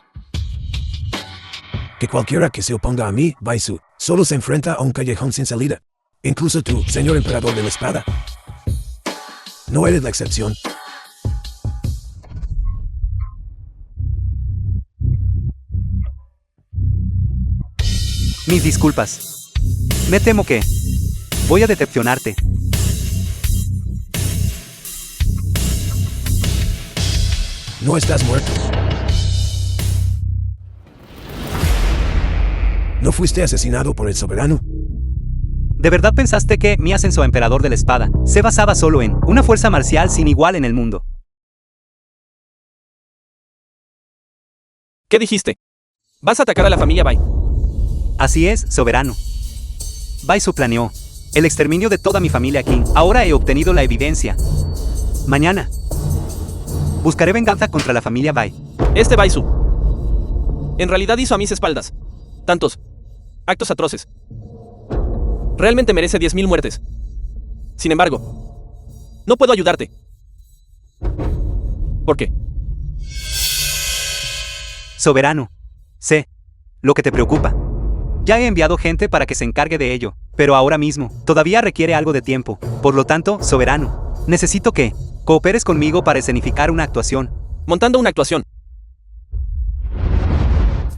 que cualquiera que se oponga a mí, Baisu, solo se enfrenta a un callejón sin salida. Incluso tú, señor emperador de la espada. No eres la excepción. Mis disculpas. Me temo que voy a decepcionarte. No estás muerto. ¿No fuiste asesinado por el soberano? ¿De verdad pensaste que mi ascenso a emperador de la espada se basaba solo en una fuerza marcial sin igual en el mundo? ¿Qué dijiste? ¿Vas a atacar a la familia Bai? Así es, soberano. Baisu planeó el exterminio de toda mi familia Qin. Ahora he obtenido la evidencia. Mañana buscaré venganza contra la familia Bai. Este Baisu en realidad hizo a mis espaldas tantos actos atroces. Realmente merece 10.000 muertes. Sin embargo, no puedo ayudarte. ¿Por qué? Soberano, sé lo que te preocupa. Ya he enviado gente para que se encargue de ello, pero ahora mismo todavía requiere algo de tiempo. Por lo tanto, soberano, necesito que cooperes conmigo para escenificar una actuación. Montando una actuación.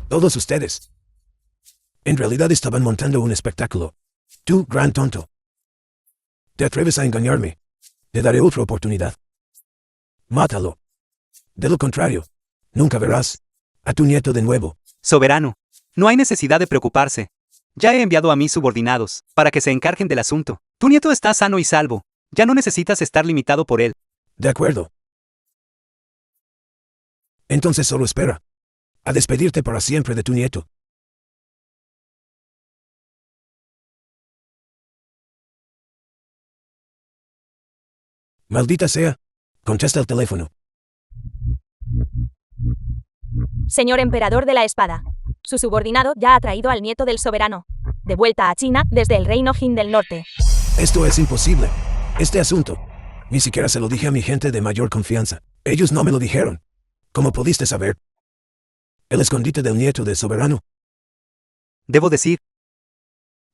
Todos ustedes. En realidad estaban montando un espectáculo. Tú, gran tonto. ¿Te atreves a engañarme? Te daré otra oportunidad. Mátalo. De lo contrario, nunca verás a tu nieto de nuevo. Soberano, no hay necesidad de preocuparse. Ya he enviado a mis subordinados para que se encarguen del asunto. Tu nieto está sano y salvo. Ya no necesitas estar limitado por él. De acuerdo. Entonces solo espera a despedirte para siempre de tu nieto. Maldita sea. Contesta el teléfono. Señor emperador de la espada. Su subordinado ya ha traído al nieto del soberano de vuelta a China desde el reino Jin del norte. Esto es imposible. Este asunto. Ni siquiera se lo dije a mi gente de mayor confianza. Ellos no me lo dijeron. ¿Cómo pudiste saber? El escondite del nieto del soberano. Debo decir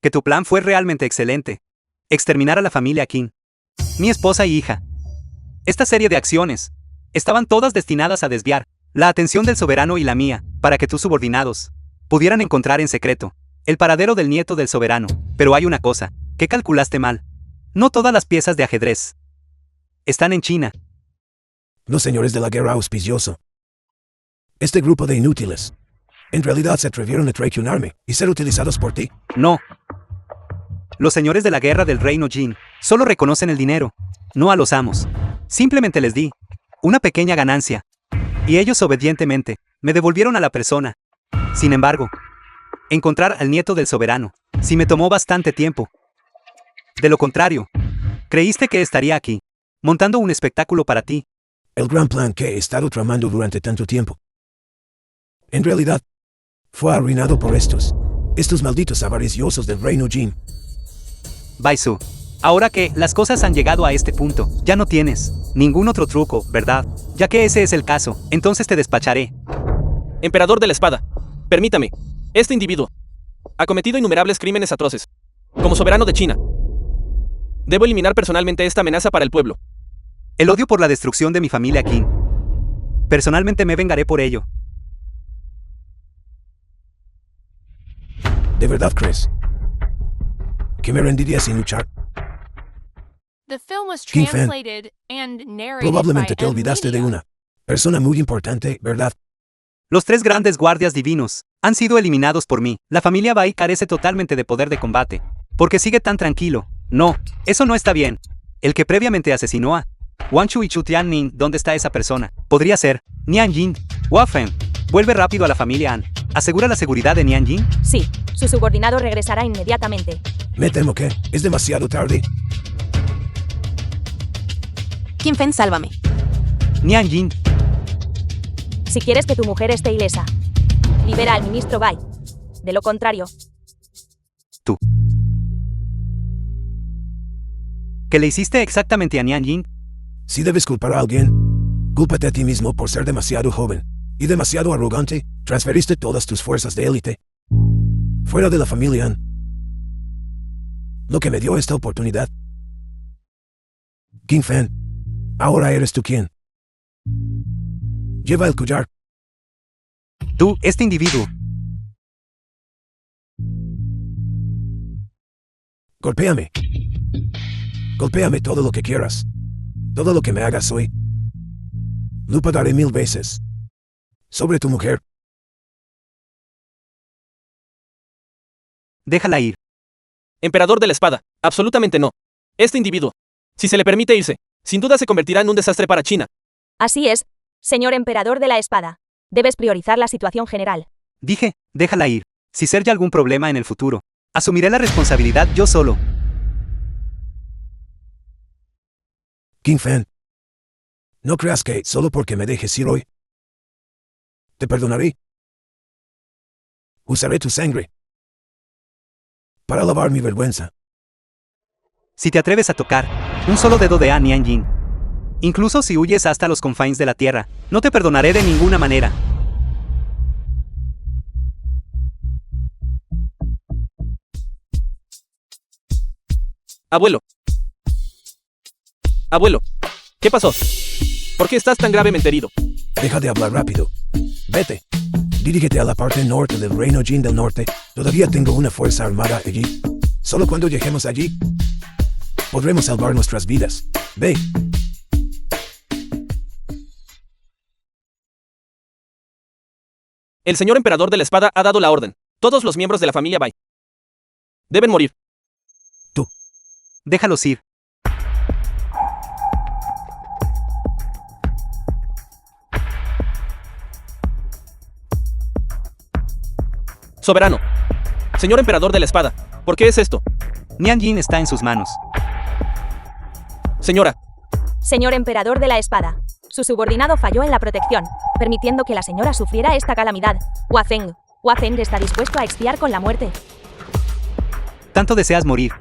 que tu plan fue realmente excelente. Exterminar a la familia Qin. Mi esposa y hija. Esta serie de acciones estaban todas destinadas a desviar la atención del soberano y la mía, para que tus subordinados pudieran encontrar en secreto el paradero del nieto del soberano. Pero hay una cosa que calculaste mal. No todas las piezas de ajedrez están en China. Los señores de la guerra auspicioso. Este grupo de inútiles. En realidad se atrevieron a traicionarme y ser utilizados por ti. No. Los señores de la guerra del reino Jin solo reconocen el dinero, no a los amos. Simplemente les di una pequeña ganancia. Y ellos obedientemente me devolvieron a la persona. Sin embargo, encontrar al nieto del soberano sí me tomó bastante tiempo. De lo contrario, creíste que estaría aquí, montando un espectáculo para ti. El gran plan que he estado tramando durante tanto tiempo. En realidad, fue arruinado por estos malditos avariciosos del reino Jin. Baisu, ahora que las cosas han llegado a este punto, ya no tienes ningún otro truco, ¿verdad? Ya que ese es el caso, entonces te despacharé. Emperador de la espada, permítame. Este individuo ha cometido innumerables crímenes atroces. Como soberano de China, debo eliminar personalmente esta amenaza para el pueblo. El odio por la destrucción de mi familia Qin. Personalmente me vengaré por ello. ¿De verdad crees que me rendiría sin luchar? The film was King Fan, translated and narrated probablemente by te olvidaste de M-Media. una persona muy importante, ¿verdad? Los 3 grandes guardias divinos han sido eliminados por mí. La familia Bai carece totalmente de poder de combate. Porque sigue tan tranquilo. No, eso no está bien. El que previamente asesinó a Wang Chu y Chu Tianning, ¿dónde está esa persona? Podría ser Nian Jin. Wafen, vuelve rápido a la familia An. ¿Asegura la seguridad de Nian Jin? Sí, su subordinado regresará inmediatamente. Me temo que es demasiado tarde. Qin Fen, sálvame. Nian Jin, Si quieres que tu mujer esté ilesa, libera al ministro Bai. De lo contrario, tú. ¿Qué le hiciste exactamente a Nian Jin? Si debes culpar a alguien, cúlpate a ti mismo por ser demasiado joven y demasiado arrogante. Transferiste todas tus fuerzas de élite fuera de la familia An. Lo que me dio esta oportunidad. King Fan, ahora eres tú quien lleva el collar. Tú, este individuo. Golpéame. Golpéame todo lo que quieras. Todo lo que me hagas hoy. Lo pagaré 1000 veces. Sobre tu mujer. Déjala ir. Emperador de la espada, absolutamente no. Este individuo, si se le permite irse, sin duda se convertirá en un desastre para China. Así es, señor emperador de la espada. Debes priorizar la situación general. Dije, déjala ir. Si surge algún problema en el futuro, asumiré la responsabilidad yo solo. King Fan, no creas que solo porque me dejes ir hoy, te perdonaré. Usaré tu sangre para lavar mi vergüenza. Si te atreves a tocar un solo dedo de Nianjin, incluso si huyes hasta los confines de la tierra, no te perdonaré de ninguna manera. Abuelo. Abuelo, ¿qué pasó? ¿Por qué estás tan gravemente herido? Deja de hablar rápido. Vete. Dirígete a la parte norte del Reino Jin del Norte. Todavía tengo una fuerza armada allí. Solo cuando lleguemos allí, podremos salvar nuestras vidas. Ve. El señor emperador de la espada ha dado la orden. Todos los miembros de la familia Bai deben morir. Déjalos ir. Soberano. Señor emperador de la espada, ¿por qué es esto? Nianjin está en sus manos. Señora, Señor emperador de la espada. Su subordinado falló en la protección, permitiendo que la señora sufriera esta calamidad. Wazeng está dispuesto a expiar con la muerte. Tanto deseas morir.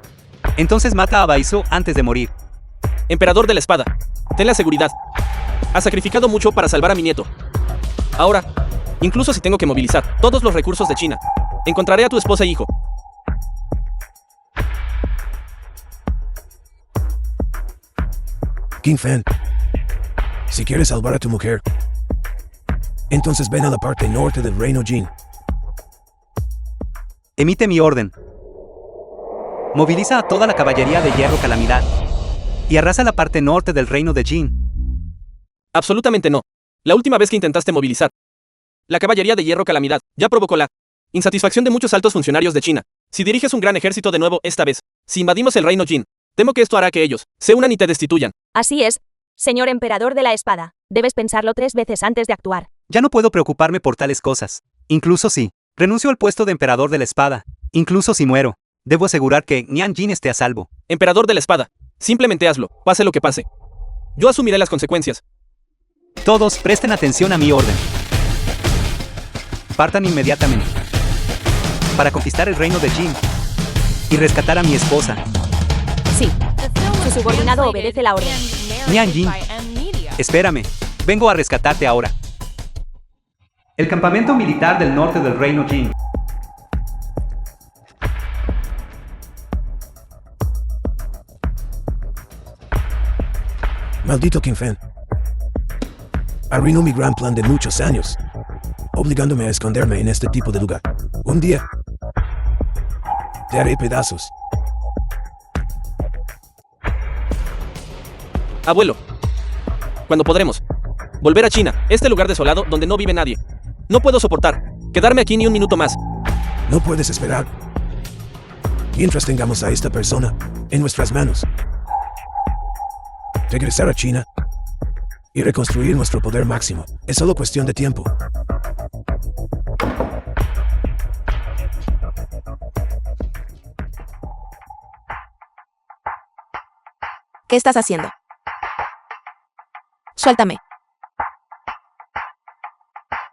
Entonces mata a Baizu antes de morir. emperador de la espada, ten la seguridad. Has sacrificado mucho para salvar a mi nieto. Ahora, incluso si tengo que movilizar todos los recursos de China, encontraré a tu esposa e hijo. King Fan, si quieres salvar a tu mujer, entonces ven a la parte norte del Reino Jin. Emite mi orden. Moviliza a toda la caballería de hierro Calamidad y arrasa la parte norte del reino de Jin. Absolutamente no. La última vez que intentaste movilizar la caballería de hierro Calamidad ya provocó la insatisfacción de muchos altos funcionarios de China. Si diriges un gran ejército de nuevo esta vez, si invadimos el reino Jin, temo que esto hará que ellos se unan y te destituyan. Así es, señor emperador de la espada. Debes pensarlo 3 veces antes de actuar. Ya no puedo preocuparme por tales cosas. Incluso si renuncio al puesto de emperador de la espada, incluso si muero, debo asegurar que Nianjin esté a salvo. Emperador de la espada, simplemente hazlo, pase lo que pase. Yo asumiré las consecuencias. Todos presten atención a mi orden. Partan inmediatamente para conquistar el reino de Jin y rescatar a mi esposa. Sí, The film was Su subordinado translated obedece la orden. and narrated Nianjin. by M-Media. Espérame, vengo a rescatarte ahora. El campamento militar del norte del reino Jin. Maldito King Fan. Arruinó mi gran plan de muchos años, obligándome a esconderme en este tipo de lugar. Un día, te haré pedazos. Abuelo, ¿cuándo podremos volver a China, este lugar desolado donde no vive nadie? No puedo soportar quedarme aquí ni un minuto más. No puedes esperar. Mientras tengamos a esta persona en nuestras manos. Regresar a China y reconstruir nuestro poder máximo es solo cuestión de tiempo. ¿Qué estás haciendo? Suéltame.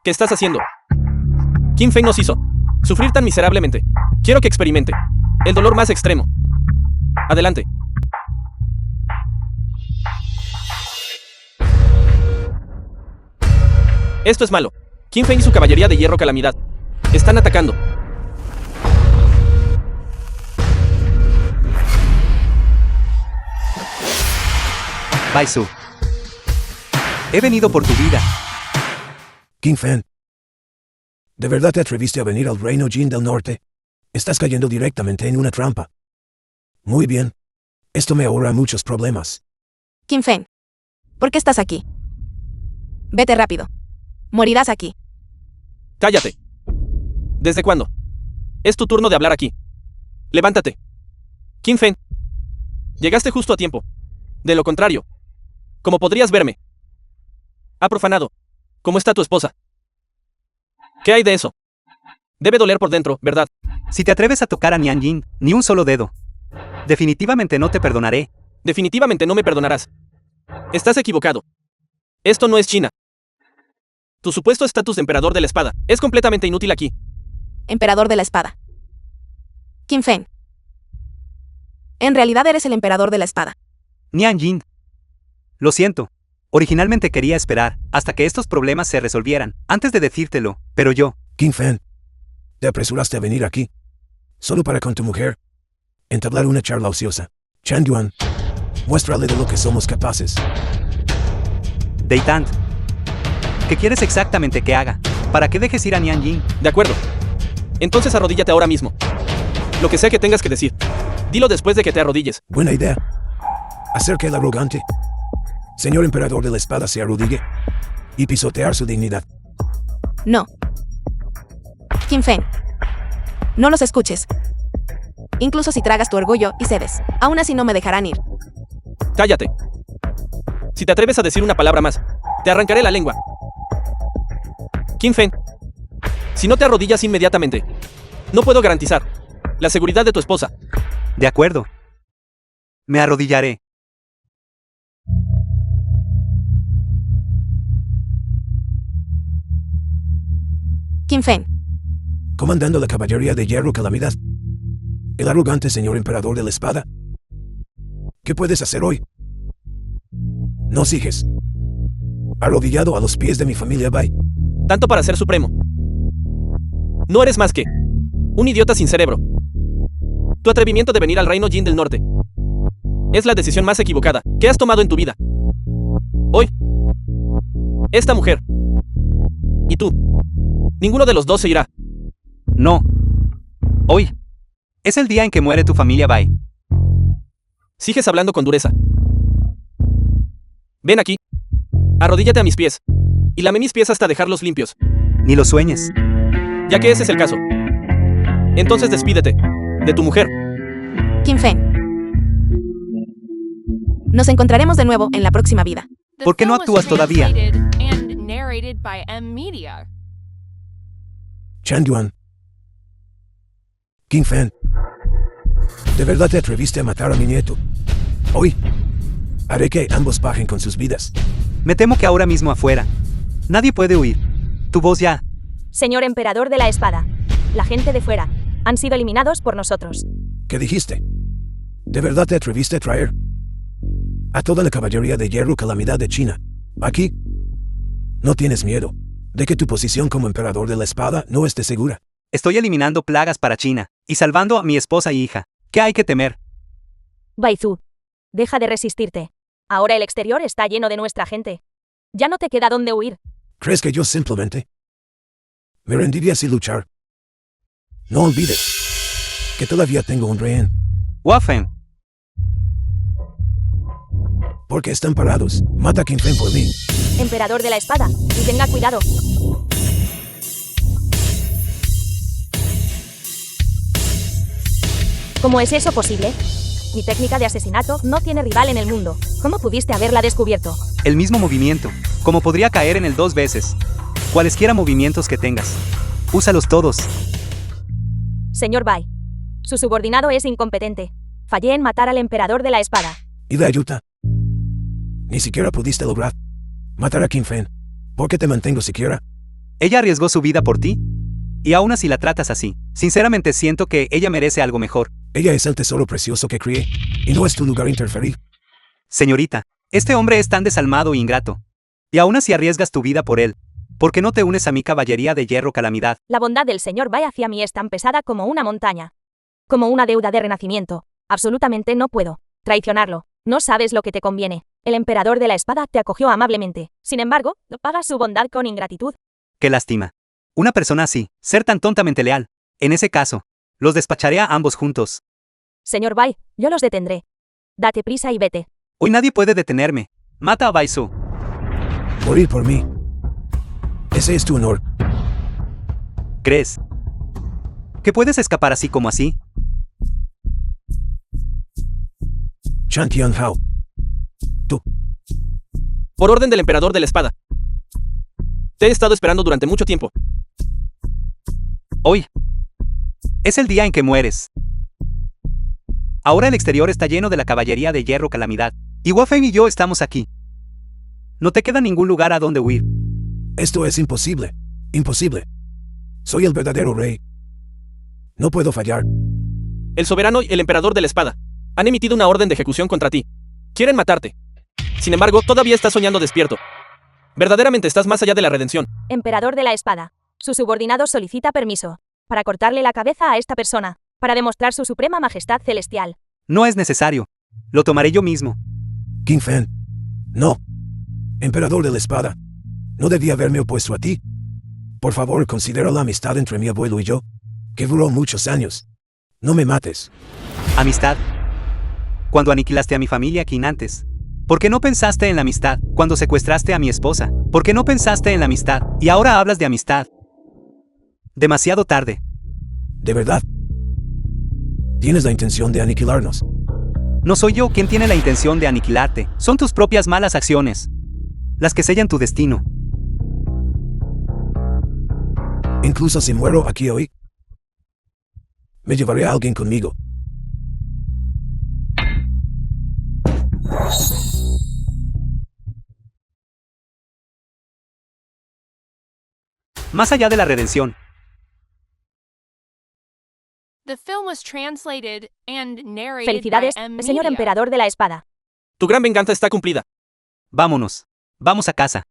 ¿Qué estás haciendo? Qin Feng nos hizo sufrir tan miserablemente. Quiero que experimente el dolor más extremo. Adelante. Esto es malo. Qin Feng y su caballería de hierro Calamidad están atacando. Baizu. He venido por tu vida. King Fan, ¿de verdad te atreviste a venir al Reino Jin del Norte? Estás cayendo directamente en una trampa. Muy bien. Esto me ahorra muchos problemas. Qin Feng, ¿por qué estás aquí? Vete rápido. Morirás aquí. Cállate. ¿Desde cuándo? Es tu turno de hablar aquí. Levántate. Qin Feng. Llegaste justo a tiempo. De lo contrario, como podrías verme, ha profanado. ¿Cómo está tu esposa? ¿Qué hay de eso? Debe doler por dentro, ¿verdad? Si te atreves a tocar a Nian Jin, ni un solo dedo. Definitivamente no te perdonaré. Definitivamente no me perdonarás. Estás equivocado. Esto no es China. Tu supuesto estatus de emperador de la espada es completamente inútil aquí. Emperador de la espada. Qin Feng. En realidad eres el emperador de la espada. Nian Jin. Lo siento. Originalmente quería esperar hasta que estos problemas se resolvieran antes de decírtelo, pero yo... Qin Feng, te apresuraste a venir aquí, solo para con tu mujer entablar una charla ociosa. Chan Yuan, muéstrale de lo que somos capaces. Deitant. ¿Qué quieres exactamente que haga? ¿Para qué dejes ir a Nian Jin? De acuerdo. Entonces arrodíllate ahora mismo. Lo que sea que tengas que decir. Dilo después de que te arrodilles. Buena idea. Hacer que el arrogante señor emperador de la espada se arrodille y pisotear su dignidad. No. Qin Feng. No los escuches. Incluso si tragas tu orgullo y cedes, aún así no me dejarán ir. Cállate. Si te atreves a decir una palabra más, te arrancaré la lengua. Qin Feng. Si no te arrodillas inmediatamente, no puedo garantizar la seguridad de tu esposa. De acuerdo. Me arrodillaré. Qin Feng. Comandando la caballería de hierro Calamidad. El arrogante señor emperador de la espada. ¿Qué puedes hacer hoy? No sigues. Arrodillado a los pies de mi familia Bai. Tanto para ser supremo. No eres más que un idiota sin cerebro. Tu atrevimiento de venir al reino Jin del Norte es la decisión más equivocada que has tomado en tu vida. Hoy, esta mujer y tú, ninguno de los dos se irá. No. Hoy. Es el día en que muere tu familia Bai. Sigues hablando con dureza. Ven aquí. Arrodíllate a mis pies. Y lame mis pies hasta dejarlos limpios. Ni lo sueñes. Ya que ese es el caso. Entonces despídete de tu mujer. Qin Feng. Nos encontraremos de nuevo en la próxima vida. The ¿Por qué no film was actúas todavía? translated and narrated by M Media. Chan Yuan. Qin Feng. ¿De verdad te atreviste a matar a mi nieto? Hoy haré que ambos paguen con sus vidas. Me temo que ahora mismo afuera. Nadie puede huir. Tu voz ya. Señor emperador de la espada. La gente de fuera. Han sido eliminados por nosotros. ¿Qué dijiste? ¿De verdad te atreviste a traer a toda la caballería de hierro Calamidad de China aquí? ¿No tienes miedo de que tu posición como emperador de la espada no esté segura? Estoy eliminando plagas para China y salvando a mi esposa y hija. ¿Qué hay que temer? Baizu. Deja de resistirte. Ahora el exterior está lleno de nuestra gente. Ya no te queda dónde huir. ¿Crees que yo simplemente me rendiría sin luchar? No olvides que todavía tengo un rehén. Waffen. ¿Por qué están parados? Mata a Qin Feng por mí. Emperador de la espada. Y tenga cuidado. ¿Cómo es eso posible? Mi técnica de asesinato no tiene rival en el mundo. ¿Cómo pudiste haberla descubierto? El mismo movimiento. Como podría caer en él 2 veces. Cualesquiera movimientos que tengas. Úsalos todos. Señor Bai. Su subordinado es incompetente. Fallé en matar al emperador de la espada. ¿Y de ayuda? Ni siquiera pudiste lograr matar a Qin Feng. ¿Por qué te mantengo siquiera? Ella arriesgó su vida por ti. Y aún así la tratas así. Sinceramente siento que ella merece algo mejor. Ella es el tesoro precioso que crié, y no es tu lugar interferir. Señorita, este hombre es tan desalmado e ingrato. Y aún así arriesgas tu vida por él. ¿Por qué no te unes a mi caballería de hierro Calamidad? La bondad del señor Bai hacia mí es tan pesada como una montaña. Como una deuda de renacimiento. Absolutamente no puedo traicionarlo. No sabes lo que te conviene. El emperador de la espada te acogió amablemente. Sin embargo, pagas su bondad con ingratitud. Qué lástima. Una persona así, ser tan tontamente leal. En ese caso, los despacharé a ambos juntos. Señor Bai, yo los detendré. Date prisa y vete. Hoy nadie puede detenerme. Mata a Baizu. Morir por mí. Ese es tu honor. ¿Crees que puedes escapar así como así? Chan Tian Hao. Tú. Por orden del emperador de la espada. Te he estado esperando durante mucho tiempo. Hoy es el día en que mueres. Ahora el exterior está lleno de la caballería de hierro calamidad. Y Wafeng y yo estamos aquí. No te queda ningún lugar a donde huir. Esto es imposible. Imposible. Soy el verdadero rey. No puedo fallar. El soberano y el emperador de la espada han emitido una orden de ejecución contra ti. Quieren matarte. Sin embargo, todavía estás soñando despierto. Verdaderamente estás más allá de la redención. Emperador de la espada. Su subordinado solicita permiso para cortarle la cabeza a esta persona, para demostrar su suprema majestad celestial. No es necesario. Lo tomaré yo mismo. King Fan. No. Emperador de la espada. No debía haberme opuesto a ti. Por favor, considera la amistad entre mi abuelo y yo, que duró muchos años. No me mates. Amistad. Cuando aniquilaste a mi familia Qin antes. ¿Por qué no pensaste en la amistad cuando secuestraste a mi esposa? ¿Por qué no pensaste en la amistad y ahora hablas de amistad? Demasiado tarde. ¿De verdad? ¿Tienes la intención de aniquilarnos? No soy yo quien tiene la intención de aniquilarte. Son tus propias malas acciones las que sellan tu destino. Incluso si muero aquí hoy, me llevaré a alguien conmigo. Más allá de la redención. The film was translated and narrated Felicidades, by M. señor Media. emperador de la espada. Tu gran venganza está cumplida. Vámonos. Vamos a casa.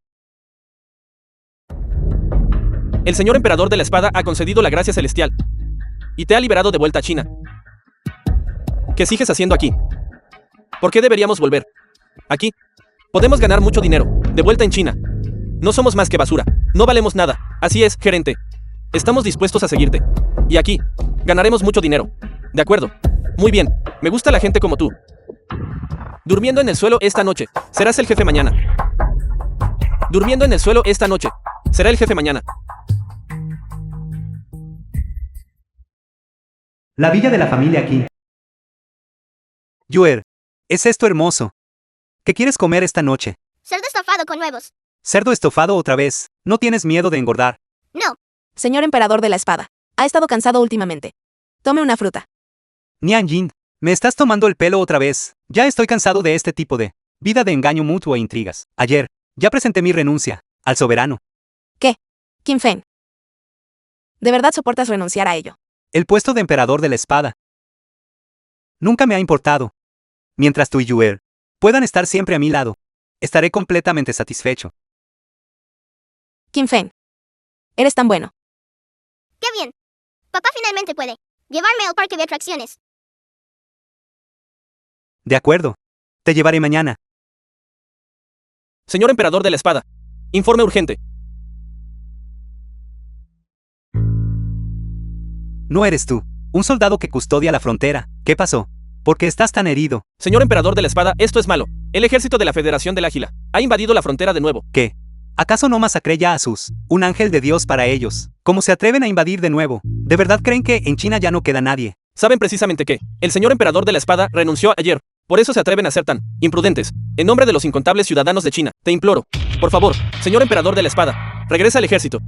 El señor emperador de la espada ha concedido la gracia celestial y te ha liberado de vuelta a China. ¿Qué sigues haciendo aquí? ¿Por qué deberíamos volver? Aquí podemos ganar mucho dinero, de vuelta en China. No somos más que basura, no valemos nada. Así es, gerente. Estamos dispuestos a seguirte. Y aquí ganaremos mucho dinero. De acuerdo. Muy bien, me gusta la gente como tú. Durmiendo en el suelo esta noche, serás el jefe mañana. Durmiendo en el suelo esta noche, será el jefe mañana. La villa de la familia Qin. Yuer, ¿es esto hermoso? ¿Qué quieres comer esta noche? Cerdo estofado con huevos. ¿Cerdo estofado otra vez? ¿No tienes miedo de engordar? No. Señor emperador de la espada, ha estado cansado últimamente. Tome una fruta. Nian Jin, me estás tomando el pelo otra vez. Ya estoy cansado de este tipo de vida de engaño mutuo e intrigas. Ayer, ya presenté mi renuncia al soberano. Qin Feng. ¿De verdad soportas renunciar a ello? El puesto de emperador de la espada nunca me ha importado. Mientras tú y Yuer puedan estar siempre a mi lado, estaré completamente satisfecho. Qin Feng. Eres tan bueno. ¡Qué bien! Papá finalmente puede llevarme al parque de atracciones. De acuerdo. Te llevaré mañana. Señor emperador de la espada, informe urgente. No eres tú, un soldado que custodia la frontera. ¿Qué pasó? ¿Por qué estás tan herido? Señor emperador de la espada, esto es malo. El ejército de la Federación del Águila ha invadido la frontera de nuevo. ¿Qué? ¿Acaso no masacré ya a Sus, un ángel de Dios para ellos? ¿Cómo se atreven a invadir de nuevo? ¿De verdad creen que en China ya no queda nadie? Saben precisamente que el señor emperador de la espada renunció ayer. Por eso se atreven a ser tan imprudentes. En nombre de los incontables ciudadanos de China, te imploro. Por favor, señor emperador de la espada, regresa al ejército.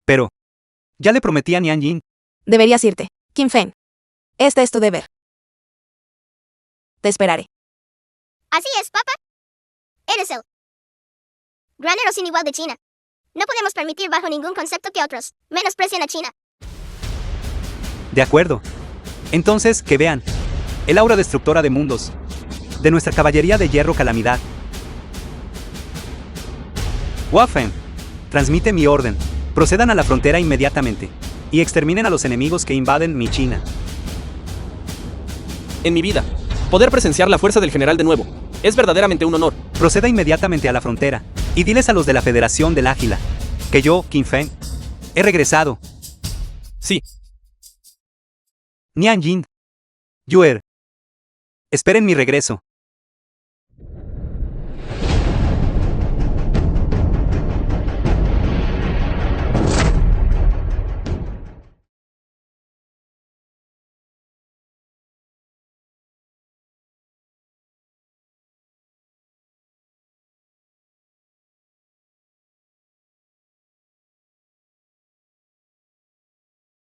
Pero ya le prometí a Nian Jin. Deberías irte. Qin Feng. Este es tu deber. Te esperaré. Así es, papá. Eres el granero sin igual de China. No podemos permitir bajo ningún concepto que otros menosprecien a China. De acuerdo. Entonces, que vean el aura destructora de mundos de nuestra caballería de hierro calamidad. Wafeng, transmite mi orden. Procedan a la frontera inmediatamente y exterminen a los enemigos que invaden mi China. En mi vida, poder presenciar la fuerza del general de nuevo es verdaderamente un honor. Proceda inmediatamente a la frontera y diles a los de la Federación del Águila que yo, Qin Feng, he regresado. Sí, Nian Jin, Yuer, esperen mi regreso.